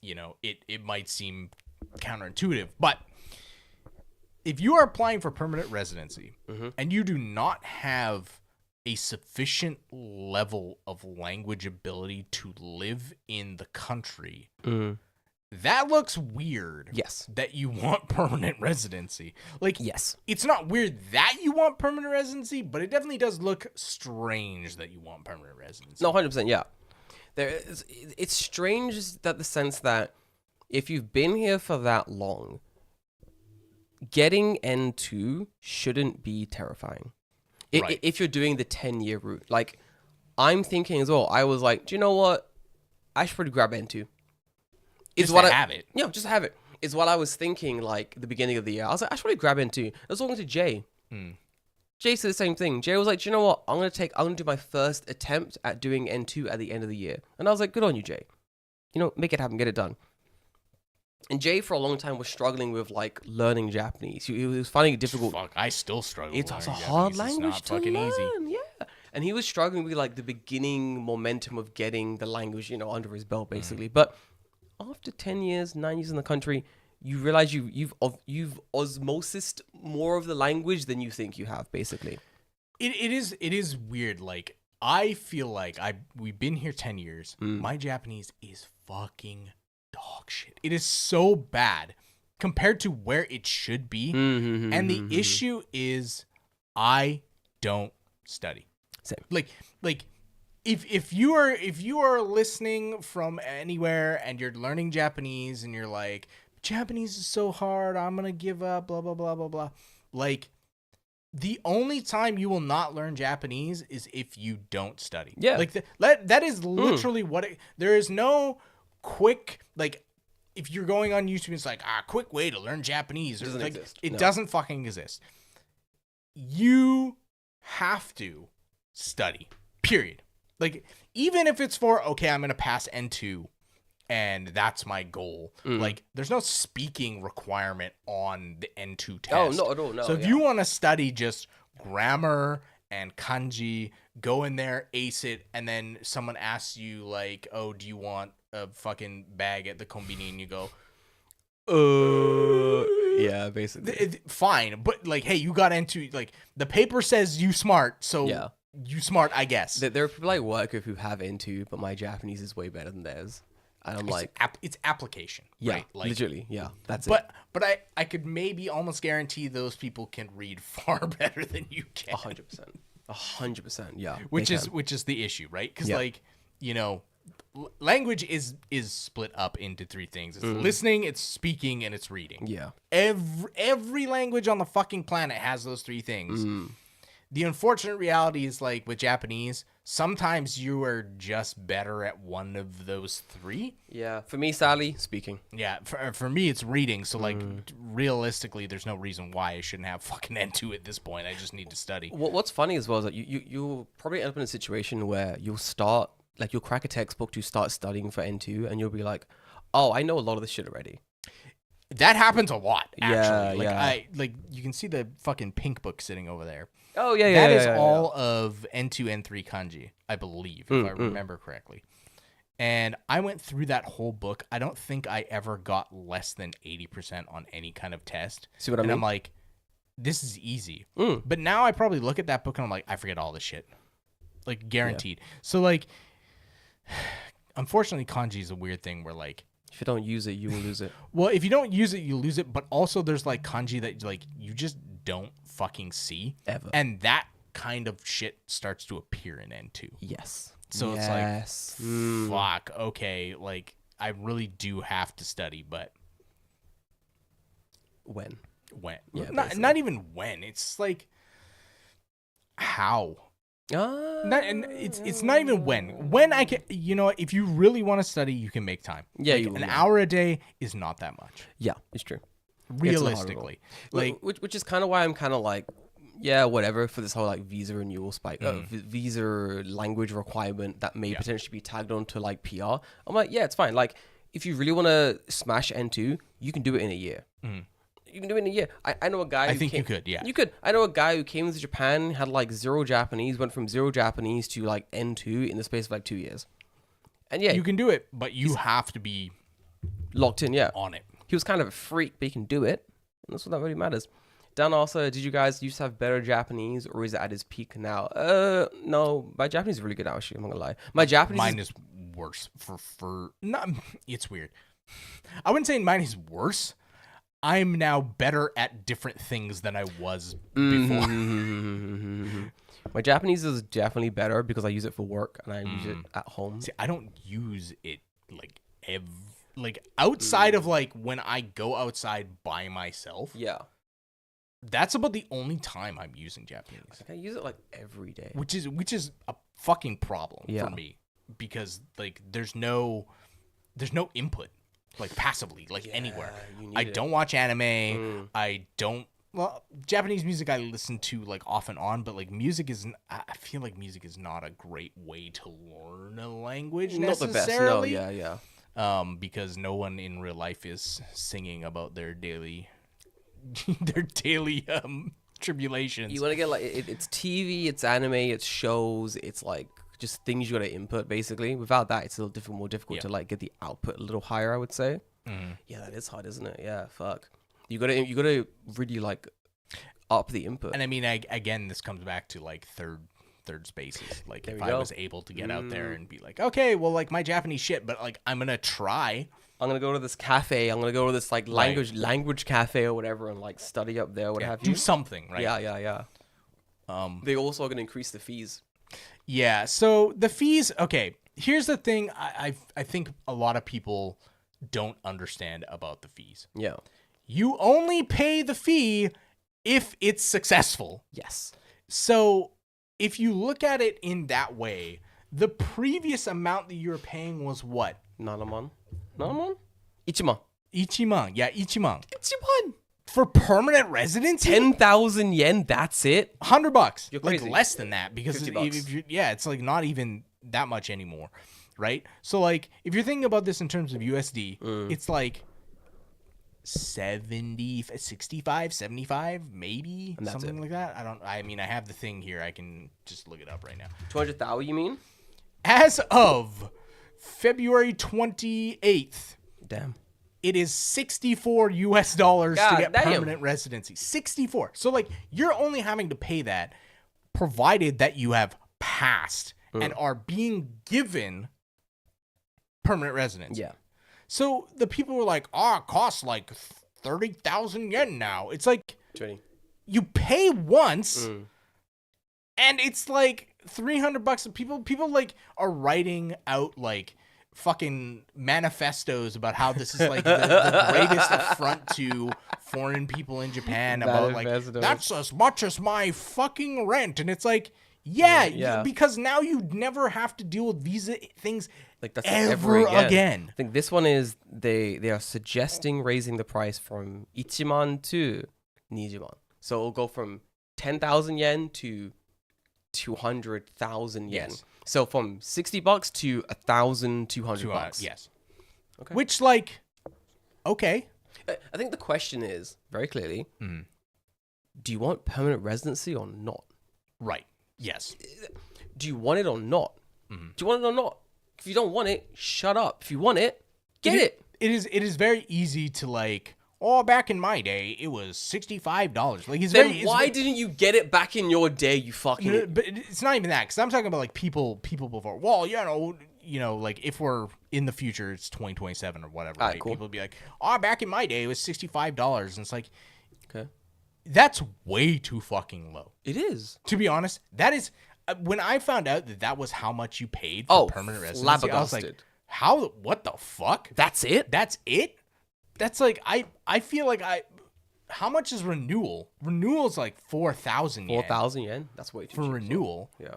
Speaker 1: it might seem counterintuitive, but if you are applying for permanent residency and you do not have a sufficient level of language ability to live in the country, that looks weird.
Speaker 2: Yes.
Speaker 1: That you want permanent residency. Like,
Speaker 2: yes.
Speaker 1: It's not weird that you want permanent residency, but it definitely does look strange that you want permanent residency.
Speaker 2: No, 100%, yeah. It's strange that the sense that if you've been here for that long, getting N2 shouldn't be terrifying.
Speaker 1: Right.
Speaker 2: If you're doing the 10-year route. Like, I'm thinking as well, I was like, do you know what? I should probably grab N2.
Speaker 1: Just to have it.
Speaker 2: Yeah, just have it. Is what I was thinking, like, the beginning of the year. I was like, I should probably grab N2. I was talking to Jay. Jay said the same thing. Jay was like, do you know what? I'm going to do my first attempt at doing N2 at the end of the year. And I was like, good on you, Jay. Make it happen. Get it done. And Jay, for a long time, was struggling with, like, learning Japanese. He was finding it difficult.
Speaker 1: Fuck, I still struggle.
Speaker 2: It's
Speaker 1: with
Speaker 2: a
Speaker 1: learning
Speaker 2: hard
Speaker 1: Japanese.
Speaker 2: language
Speaker 1: It's
Speaker 2: to
Speaker 1: not fucking
Speaker 2: learn.
Speaker 1: easy.
Speaker 2: Yeah. And he was struggling with, like, the beginning momentum of getting the language, under his belt, basically. But after 10 years, 9 years in the country, you realize you've osmosised more of the language than you think you have, basically.
Speaker 1: It is weird. Like, I feel like we've been here 10 years. My Japanese is fucking dog shit. It is so bad compared to where it should be. And the issue is I don't study.
Speaker 2: Same.
Speaker 1: Like if you are listening from anywhere and you're learning Japanese and you're like, Japanese is so hard, I'm gonna give up, blah blah blah blah blah. Like, the only time you will not learn Japanese is if you don't study.
Speaker 2: Yeah.
Speaker 1: Like that is literally what there is no quick, like, if you're going on YouTube, it's like, quick way to learn Japanese.
Speaker 2: It doesn't
Speaker 1: like,
Speaker 2: exist.
Speaker 1: It
Speaker 2: No.
Speaker 1: doesn't fucking exist. You have to study, period. Like, even if it's for, okay, I'm going to pass N2 and that's my goal. Like, there's no speaking requirement on the N2 test.
Speaker 2: Oh, not at all, no.
Speaker 1: So if you want to study just grammar and kanji, go in there, ace it, and then someone asks you, like, oh, do you want a fucking bag at the konbini? And you go,
Speaker 2: yeah, basically.
Speaker 1: fine. But, like, hey, you got N2. Like, the paper says you smart, so
Speaker 2: Yeah.
Speaker 1: you smart, I guess.
Speaker 2: There are people I work with who have N2, but my Japanese is way better than theirs. And I'm like,
Speaker 1: It's application,
Speaker 2: yeah,
Speaker 1: right? Like,
Speaker 2: literally, yeah, that's it.
Speaker 1: But I could maybe almost guarantee those people can read far better than you can.
Speaker 2: 100%. 100%, yeah.
Speaker 1: Which
Speaker 2: they
Speaker 1: is
Speaker 2: can.
Speaker 1: the issue, right? Because,
Speaker 2: Yeah.
Speaker 1: like, language is split up into three things. It's listening, it's speaking, and it's reading.
Speaker 2: Yeah.
Speaker 1: Every language on the fucking planet has those three things. The unfortunate reality is, like, with Japanese, sometimes you are just better at one of those three.
Speaker 2: Yeah. For me, sadly, speaking.
Speaker 1: Yeah, for me, it's reading. So, like, realistically, there's no reason why I shouldn't have fucking N2 at this point. I just need to study.
Speaker 2: What's funny as well is that you'll probably end up in a situation where you'll start like you'll crack a textbook to start studying for N2, and you'll be like, oh, I know a lot of this shit already.
Speaker 1: That happens a lot, actually.
Speaker 2: Yeah.
Speaker 1: Like you can see the fucking pink book sitting over there.
Speaker 2: Oh yeah,
Speaker 1: That is all of N2, N3 kanji, I believe, if I
Speaker 2: Mm.
Speaker 1: remember correctly. And I went through that whole book. I don't think I ever got less than 80% on any kind of test.
Speaker 2: See what I
Speaker 1: And
Speaker 2: mean?
Speaker 1: I'm like, this is easy.
Speaker 2: Mm.
Speaker 1: But now I probably look at that book and I'm like, I forget all this shit. Like, guaranteed. So, like, unfortunately, kanji is a weird thing where, like,
Speaker 2: If you don't use it, you will lose it.
Speaker 1: well, if you don't use it, you lose it. But also, there's like kanji that like you just don't fucking see,
Speaker 2: Ever.
Speaker 1: and that kind of shit starts to appear in N2.
Speaker 2: Yes.
Speaker 1: So it's
Speaker 2: Yes.
Speaker 1: like, fuck, okay, like I really do have to study, but
Speaker 2: When?
Speaker 1: when?
Speaker 2: Yeah,
Speaker 1: Not even when. It's like how. And it's not even when. When I can, you know, if you really want to study, you can make time.
Speaker 2: Yeah,
Speaker 1: like,
Speaker 2: you will,
Speaker 1: an
Speaker 2: yeah.
Speaker 1: hour a day is not that much,
Speaker 2: Yeah, it's true.
Speaker 1: realistically. Like,
Speaker 2: which is kind of why I'm kind of like, yeah, whatever for this whole like visa renewal spike, visa language requirement that may potentially be tagged onto like PR. I'm like, yeah, it's fine. Like, if you really want to smash N2, you can do it in a year. You can do it in a year. I know a guy.
Speaker 1: I think you could, yeah.
Speaker 2: You could. I know a guy who came to Japan, had like 0 Japanese, went from 0 Japanese to like N2 in the space of like 2 years. And yeah,
Speaker 1: you can do it, but you have to be
Speaker 2: locked in. Yeah,
Speaker 1: on it.
Speaker 2: he was kind of a freak, but he can do it. And that's what that really matters. Dan also, did you guys used to have better Japanese, or is it at his peak now? No, my Japanese is really good now. Actually, I'm not gonna lie. My Japanese,
Speaker 1: Mine is worse for not. It's weird. I wouldn't say mine is worse. I'm now better at different things than I was before.
Speaker 2: My Japanese is definitely better because I use it for work and I use it at home.
Speaker 1: See, I don't use it like outside of like when I go outside by myself.
Speaker 2: Yeah,
Speaker 1: That's about the only time I'm using Japanese,
Speaker 2: I use it like every day.
Speaker 1: which is a fucking problem
Speaker 2: Yeah.
Speaker 1: for me because like there's no input like passively like anywhere.
Speaker 2: you need
Speaker 1: I
Speaker 2: it.
Speaker 1: don't watch anime. I don't. Well, Japanese music I listen to like off and on, but like music isn't. I feel like music is not a great way to learn a language
Speaker 2: Not the best. No,
Speaker 1: necessarily.
Speaker 2: yeah.
Speaker 1: Because no one in real life is singing about their daily tribulations.
Speaker 2: You want to get like it's TV, it's anime, it's shows, it's like just things you got to input basically. Without that, it's a little more difficult to like get the output a little higher, I would say. Yeah, that is hard, isn't it? Yeah, fuck. You gotta really like up the input.
Speaker 1: And I mean, again, this comes back to like third spaces. Like
Speaker 2: There
Speaker 1: if
Speaker 2: we
Speaker 1: I
Speaker 2: go.
Speaker 1: was able to get out there and be like, okay, well, like my Japanese shit, but like I'm gonna try.
Speaker 2: I'm gonna go to this cafe. I'm gonna go to this like language cafe or whatever and like study up there. What have
Speaker 1: Do
Speaker 2: you?
Speaker 1: something, right?
Speaker 2: Yeah. They also are gonna increase the fees.
Speaker 1: Yeah. So the fees. Okay. Here's the thing. I think a lot of people don't understand about the fees.
Speaker 2: Yeah.
Speaker 1: You only pay the fee if it's successful.
Speaker 2: Yes.
Speaker 1: So if you look at it in that way, the previous amount that you're paying was what?
Speaker 2: Nanamon? Ichiman.
Speaker 1: Ichiman. Yeah, Ichiman.
Speaker 2: Ichiman.
Speaker 1: For permanent residency?
Speaker 2: 10,000 yen. That's it.
Speaker 1: $100.
Speaker 2: You're
Speaker 1: Like
Speaker 2: crazy.
Speaker 1: less than that because
Speaker 2: $50.
Speaker 1: if you, yeah, it's like not even that much anymore, right? So like if you're thinking about this in terms of USD, it's like 70, 65, 75, maybe
Speaker 2: And that's
Speaker 1: something
Speaker 2: it.
Speaker 1: like that. I mean, I have the thing here. I can just look it up right now.
Speaker 2: 200,000, you mean?
Speaker 1: As of February 28th,
Speaker 2: Damn.
Speaker 1: it is $64 to
Speaker 2: God
Speaker 1: get
Speaker 2: damn.
Speaker 1: permanent residency. 64. So like you're only having to pay that provided that you have passed and are being given permanent residency.
Speaker 2: Yeah.
Speaker 1: So the people were like, "Oh, it costs like 30,000 yen now." It's like
Speaker 2: 20.
Speaker 1: you pay once and it's like $300. People like are writing out like fucking manifestos about how this is like the greatest affront to foreign people in Japan about like
Speaker 2: Manifestos.
Speaker 1: that's as much as my fucking rent. And it's like, yeah. Because now you never have to deal with visa things
Speaker 2: Like that's
Speaker 1: ever
Speaker 2: ever
Speaker 1: again.
Speaker 2: I think this one is they are suggesting raising the price from ichiman to nijiman. So it'll go from 10,000 yen to 200,000 yen.
Speaker 1: Yes.
Speaker 2: So from $60 to $1,200.
Speaker 1: Yes.
Speaker 2: Okay.
Speaker 1: Which, like, okay.
Speaker 2: I think the question is very clearly:
Speaker 1: Mhm.
Speaker 2: do you want permanent residency or not?
Speaker 1: Right. Yes.
Speaker 2: Do you want it or not?
Speaker 1: Mhm.
Speaker 2: Do you want it or not? If you don't want it, shut up. If you want it, get it.
Speaker 1: It is very easy to, like, oh, back in my day, it was $65. Like, it's
Speaker 2: Then
Speaker 1: very.
Speaker 2: why didn't you get it back in your day? You fucking.
Speaker 1: But it's not even that, because I'm talking about, like, people before. Well, like, if we're in the future, it's 2027 or whatever.
Speaker 2: Alright,
Speaker 1: right?
Speaker 2: cool.
Speaker 1: People would be like, oh, back in my day, it was $65, and it's like,
Speaker 2: Okay.
Speaker 1: that's way too fucking low.
Speaker 2: It is.
Speaker 1: To be honest, that is when I found out that was how much you paid for permanent residency. I was like,
Speaker 2: flabbergasted.
Speaker 1: how? What the fuck?
Speaker 2: That's it.
Speaker 1: That's it? That's like I feel like how much is renewal? Renewal's like 4,000 yen
Speaker 2: 4,000 yen. That's way too
Speaker 1: for
Speaker 2: cheap.
Speaker 1: renewal.
Speaker 2: Yeah.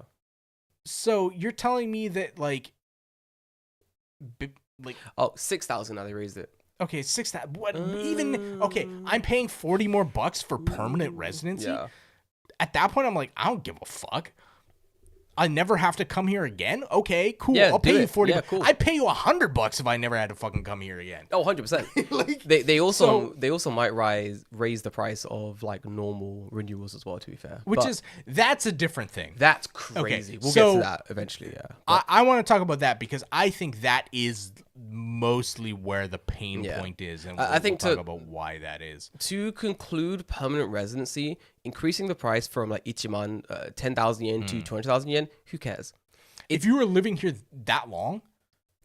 Speaker 1: So you're telling me that like
Speaker 2: Oh, 6,000 now they raised it.
Speaker 1: okay, 6,000. What even? Okay, I'm paying 40 more bucks for permanent residency.
Speaker 2: Yeah.
Speaker 1: At that point, I'm like, I don't give a fuck. I never have to come here again. Okay, cool.
Speaker 2: Yeah,
Speaker 1: I'll
Speaker 2: do
Speaker 1: pay you
Speaker 2: it.
Speaker 1: 40.
Speaker 2: Yeah, cool.
Speaker 1: I'd pay you $100 if I never had to fucking come here again.
Speaker 2: Oh, 100%.
Speaker 1: Like,
Speaker 2: They also might raise the price of like normal renewals as well, to be fair. But
Speaker 1: that's a different thing.
Speaker 2: that's crazy. We'll
Speaker 1: so
Speaker 2: get to that eventually, yeah.
Speaker 1: I want to talk about that because I think that is mostly where the pain
Speaker 2: Yeah.
Speaker 1: point is, and
Speaker 2: I think
Speaker 1: we'll
Speaker 2: to-
Speaker 1: talk about why that is.
Speaker 2: To conclude permanent residency, increasing the price from like ichiman 10,000 yen to 20,000 yen, who cares?
Speaker 1: If you were living here that long,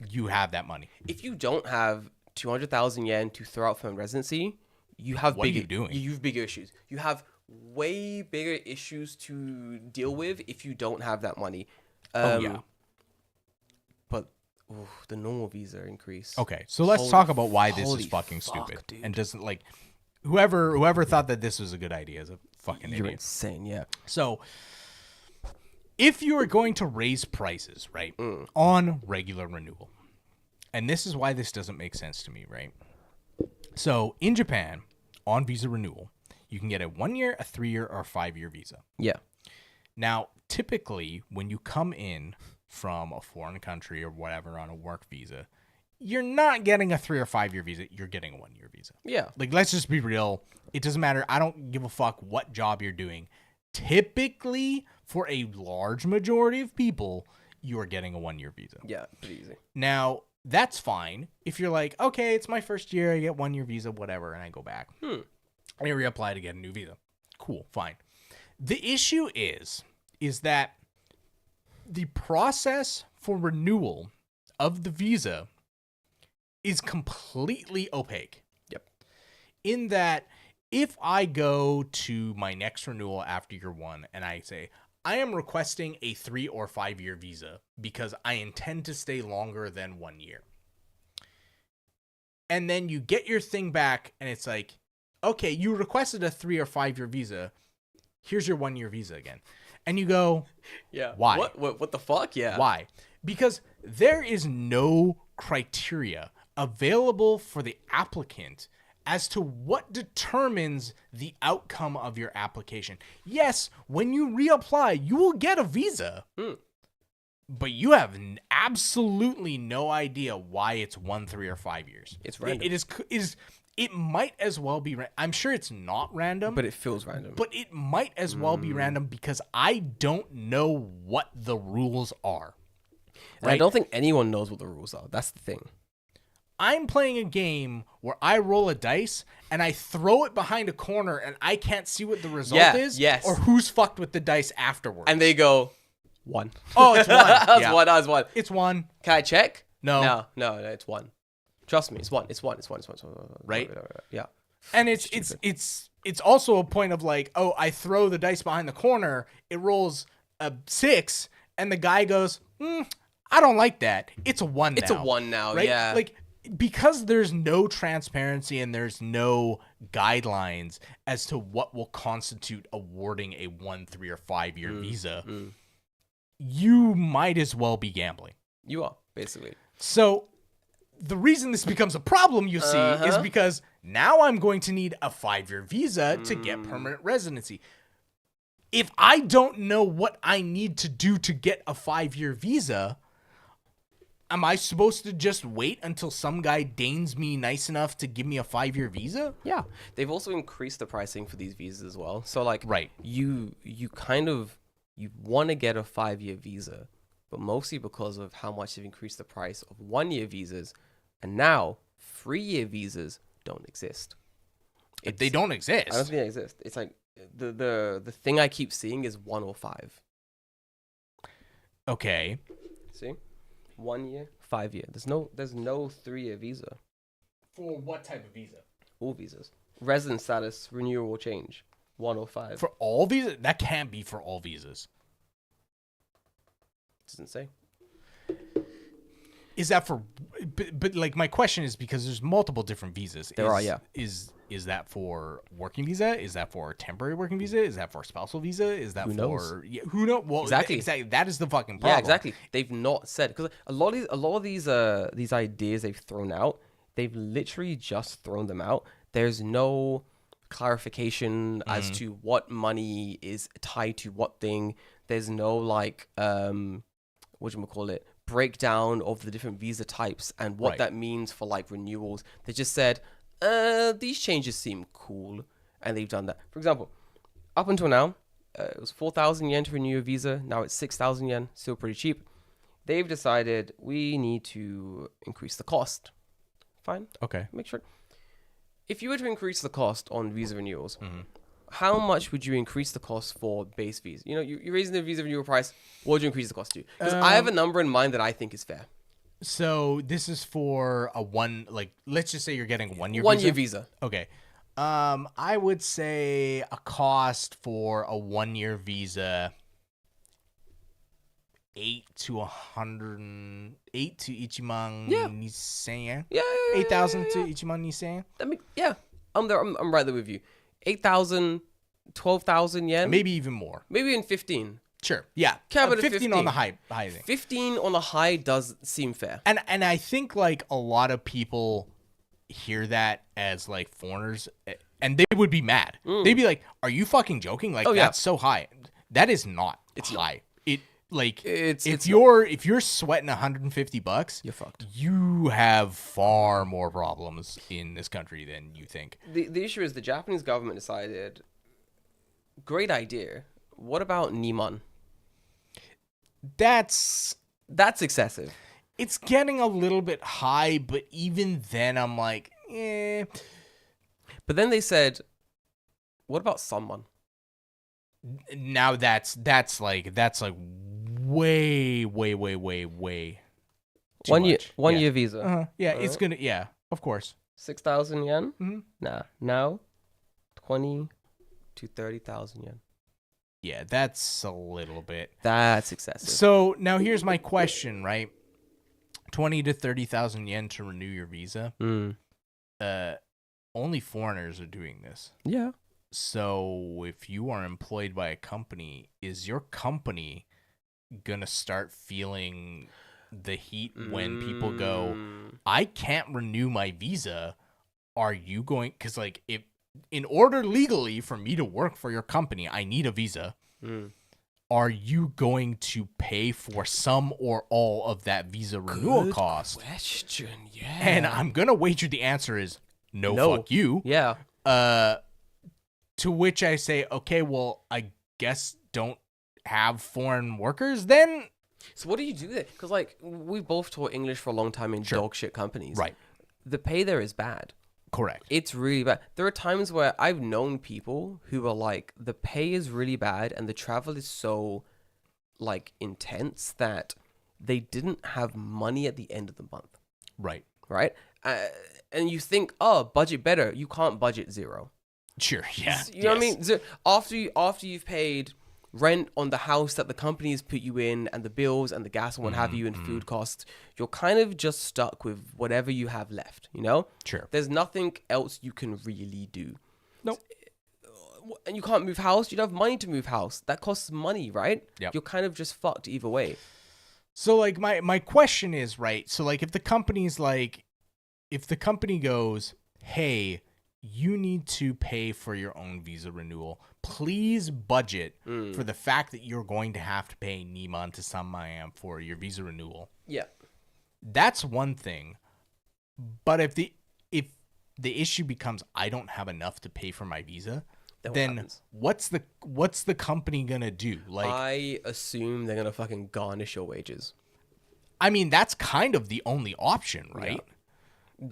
Speaker 1: you have that money.
Speaker 2: If you don't have 200,000 yen to throw out for residency, you have
Speaker 1: What are
Speaker 2: bigger,
Speaker 1: you doing?
Speaker 2: You have bigger issues. You have way bigger issues to deal with if you don't have that money.
Speaker 1: Yeah.
Speaker 2: But the normal visa increase.
Speaker 1: Okay, so let's
Speaker 2: Holy-
Speaker 1: talk about why this
Speaker 2: holy
Speaker 1: is fucking
Speaker 2: fuck,
Speaker 1: stupid
Speaker 2: dude.
Speaker 1: and doesn't like whoever thought that this was a good idea is a fucking
Speaker 2: You're
Speaker 1: idiot.
Speaker 2: insane, yeah.
Speaker 1: So, if you are going to raise prices, right, on regular renewal, and this is why this doesn't make sense to me, right? So, in Japan, on visa renewal, you can get a 1 year, a 3 year, or a 5 year visa.
Speaker 2: Yeah.
Speaker 1: Now, typically, when you come in from a foreign country or whatever on a work visa, you're not getting a 3 or 5 year visa. You're getting a 1 year visa.
Speaker 2: Yeah.
Speaker 1: Like, let's just be real. It doesn't matter. I don't give a fuck what job you're doing. Typically, for a large majority of people, you are getting a 1 year visa.
Speaker 2: Yeah, pretty easy.
Speaker 1: Now, that's fine. If you're like, okay, it's my first year, I get 1 year visa, whatever, and I go back. I reapply to get a new visa. Cool, fine. The issue is that the process for renewal of the visa is completely opaque.
Speaker 2: Yep.
Speaker 1: In that, if I go to my next renewal after year one and I say, I am requesting a 3 or 5 year visa because I intend to stay longer than 1 year. And then you get your thing back and it's like, okay, you requested a 3 or 5 year visa. Here's your 1 year visa again. And you go,
Speaker 2: Yeah.
Speaker 1: Why?
Speaker 2: What the fuck? Yeah.
Speaker 1: why? Because there is no criteria available for the applicant as to what determines the outcome of your application. Yes, when you reapply, you will get a visa. But you have absolutely no idea why it's 1, 3, or 5 years.
Speaker 2: It's random.
Speaker 1: It might as well be. I'm sure it's not random,
Speaker 2: But it feels random.
Speaker 1: but it might as well be random because I don't know what the rules are.
Speaker 2: And I don't think anyone knows what the rules are. That's the thing.
Speaker 1: I'm playing a game where I roll a dice and I throw it behind a corner and I can't see what the result is
Speaker 2: yes.
Speaker 1: or who's fucked with the dice afterwards.
Speaker 2: And they go, 1.
Speaker 1: Oh, it's 1.
Speaker 2: That's
Speaker 1: Yeah.
Speaker 2: 1. That was 1.
Speaker 1: It's 1.
Speaker 2: Can I check?
Speaker 1: No.
Speaker 2: No, it's 1. Trust me, it's 1. It's 1.
Speaker 1: Right?
Speaker 2: Yeah.
Speaker 1: And it's also a point of like, oh, I throw the dice behind the corner, it rolls a 6, and the guy goes, I don't like that. It's a 1 now.
Speaker 2: It's a 1 now,
Speaker 1: right?
Speaker 2: yeah.
Speaker 1: Like, because there's no transparency and there's no guidelines as to what will constitute awarding a 1, 3, or 5 year visa, you might as well be gambling.
Speaker 2: You are, basically.
Speaker 1: So the reason this becomes a problem, you see, is because now I'm going to need a 5 year visa to get permanent residency. if I don't know what I need to do to get a 5-year visa, am I supposed to just wait until some guy deigns me nice enough to give me a 5-year visa?
Speaker 2: Yeah. They've also increased the pricing for these visas as well. So like
Speaker 1: Right.
Speaker 2: you kind of you want to get a 5-year visa, but mostly because of how much they've increased the price of 1-year visas, and now 3-year visas don't exist.
Speaker 1: They don't exist.
Speaker 2: I don't think they exist. It's like the thing I keep seeing is 105.
Speaker 1: Okay.
Speaker 2: See? 1 year, 5 year. There's no 3-year visa.
Speaker 1: For what type of visa?
Speaker 2: All visas. Resident status, renewal or change. 105.
Speaker 1: For all visas? That can't be for all visas.
Speaker 2: Doesn't say.
Speaker 1: Is that for? But like my question is because there's multiple different visas.
Speaker 2: There are, yeah.
Speaker 1: Is that for working visa? Is that for temporary working visa? Is that for spousal visa? Is that
Speaker 2: Who knows?
Speaker 1: Yeah, who knows? Well,
Speaker 2: Exactly.
Speaker 1: Exactly. That is the fucking problem.
Speaker 2: Yeah, exactly. They've not said, because a lot of these ideas they've thrown out, they've literally just thrown them out. There's no clarification as to what money is tied to what thing. There's no like breakdown of the different visa types and what
Speaker 1: Right.
Speaker 2: that means for like renewals. They just said these changes seem cool, and they've done that. For example, up until now, it was 4,000 yen to renew a visa. Now it's 6,000 yen, still pretty cheap. They've decided we need to increase the cost. Fine,
Speaker 1: Okay.
Speaker 2: make sure. If you were to increase the cost on visa renewals,
Speaker 1: Mm-hmm.
Speaker 2: how much would you increase the cost for base visa? You know, you're raising the visa renewal price. What would you increase the cost to? Because I have a number in mind that I think is fair.
Speaker 1: So this is for a let's just say you're getting a 1-year
Speaker 2: 1-year visa.
Speaker 1: Okay. I would say a cost for a 1-year visa 8 to 108 to ichiman
Speaker 2: Yeah.
Speaker 1: nisen yen.
Speaker 2: Yeah,
Speaker 1: 8,000
Speaker 2: yeah.
Speaker 1: to ichiman nisen yen.
Speaker 2: Yeah, I'm there. I'm right there with you. 8,000, 12,000 yen.
Speaker 1: Maybe even more.
Speaker 2: Maybe in 15.
Speaker 1: Sure. Yeah.
Speaker 2: Cap it at
Speaker 1: 15 on the high thing.
Speaker 2: 15 on the high does seem fair.
Speaker 1: And I think like a lot of people hear that as like foreigners and they would be mad. They'd be like, "Are you fucking joking? Like
Speaker 2: Oh, yeah.
Speaker 1: that's so high." That is not high. It like
Speaker 2: It's
Speaker 1: if you're sweating $150,
Speaker 2: You're fucked.
Speaker 1: you have far more problems in this country than you think.
Speaker 2: The issue is the Japanese government decided, great idea. What about Niman?
Speaker 1: That's
Speaker 2: excessive.
Speaker 1: it's getting a little bit high, but even then I'm like, eh.
Speaker 2: But then they said, what about someone?
Speaker 1: Now that's like way too
Speaker 2: One year,
Speaker 1: much.
Speaker 2: one
Speaker 1: Yeah.
Speaker 2: year visa.
Speaker 1: Uh-huh. Yeah, it's gonna. Yeah, of course.
Speaker 2: 6,000 yen?
Speaker 1: Mhm.
Speaker 2: Nah. Now, 20 to 30,000 yen.
Speaker 1: Yeah, that's a little bit.
Speaker 2: That's excessive.
Speaker 1: So now here's my question, right? 20 to 30,000 yen to renew your visa. Only foreigners are doing this.
Speaker 2: Yeah.
Speaker 1: So if you are employed by a company, is your company gonna start feeling the heat when people go, I can't renew my visa? Are you going? Because like if in order legally for me to work for your company, I need a visa. Are you going to pay for some or all of that visa renewal cost?
Speaker 2: Question, yeah.
Speaker 1: And I'm gonna wager the answer is no. Fuck you.
Speaker 2: Yeah.
Speaker 1: To which I say, okay, well, I guess don't have foreign workers then.
Speaker 2: So what do you do there? Because like we both taught English for a long time in dog shit companies.
Speaker 1: Right.
Speaker 2: The pay there is bad.
Speaker 1: Correct.
Speaker 2: It's really bad. There are times where I've known people who are like, the pay is really bad and the travel is so like intense that they didn't have money at the end of the month.
Speaker 1: Right.
Speaker 2: Right. And you think, oh, budget better. You can't budget zero.
Speaker 1: Sure. Yeah.
Speaker 2: You know what I mean? So after you've paid rent on the house that the company has put you in and the bills and the gas and what have you and food costs, you're kind of just stuck with whatever you have left, you know?
Speaker 1: Sure.
Speaker 2: There's nothing else you can really do.
Speaker 1: Nope.
Speaker 2: And you can't move house. You don't have money to move house. That costs money, right?
Speaker 1: Yep.
Speaker 2: You're kind of just fucked either way.
Speaker 1: So like my question is, right, so like if the company goes, hey, you need to pay for your own visa renewal. Please budget for the fact that you're going to have to pay Neiman to Samayam for your visa renewal.
Speaker 2: Yeah.
Speaker 1: That's one thing. But if the issue becomes I don't have enough to pay for my visa, then what's the company gonna do? Like,
Speaker 2: I assume they're gonna fucking garnish your wages.
Speaker 1: I mean, that's kind of the only option, right?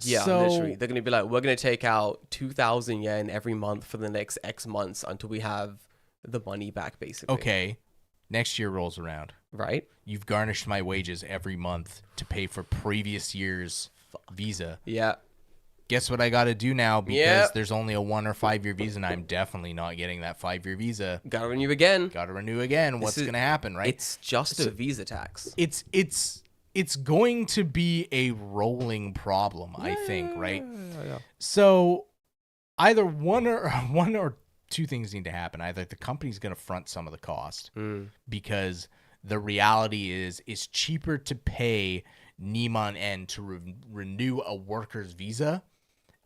Speaker 2: Yeah,
Speaker 1: So-
Speaker 2: literally. They're gonna be like, we're gonna take out 2,000 yen every month for the next X months until we have the money back, basically.
Speaker 1: Okay, next year rolls around.
Speaker 2: Right?
Speaker 1: You've garnished my wages every month to pay for previous year's visa.
Speaker 2: Yeah.
Speaker 1: Guess what I got to do now because
Speaker 2: Yep.
Speaker 1: there's only a 1 or 5 year visa and I'm definitely not getting that 5-year visa.
Speaker 2: Gotta renew again.
Speaker 1: Got to renew again. What's
Speaker 2: is-
Speaker 1: going to happen, right?
Speaker 2: It's just a visa tax.
Speaker 1: It's going to be a rolling problem, I think, right?
Speaker 2: Yeah.
Speaker 1: So either one or two things need to happen. Either the company's going to front some of the cost because the reality is it's cheaper to pay Neiman N to renew a worker's visa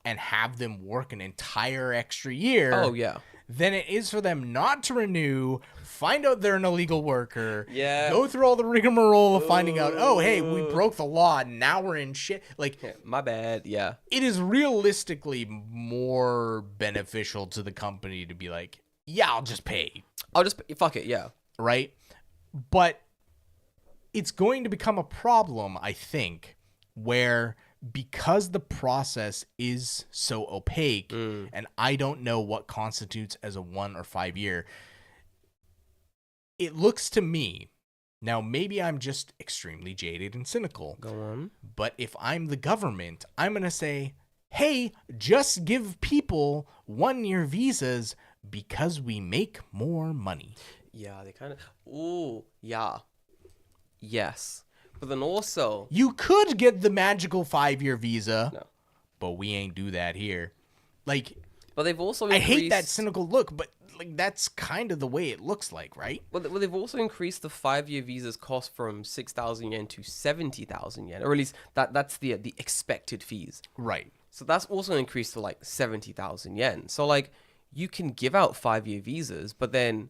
Speaker 1: and have them work an entire extra year
Speaker 2: Oh, yeah.
Speaker 1: than it is for them not to renew, find out they're an illegal worker,
Speaker 2: Yeah.
Speaker 1: go through all the rigmarole of finding out, oh, hey, we broke the law, and now we're in shit. Like,
Speaker 2: Yeah, my bad. Yeah.
Speaker 1: it is realistically more beneficial to the company to be like, yeah, I'll just pay,
Speaker 2: I'll just fuck it. Yeah.
Speaker 1: right? But it's going to become a problem, I think, where because the process is so opaque and I don't know what constitutes as a 1 or 5 year, it looks to me, now maybe I'm just extremely jaded and cynical,
Speaker 2: Go on.
Speaker 1: but if I'm the government, I'm going to say, hey, just give people 1-year visas because we make more money.
Speaker 2: Yeah, they kind of. Ooh, yeah. Yes. But then also.
Speaker 1: You could get the magical 5-year visa,
Speaker 2: No.
Speaker 1: but we ain't do that here. Like,
Speaker 2: But they've also
Speaker 1: I
Speaker 2: increased.
Speaker 1: hate that cynical look, but like that's kind of the way it looks like, right?
Speaker 2: Well, they've also increased the 5-year visa's cost from 6,000 yen to 70,000 yen, or at least that's the expected fees.
Speaker 1: Right.
Speaker 2: So that's also increased to like 70,000 yen. So like you can give out 5-year visas, but then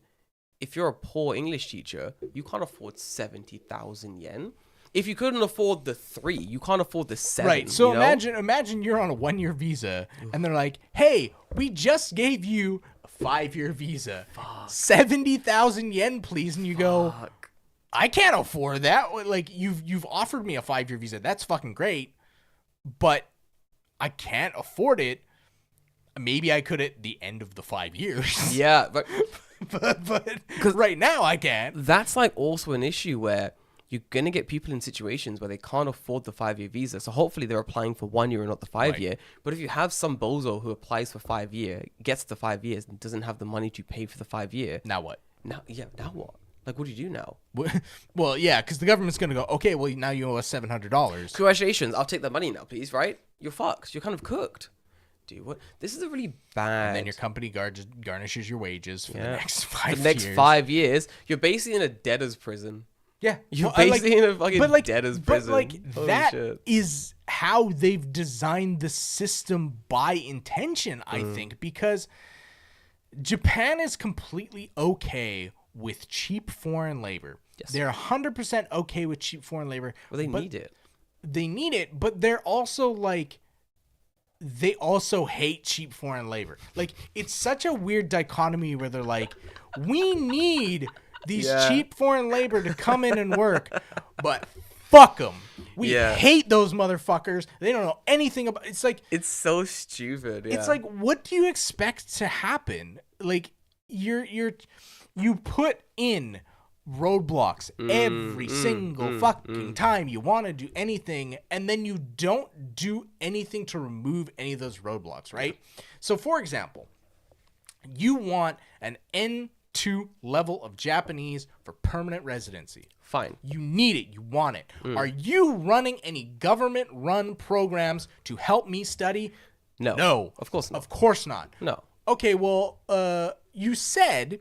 Speaker 2: if you're a poor English teacher, you can't afford 70,000 yen. If you couldn't afford the 3, you can't afford the 7.
Speaker 1: Right. So
Speaker 2: you know?
Speaker 1: imagine you're on a 1-year visa and they're like, "Hey, we just gave you a 5-year visa. 70,000 yen, please." And you go,
Speaker 2: Fuck.
Speaker 1: "I can't afford that. Like you've offered me a 5-year visa. That's fucking great, but I can't afford it. Maybe I could at the end of the 5 years."
Speaker 2: Yeah, but
Speaker 1: but right now I can't.
Speaker 2: that's like also an issue where you're going to get people in situations where they can't afford the 5-year visa. So hopefully they're applying for 1 year and not the 5-year. But if you have some bozo who applies for 5-year, gets the 5 years and doesn't have the money to pay for the 5-year,
Speaker 1: Now what?
Speaker 2: now what? Like, what do you do now?
Speaker 1: Well, yeah, because the government's gonna go, okay, well now you owe us $700.
Speaker 2: Congratulations, I'll take that money now, please, right? You're fucked. You're kind of cooked. Dude, what? This is a really bad...
Speaker 1: And then your company garnishes your wages for the
Speaker 2: Yeah.
Speaker 1: next
Speaker 2: For
Speaker 1: 5
Speaker 2: the next
Speaker 1: years.
Speaker 2: 5 years, you're basically in a debtor's prison.
Speaker 1: Yeah,
Speaker 2: You're
Speaker 1: well,
Speaker 2: basically in a fucking debtor's prison.
Speaker 1: But like
Speaker 2: Holy
Speaker 1: that
Speaker 2: shit.
Speaker 1: is how they've designed the system by intention, I think, because Japan is completely okay with cheap foreign labor.
Speaker 2: Yes.
Speaker 1: They're 100% okay with cheap foreign labor.
Speaker 2: Well, they
Speaker 1: but
Speaker 2: need it.
Speaker 1: They need it, but they're also like they also hate cheap foreign labor. Like it's such a weird dichotomy where they're like, we need these
Speaker 2: Yeah.
Speaker 1: cheap foreign labor to come in and work, but fuck them. We
Speaker 2: Yeah.
Speaker 1: hate those motherfuckers. They don't know anything about. It's like
Speaker 2: It's so stupid. Yeah.
Speaker 1: it's like what do you expect to happen? Like you put in roadblocks every single fucking time you want to do anything, and then you don't do anything to remove any of those roadblocks, right? So for example, you want an N2 level of Japanese for permanent residency.
Speaker 2: Fine.
Speaker 1: You need it. You want it. Are you running any government-run programs to help me study?
Speaker 2: No.
Speaker 1: No.
Speaker 2: Of course not.
Speaker 1: Of course not.
Speaker 2: No.
Speaker 1: Okay, well, you said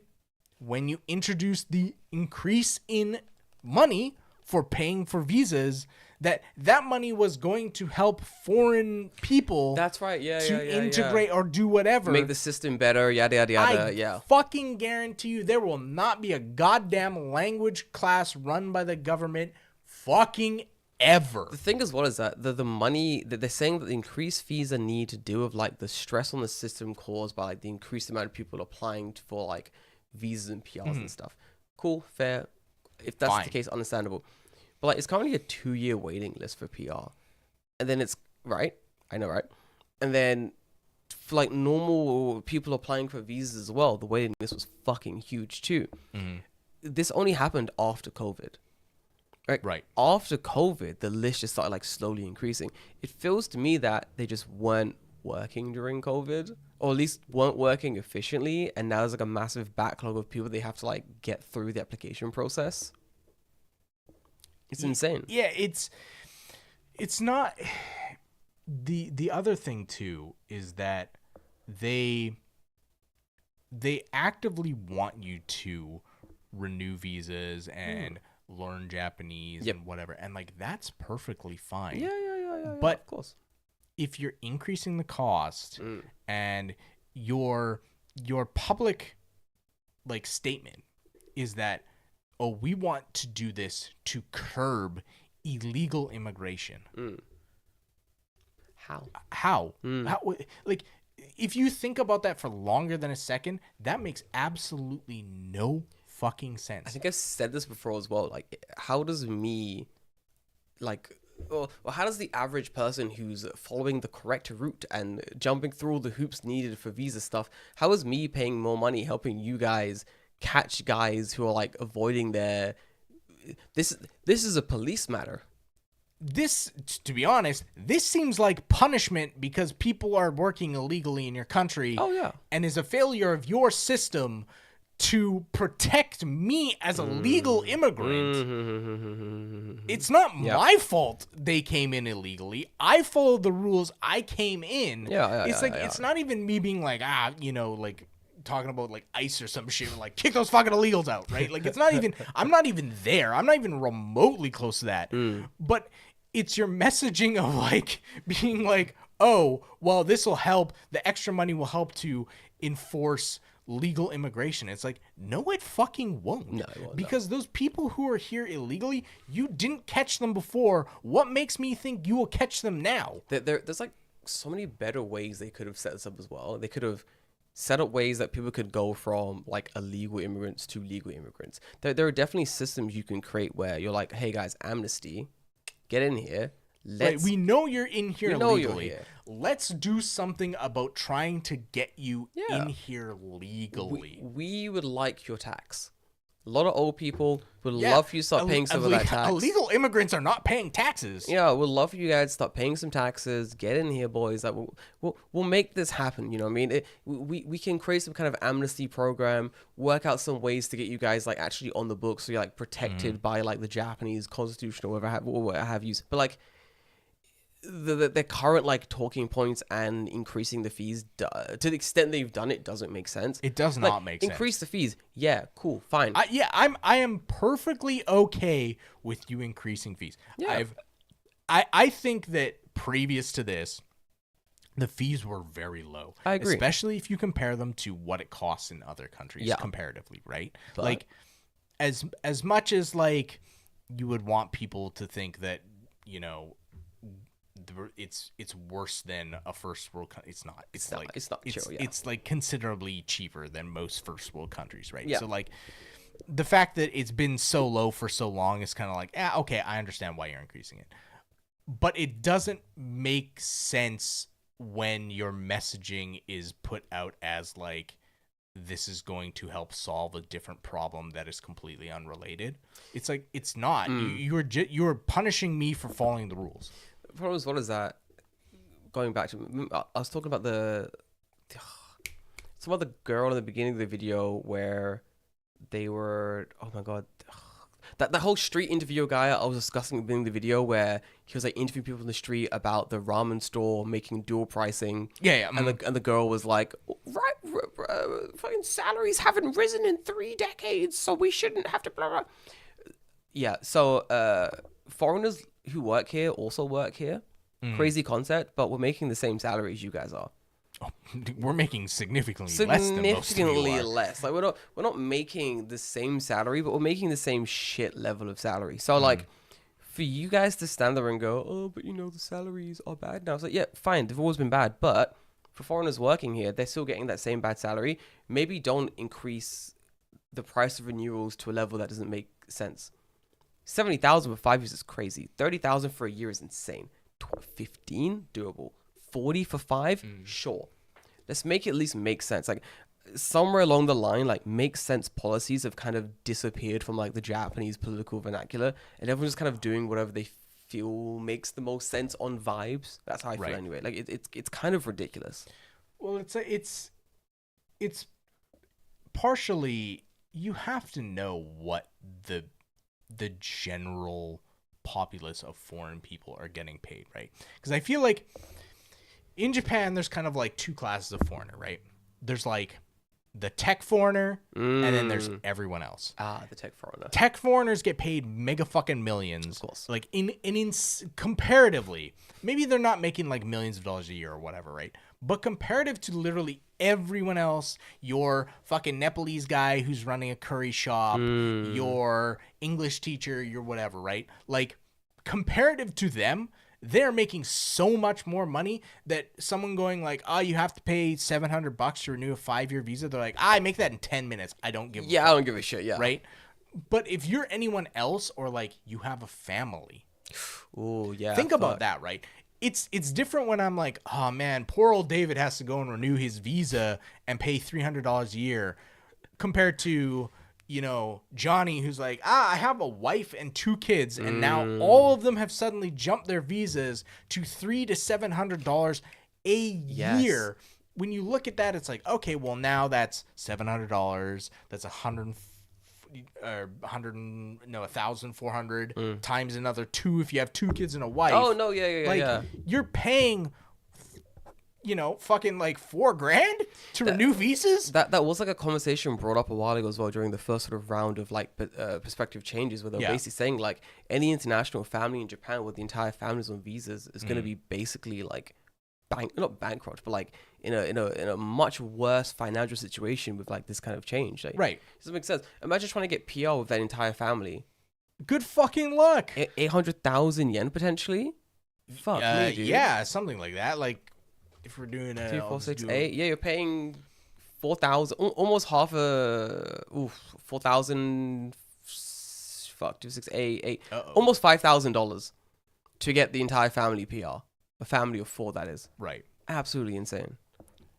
Speaker 1: when you introduced the increase in money for paying for visas, that money was going to help foreign people
Speaker 2: That's right. Yeah,
Speaker 1: to integrate or do whatever.
Speaker 2: Make the system better, yada, yada, yada.
Speaker 1: I fucking guarantee you there will not be a goddamn language class run by the government fucking ever.
Speaker 2: The thing is, what is that? The money that they're saying that the increased fees are need to do with like the stress on the system caused by like the increased amount of people applying for like visas and PRs and stuff. Cool, fair. If that's
Speaker 1: Fine.
Speaker 2: the case, understandable. But like, it's currently a 2-year waiting list for PR, and then it's right. I know, right? And then for like normal people applying for visas as well, the waiting list was fucking huge too. This only happened after COVID.
Speaker 1: Right.
Speaker 2: After COVID, the list just started like slowly increasing. It feels to me that they just weren't working during COVID, or at least weren't working efficiently, and now there's like a massive backlog of people they have to like get through the application process. It's insane.
Speaker 1: Yeah, it's not. The other thing too is that they actively want you to renew visas and learn Japanese and whatever, and like that's perfectly fine.
Speaker 2: Yeah,
Speaker 1: but
Speaker 2: of course,
Speaker 1: if you're increasing the cost and your public like statement is that, oh, we want to do this to curb illegal immigration.
Speaker 2: How?
Speaker 1: How? Like, if you think about that for longer than a second, that makes absolutely no fucking sense.
Speaker 2: I think I've said this before as well. Like, how does me, like, well, how does the average person who's following the correct route and jumping through all the hoops needed for visa stuff, how is me paying more money helping you guys catch guys who are like avoiding their? This is a police matter.
Speaker 1: This, to be honest, this seems like punishment because people are working illegally in your country.
Speaker 2: Oh yeah,
Speaker 1: and is a failure of your system to protect me as a legal immigrant. It's not my fault they came in illegally. I followed the rules. I came in. It's not even me being like, like talking about like ICE or some shit, like kick those fucking illegals out, right? Like it's not even, I'm not even there. I'm not even remotely close to that. But it's your messaging of like being like, oh, well, this will help. The extra money will help to enforce legal immigration. It's like, no, it fucking won't.
Speaker 2: No, it won't.
Speaker 1: Because those people who are here illegally, you didn't catch them before. What makes me think you will catch them now?
Speaker 2: There's like so many better ways they could have set this up as well. They could have set up ways that people could go from like illegal immigrants to legal immigrants. There are definitely systems you can create where you're like, hey guys, amnesty, get in here.
Speaker 1: We know you're in here legally.
Speaker 2: Here.
Speaker 1: Let's do something about trying to get you in here legally.
Speaker 2: We would like your tax. A lot of old people would love for you to start paying some of that tax.
Speaker 1: Illegal immigrants are not paying taxes.
Speaker 2: Yeah, we'd love for you guys to start paying some taxes. Get in here, boys. Like we'll make this happen. You know what I mean? We can create some kind of amnesty program. Work out some ways to get you guys like actually on the books, so you're like protected by like the Japanese constitution or whatever have you. But like the current like talking points and increasing the fees to the extent they've done it doesn't make sense.
Speaker 1: It does not make sense.
Speaker 2: Increase the fees. Yeah, cool, fine.
Speaker 1: I am perfectly okay with you increasing fees.
Speaker 2: Yeah.
Speaker 1: I think that previous to this, the fees were very low.
Speaker 2: I agree.
Speaker 1: Especially if you compare them to what it costs in other countries comparatively, right?
Speaker 2: But
Speaker 1: like as much as like you would want people to think that, you know, it's worse than a first world country. It's not. It's like considerably cheaper than most first world countries, right?
Speaker 2: Yeah.
Speaker 1: So like the fact that it's been so low for so long is kind of like, okay, I understand why you're increasing it, but it doesn't make sense when your messaging is put out as like, this is going to help solve a different problem that is completely unrelated. It's like, it's not. You're punishing me for following the rules.
Speaker 2: The problem is, what is that? Going back to, I was talking about some other girl in the beginning of the video where they were, oh my god, that whole street interview guy I was discussing at the beginning of the video where he was like interviewing people in the street about the ramen store making dual pricing. And the girl was like, fucking salaries haven't risen in 3 decades, so we shouldn't have to blah blah. Yeah. So foreigners who work here also work here. Crazy concept, but we're making the same salary as you guys are.
Speaker 1: Oh, we're making significantly less than most of you
Speaker 2: Significantly
Speaker 1: are.
Speaker 2: less. Like we're not making the same salary, but we're making the same shit level of salary. So like for you guys to stand there and go, oh, but you know the salaries are bad now. It's like, yeah, fine, they've always been bad, but for foreigners working here, they're still getting that same bad salary. Maybe don't increase the price of renewals to a level that doesn't make sense. 70,000 for 5 years is crazy. 30,000 for a year is insane. 15 doable. 40 for 5 sure. Let's make it at least make sense. Like somewhere along the line, like make sense policies have kind of disappeared from like the Japanese political vernacular, and everyone's just kind of doing whatever they feel makes the most sense on vibes. That's how I feel
Speaker 1: Right.
Speaker 2: anyway. Like it's kind of ridiculous.
Speaker 1: Well, it's partially you have to know what the general populace of foreign people are getting paid, right? Because I feel like in Japan there's kind of like two classes of foreigner, right? There's like the tech foreigner, and then there's everyone else.
Speaker 2: The tech foreigner.
Speaker 1: Tech foreigners get paid mega fucking millions.
Speaker 2: Of course.
Speaker 1: Like in comparatively, maybe they're not making like millions of dollars a year or whatever, right? But comparative to literally everyone else, your fucking Nepalese guy who's running a curry shop, your English teacher, your whatever, right? Like comparative to them, they're making so much more money that someone going like, oh, you have to pay $700 to renew a 5-year visa. They're like, I make that in 10 minutes. I don't give a
Speaker 2: Yeah,
Speaker 1: fuck.
Speaker 2: I don't give a shit. Yeah.
Speaker 1: Right? But if you're anyone else or like you have a family,
Speaker 2: Oh yeah.
Speaker 1: think about that, right? It's different when I'm like, oh man, poor old David has to go and renew his visa and pay $300 a year compared to, you know, Johnny who's like, I have a wife and 2 kids and now all of them have suddenly jumped their visas to $300 to $700 a year. When you look at that, it's like, okay, well now that's $700, that's 1,400 times another 2 if you have 2 kids and a wife.
Speaker 2: Oh no, yeah.
Speaker 1: Like you're paying, you know, fucking like $4,000 to renew visas.
Speaker 2: That was like a conversation brought up a while ago as well during the first sort of round of like perspective changes, where they're basically saying like any international family in Japan with the entire families on visas is going to be basically like not bankrupt, but like in a much worse financial situation with like this kind of change. Like,
Speaker 1: Right.
Speaker 2: Doesn't make sense. Imagine trying to get PR with that entire family.
Speaker 1: Good fucking luck.
Speaker 2: 800,000 yen potentially. Fuck me, dude.
Speaker 1: Yeah, something like that. Like if we're doing a
Speaker 2: 2, 4, 6, 8. Yeah, you're paying 4,000, almost half 4,000. Fuck, 2, 6, 8, almost $5,000 to get the entire family PR. A family of 4, that is.
Speaker 1: Right.
Speaker 2: Absolutely insane.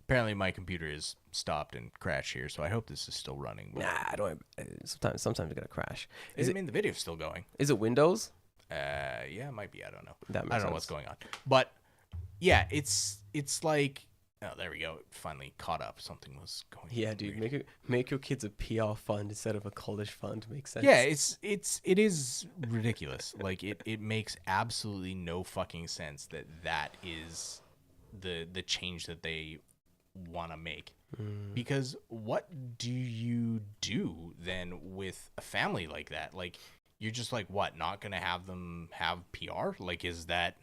Speaker 1: Apparently my computer is stopped and crashed here, so I hope this is still running. But
Speaker 2: Nah, I don't. Sometimes it's gonna crash.
Speaker 1: I mean, the video's still going.
Speaker 2: Is it Windows?
Speaker 1: Yeah, it might be. I don't know.
Speaker 2: That makes
Speaker 1: I don't know
Speaker 2: sense.
Speaker 1: what's going on. But yeah, it's like, oh, there we go. It finally caught up. Something was going.
Speaker 2: Yeah, dude.
Speaker 1: weird.
Speaker 2: Make your kids a PR fund instead of a college fund. Makes sense.
Speaker 1: Yeah, it is ridiculous. Like it makes absolutely no fucking sense that is the change that they want to make. Because what do you do then with a family like that? Like you're just like, what, not gonna have them have PR? Like, is that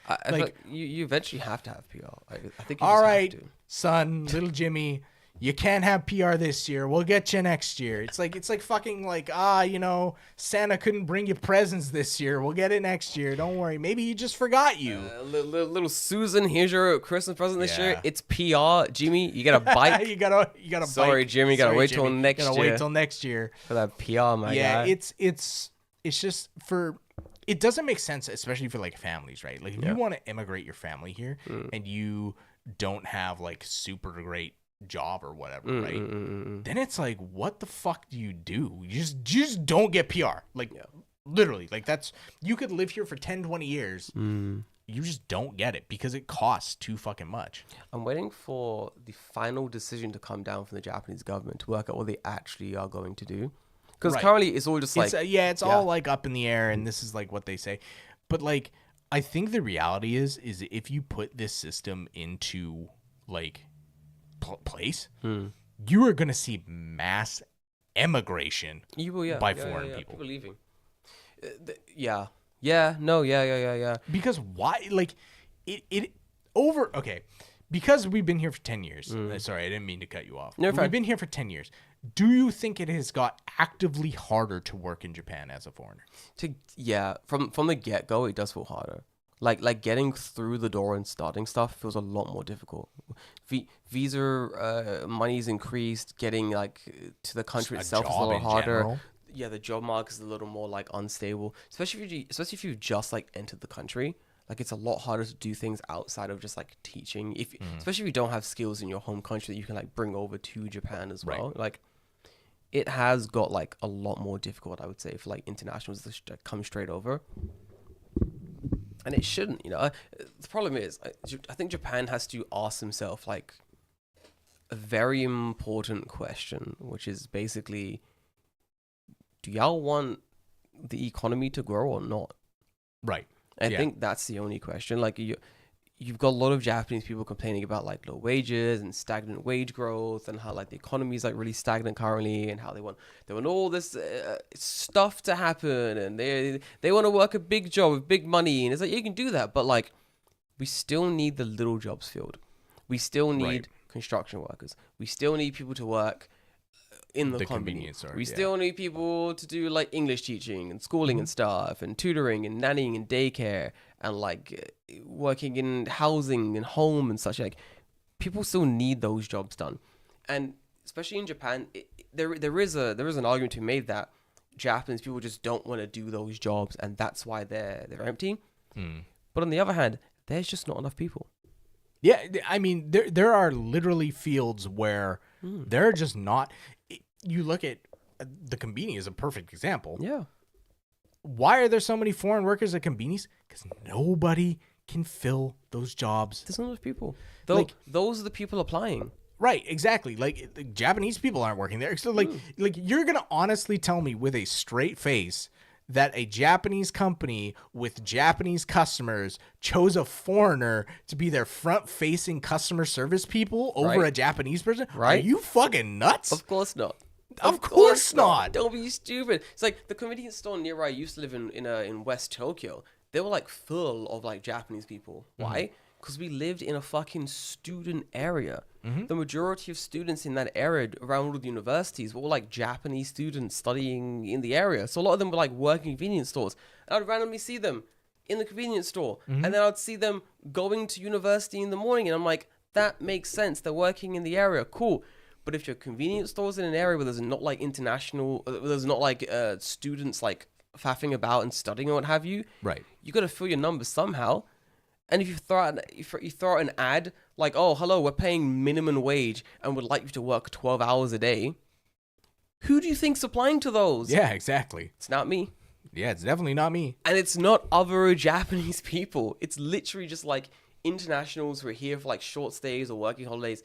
Speaker 2: I feel
Speaker 1: like-
Speaker 2: like you eventually have to have PR. I think. You
Speaker 1: all
Speaker 2: just
Speaker 1: right,
Speaker 2: Have to.
Speaker 1: son, little Jimmy, you can't have PR this year. We'll get you next year. It's like fucking like, you know, Santa couldn't bring you presents this year. We'll get it next year. Don't worry. Maybe he just forgot you.
Speaker 2: Little Susan, here's your Christmas present this year.
Speaker 1: Yeah.
Speaker 2: It's PR, Jimmy. You get a bike
Speaker 1: you gotta
Speaker 2: Sorry,
Speaker 1: bike.
Speaker 2: Jimmy, gotta wait till next
Speaker 1: Gotta
Speaker 2: year.
Speaker 1: wait till next year.
Speaker 2: for that PR, my
Speaker 1: Yeah,
Speaker 2: guy.
Speaker 1: it's just for, it doesn't make sense, especially for like families, right? Like if you want to immigrate your family here and you don't have like super great job or whatever, right? Then it's like, what the fuck do? You just don't get PR. Like literally, like that's, you could live here for 10, 20 years. You just don't get it because it costs too fucking much.
Speaker 2: I'm waiting for the final decision to come down from the Japanese government to work out what they actually are going to do. Because
Speaker 1: Right.
Speaker 2: currently it's all just like...
Speaker 1: It's all like up in the air, and this is like what they say. But like, I think the reality is if you put this system into like place, you are gonna see mass emigration
Speaker 2: you will,
Speaker 1: by foreign people.
Speaker 2: People leaving. Yeah. Yeah. No. Yeah. Yeah. Yeah. Yeah.
Speaker 1: Because why? Like, it over. Okay, because we've been here for 10 years. Sorry, I didn't mean to cut you off.
Speaker 2: You're
Speaker 1: We've
Speaker 2: fine.
Speaker 1: been here for 10 years. Do you think it has got actively harder to work in Japan as a foreigner?
Speaker 2: Yeah. From the get go, it does feel harder. Like getting through the door and starting stuff feels a lot more difficult. Visa money's increased. Getting like to the country
Speaker 1: A
Speaker 2: itself is a
Speaker 1: job
Speaker 2: little
Speaker 1: in
Speaker 2: harder.
Speaker 1: general?
Speaker 2: Yeah, the job market is a little more like unstable, especially if you just like entered the country. Like it's a lot harder to do things outside of just like teaching. Especially if you don't have skills in your home country that you can like bring over to Japan as well. Like it has got like a lot more difficult, I would say, for like internationals to come straight over. And it shouldn't, you know. The problem is, I think Japan has to ask himself like a very important question, which is basically, do y'all want the economy to grow or not?
Speaker 1: Right.
Speaker 2: I think that's the only question. Like you've got a lot of Japanese people complaining about like low wages and stagnant wage growth, and how like the economy is like really stagnant currently, and how they want all this stuff to happen, and they want to work a big job with big money, and it's like you can do that, but like we still need the little jobs filled. We still need construction workers. We still need people to work in the company.
Speaker 1: convenience store.
Speaker 2: We still need people to do like English teaching and schooling and stuff, and tutoring and nannying and daycare, and like working in housing and home and such. Like people still need those jobs done, and especially in Japan, there is an argument to be made that Japanese people just don't want to do those jobs, and that's why they're empty. But on the other hand, there's just not enough people.
Speaker 1: Yeah, I mean, there are literally fields where there are just not. You look at the Konbini is a perfect example.
Speaker 2: Yeah.
Speaker 1: Why are there so many foreign workers at Konbinis? Because nobody can fill those jobs.
Speaker 2: There's not enough people. Those are the people applying.
Speaker 1: Right, exactly. Like the Japanese people aren't working there. So like you're gonna honestly tell me with a straight face that a Japanese company with Japanese customers chose a foreigner to be their front-facing customer service people over a Japanese person?
Speaker 2: Right.
Speaker 1: Are you fucking nuts?
Speaker 2: Of course not.
Speaker 1: Of course not.
Speaker 2: Don't be stupid. It's like the convenience store near where I used to live in West Tokyo. They were like full of like Japanese people. Why? Because we lived in a fucking student area. The majority of students in that area around all the universities were all like Japanese students studying in the area. So a lot of them were like working convenience stores. And I'd randomly see them in the convenience store. And then I'd see them going to university in the morning. And I'm like, that makes sense. They're working in the area. Cool. But if your convenience store's in an area where there's not like there's not like students like faffing about and studying or what have you,
Speaker 1: Right.
Speaker 2: you got to fill your numbers somehow. And if you throw out an ad like, oh, hello, we're paying minimum wage and would like you to work 12 hours a day, who do you think's applying to those?
Speaker 1: Yeah, exactly.
Speaker 2: It's not me.
Speaker 1: Yeah, it's definitely not me.
Speaker 2: And it's not other Japanese people. It's literally just like internationals who are here for like short stays or working holidays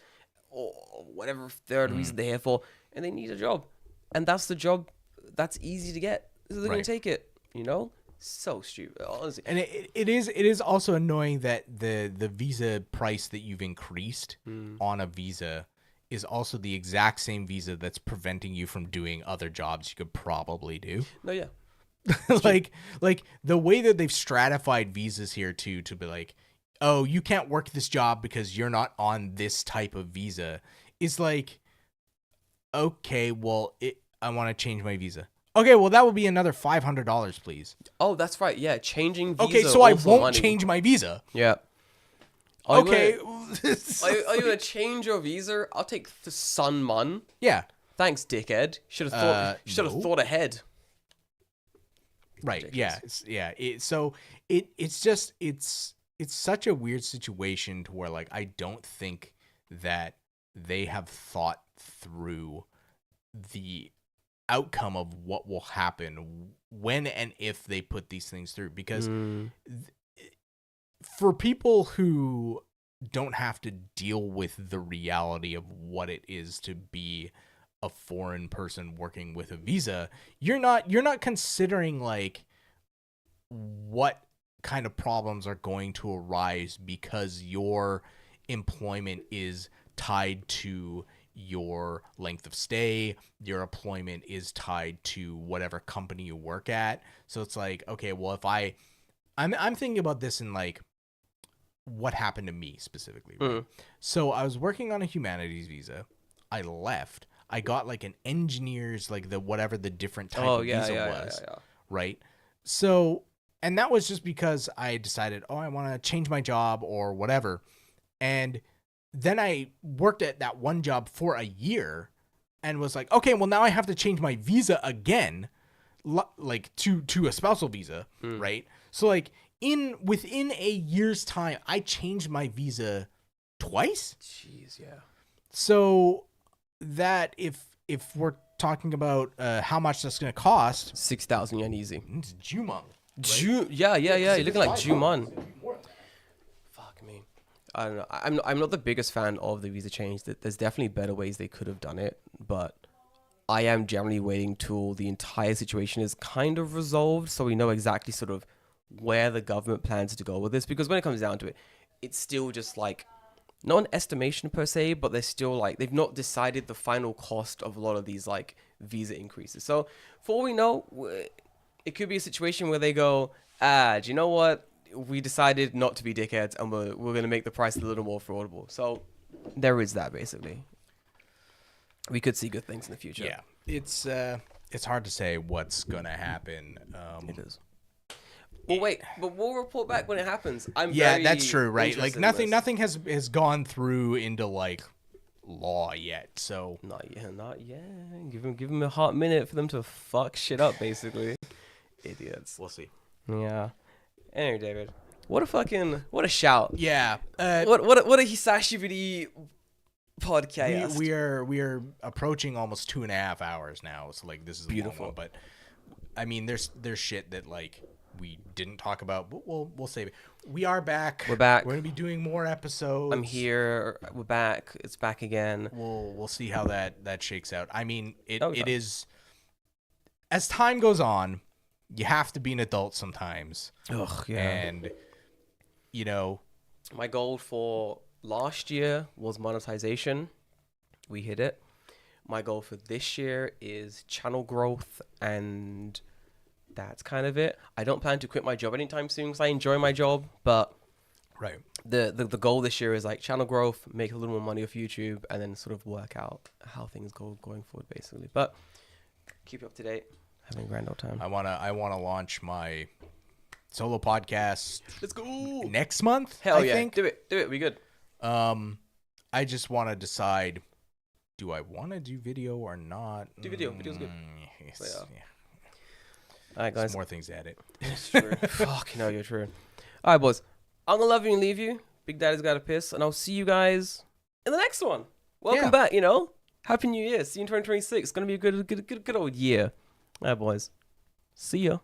Speaker 2: or whatever third reason they're here for, and they need a job. And that's the job that's easy to get. So they're going to take it, you know? So stupid, honestly.
Speaker 1: And it is also annoying that the visa price that you've increased on a visa is also the exact same visa that's preventing you from doing other jobs you could probably do.
Speaker 2: No, yeah.
Speaker 1: like the way that they've stratified visas here to be like, oh, you can't work this job because you're not on this type of visa is like, okay, well, I want to change my visa. Okay, well, that would be another $500, please.
Speaker 2: Oh, that's right. Yeah, changing visa.
Speaker 1: Okay, so I
Speaker 2: also
Speaker 1: won't
Speaker 2: money.
Speaker 1: change my visa.
Speaker 2: Yeah.
Speaker 1: Okay.
Speaker 2: Are you gonna change your visa? I'll take the Sun Mun.
Speaker 1: Yeah.
Speaker 2: Thanks, dickhead. Should have thought. Should have
Speaker 1: no.
Speaker 2: thought ahead.
Speaker 1: Right.
Speaker 2: Ridiculous.
Speaker 1: Yeah. It's such a weird situation to where like I don't think that they have thought through the outcome of what will happen when and if they put these things through, because for people who don't have to deal with the reality of what it is to be a foreign person working with a visa, you're not considering like what kind of problems are going to arise because your employment is tied to your length of stay, your employment is tied to whatever company you work at. So it's like, okay, well, if I'm thinking about this in like what happened to me specifically. Right? So I was working on a humanities visa. I left. I got like an engineer's, like the whatever the different type of visa was. Right. So, and that was just because I decided, oh, I want to change my job or whatever. And then I worked at that one job for a year and was like, okay, well, now I have to change my visa again, like to a spousal visa, right? So like within a year's time, I changed my visa twice.
Speaker 2: Jeez, yeah.
Speaker 1: So that if we're talking about how much that's going to cost,
Speaker 2: 6,000 yen easy.
Speaker 1: it's Jumon.
Speaker 2: Yeah. You're looking like Jumon. Fuck me. I don't know. I'm not the biggest fan of the visa change. There's definitely better ways they could have done it, but I am generally waiting till the entire situation is kind of resolved, so we know exactly sort of where the government plans to go with this. Because when it comes down to it, it's still just like not an estimation per se, but they're still like they've not decided the final cost of a lot of these like visa increases. So for all we know, it could be a situation where they go, do you know what? We decided not to be dickheads, and we're going to make the price a little more affordable. So there is that, basically. We could see good things in the future.
Speaker 1: Yeah, it's hard to say what's gonna happen.
Speaker 2: It is. Well, wait, but we'll report back when it happens.
Speaker 1: That's true, right? Like
Speaker 2: interested in
Speaker 1: nothing has gone through into like law yet. So
Speaker 2: Not yet. Give them a hot minute for them to fuck shit up, basically. Idiots.
Speaker 1: we'll see.
Speaker 2: Yeah. Anyway, David, what a shout.
Speaker 1: Yeah.
Speaker 2: What a Hisashiburi podcast.
Speaker 1: We are approaching almost 2.5 hours now. So like this is
Speaker 2: Beautiful.
Speaker 1: a long one, but I mean there's shit that like we didn't talk about, but we'll save it. We are back.
Speaker 2: We're back.
Speaker 1: We're gonna be doing more episodes.
Speaker 2: I'm here. We're back. It's back again.
Speaker 1: We'll see how that shakes out. I mean, it
Speaker 2: Oh, yeah.
Speaker 1: is as time goes on, you have to be an adult sometimes.
Speaker 2: Ugh,
Speaker 1: And
Speaker 2: my goal for last year was monetization. We hit it. My goal for this year is channel growth, and that's kind of it. I don't plan to quit my job anytime soon because I enjoy my job, but
Speaker 1: right.
Speaker 2: the goal this year is like channel growth, make a little more money off YouTube, and then sort of work out how things go going forward, basically. But keep you up to date. Having a grand old time.
Speaker 1: I wanna launch my solo podcast
Speaker 2: Let's go.
Speaker 1: next month.
Speaker 2: Hell
Speaker 1: I
Speaker 2: yeah.
Speaker 1: think.
Speaker 2: Do it. We good.
Speaker 1: I just want to decide, do I want to do video or not?
Speaker 2: Do video. Video's good.
Speaker 1: Yes,
Speaker 2: But,
Speaker 1: yeah.
Speaker 2: All right,
Speaker 1: There's
Speaker 2: guys.
Speaker 1: more things to edit.
Speaker 2: It's true. Fuck, no, you're true. All right, boys. I'm gonna love you and leave you. Big Daddy's got to piss, and I'll see you guys in the next one. Welcome back. Happy New Year. See you in 2026. It's gonna be a good old year. All right, boys. See ya.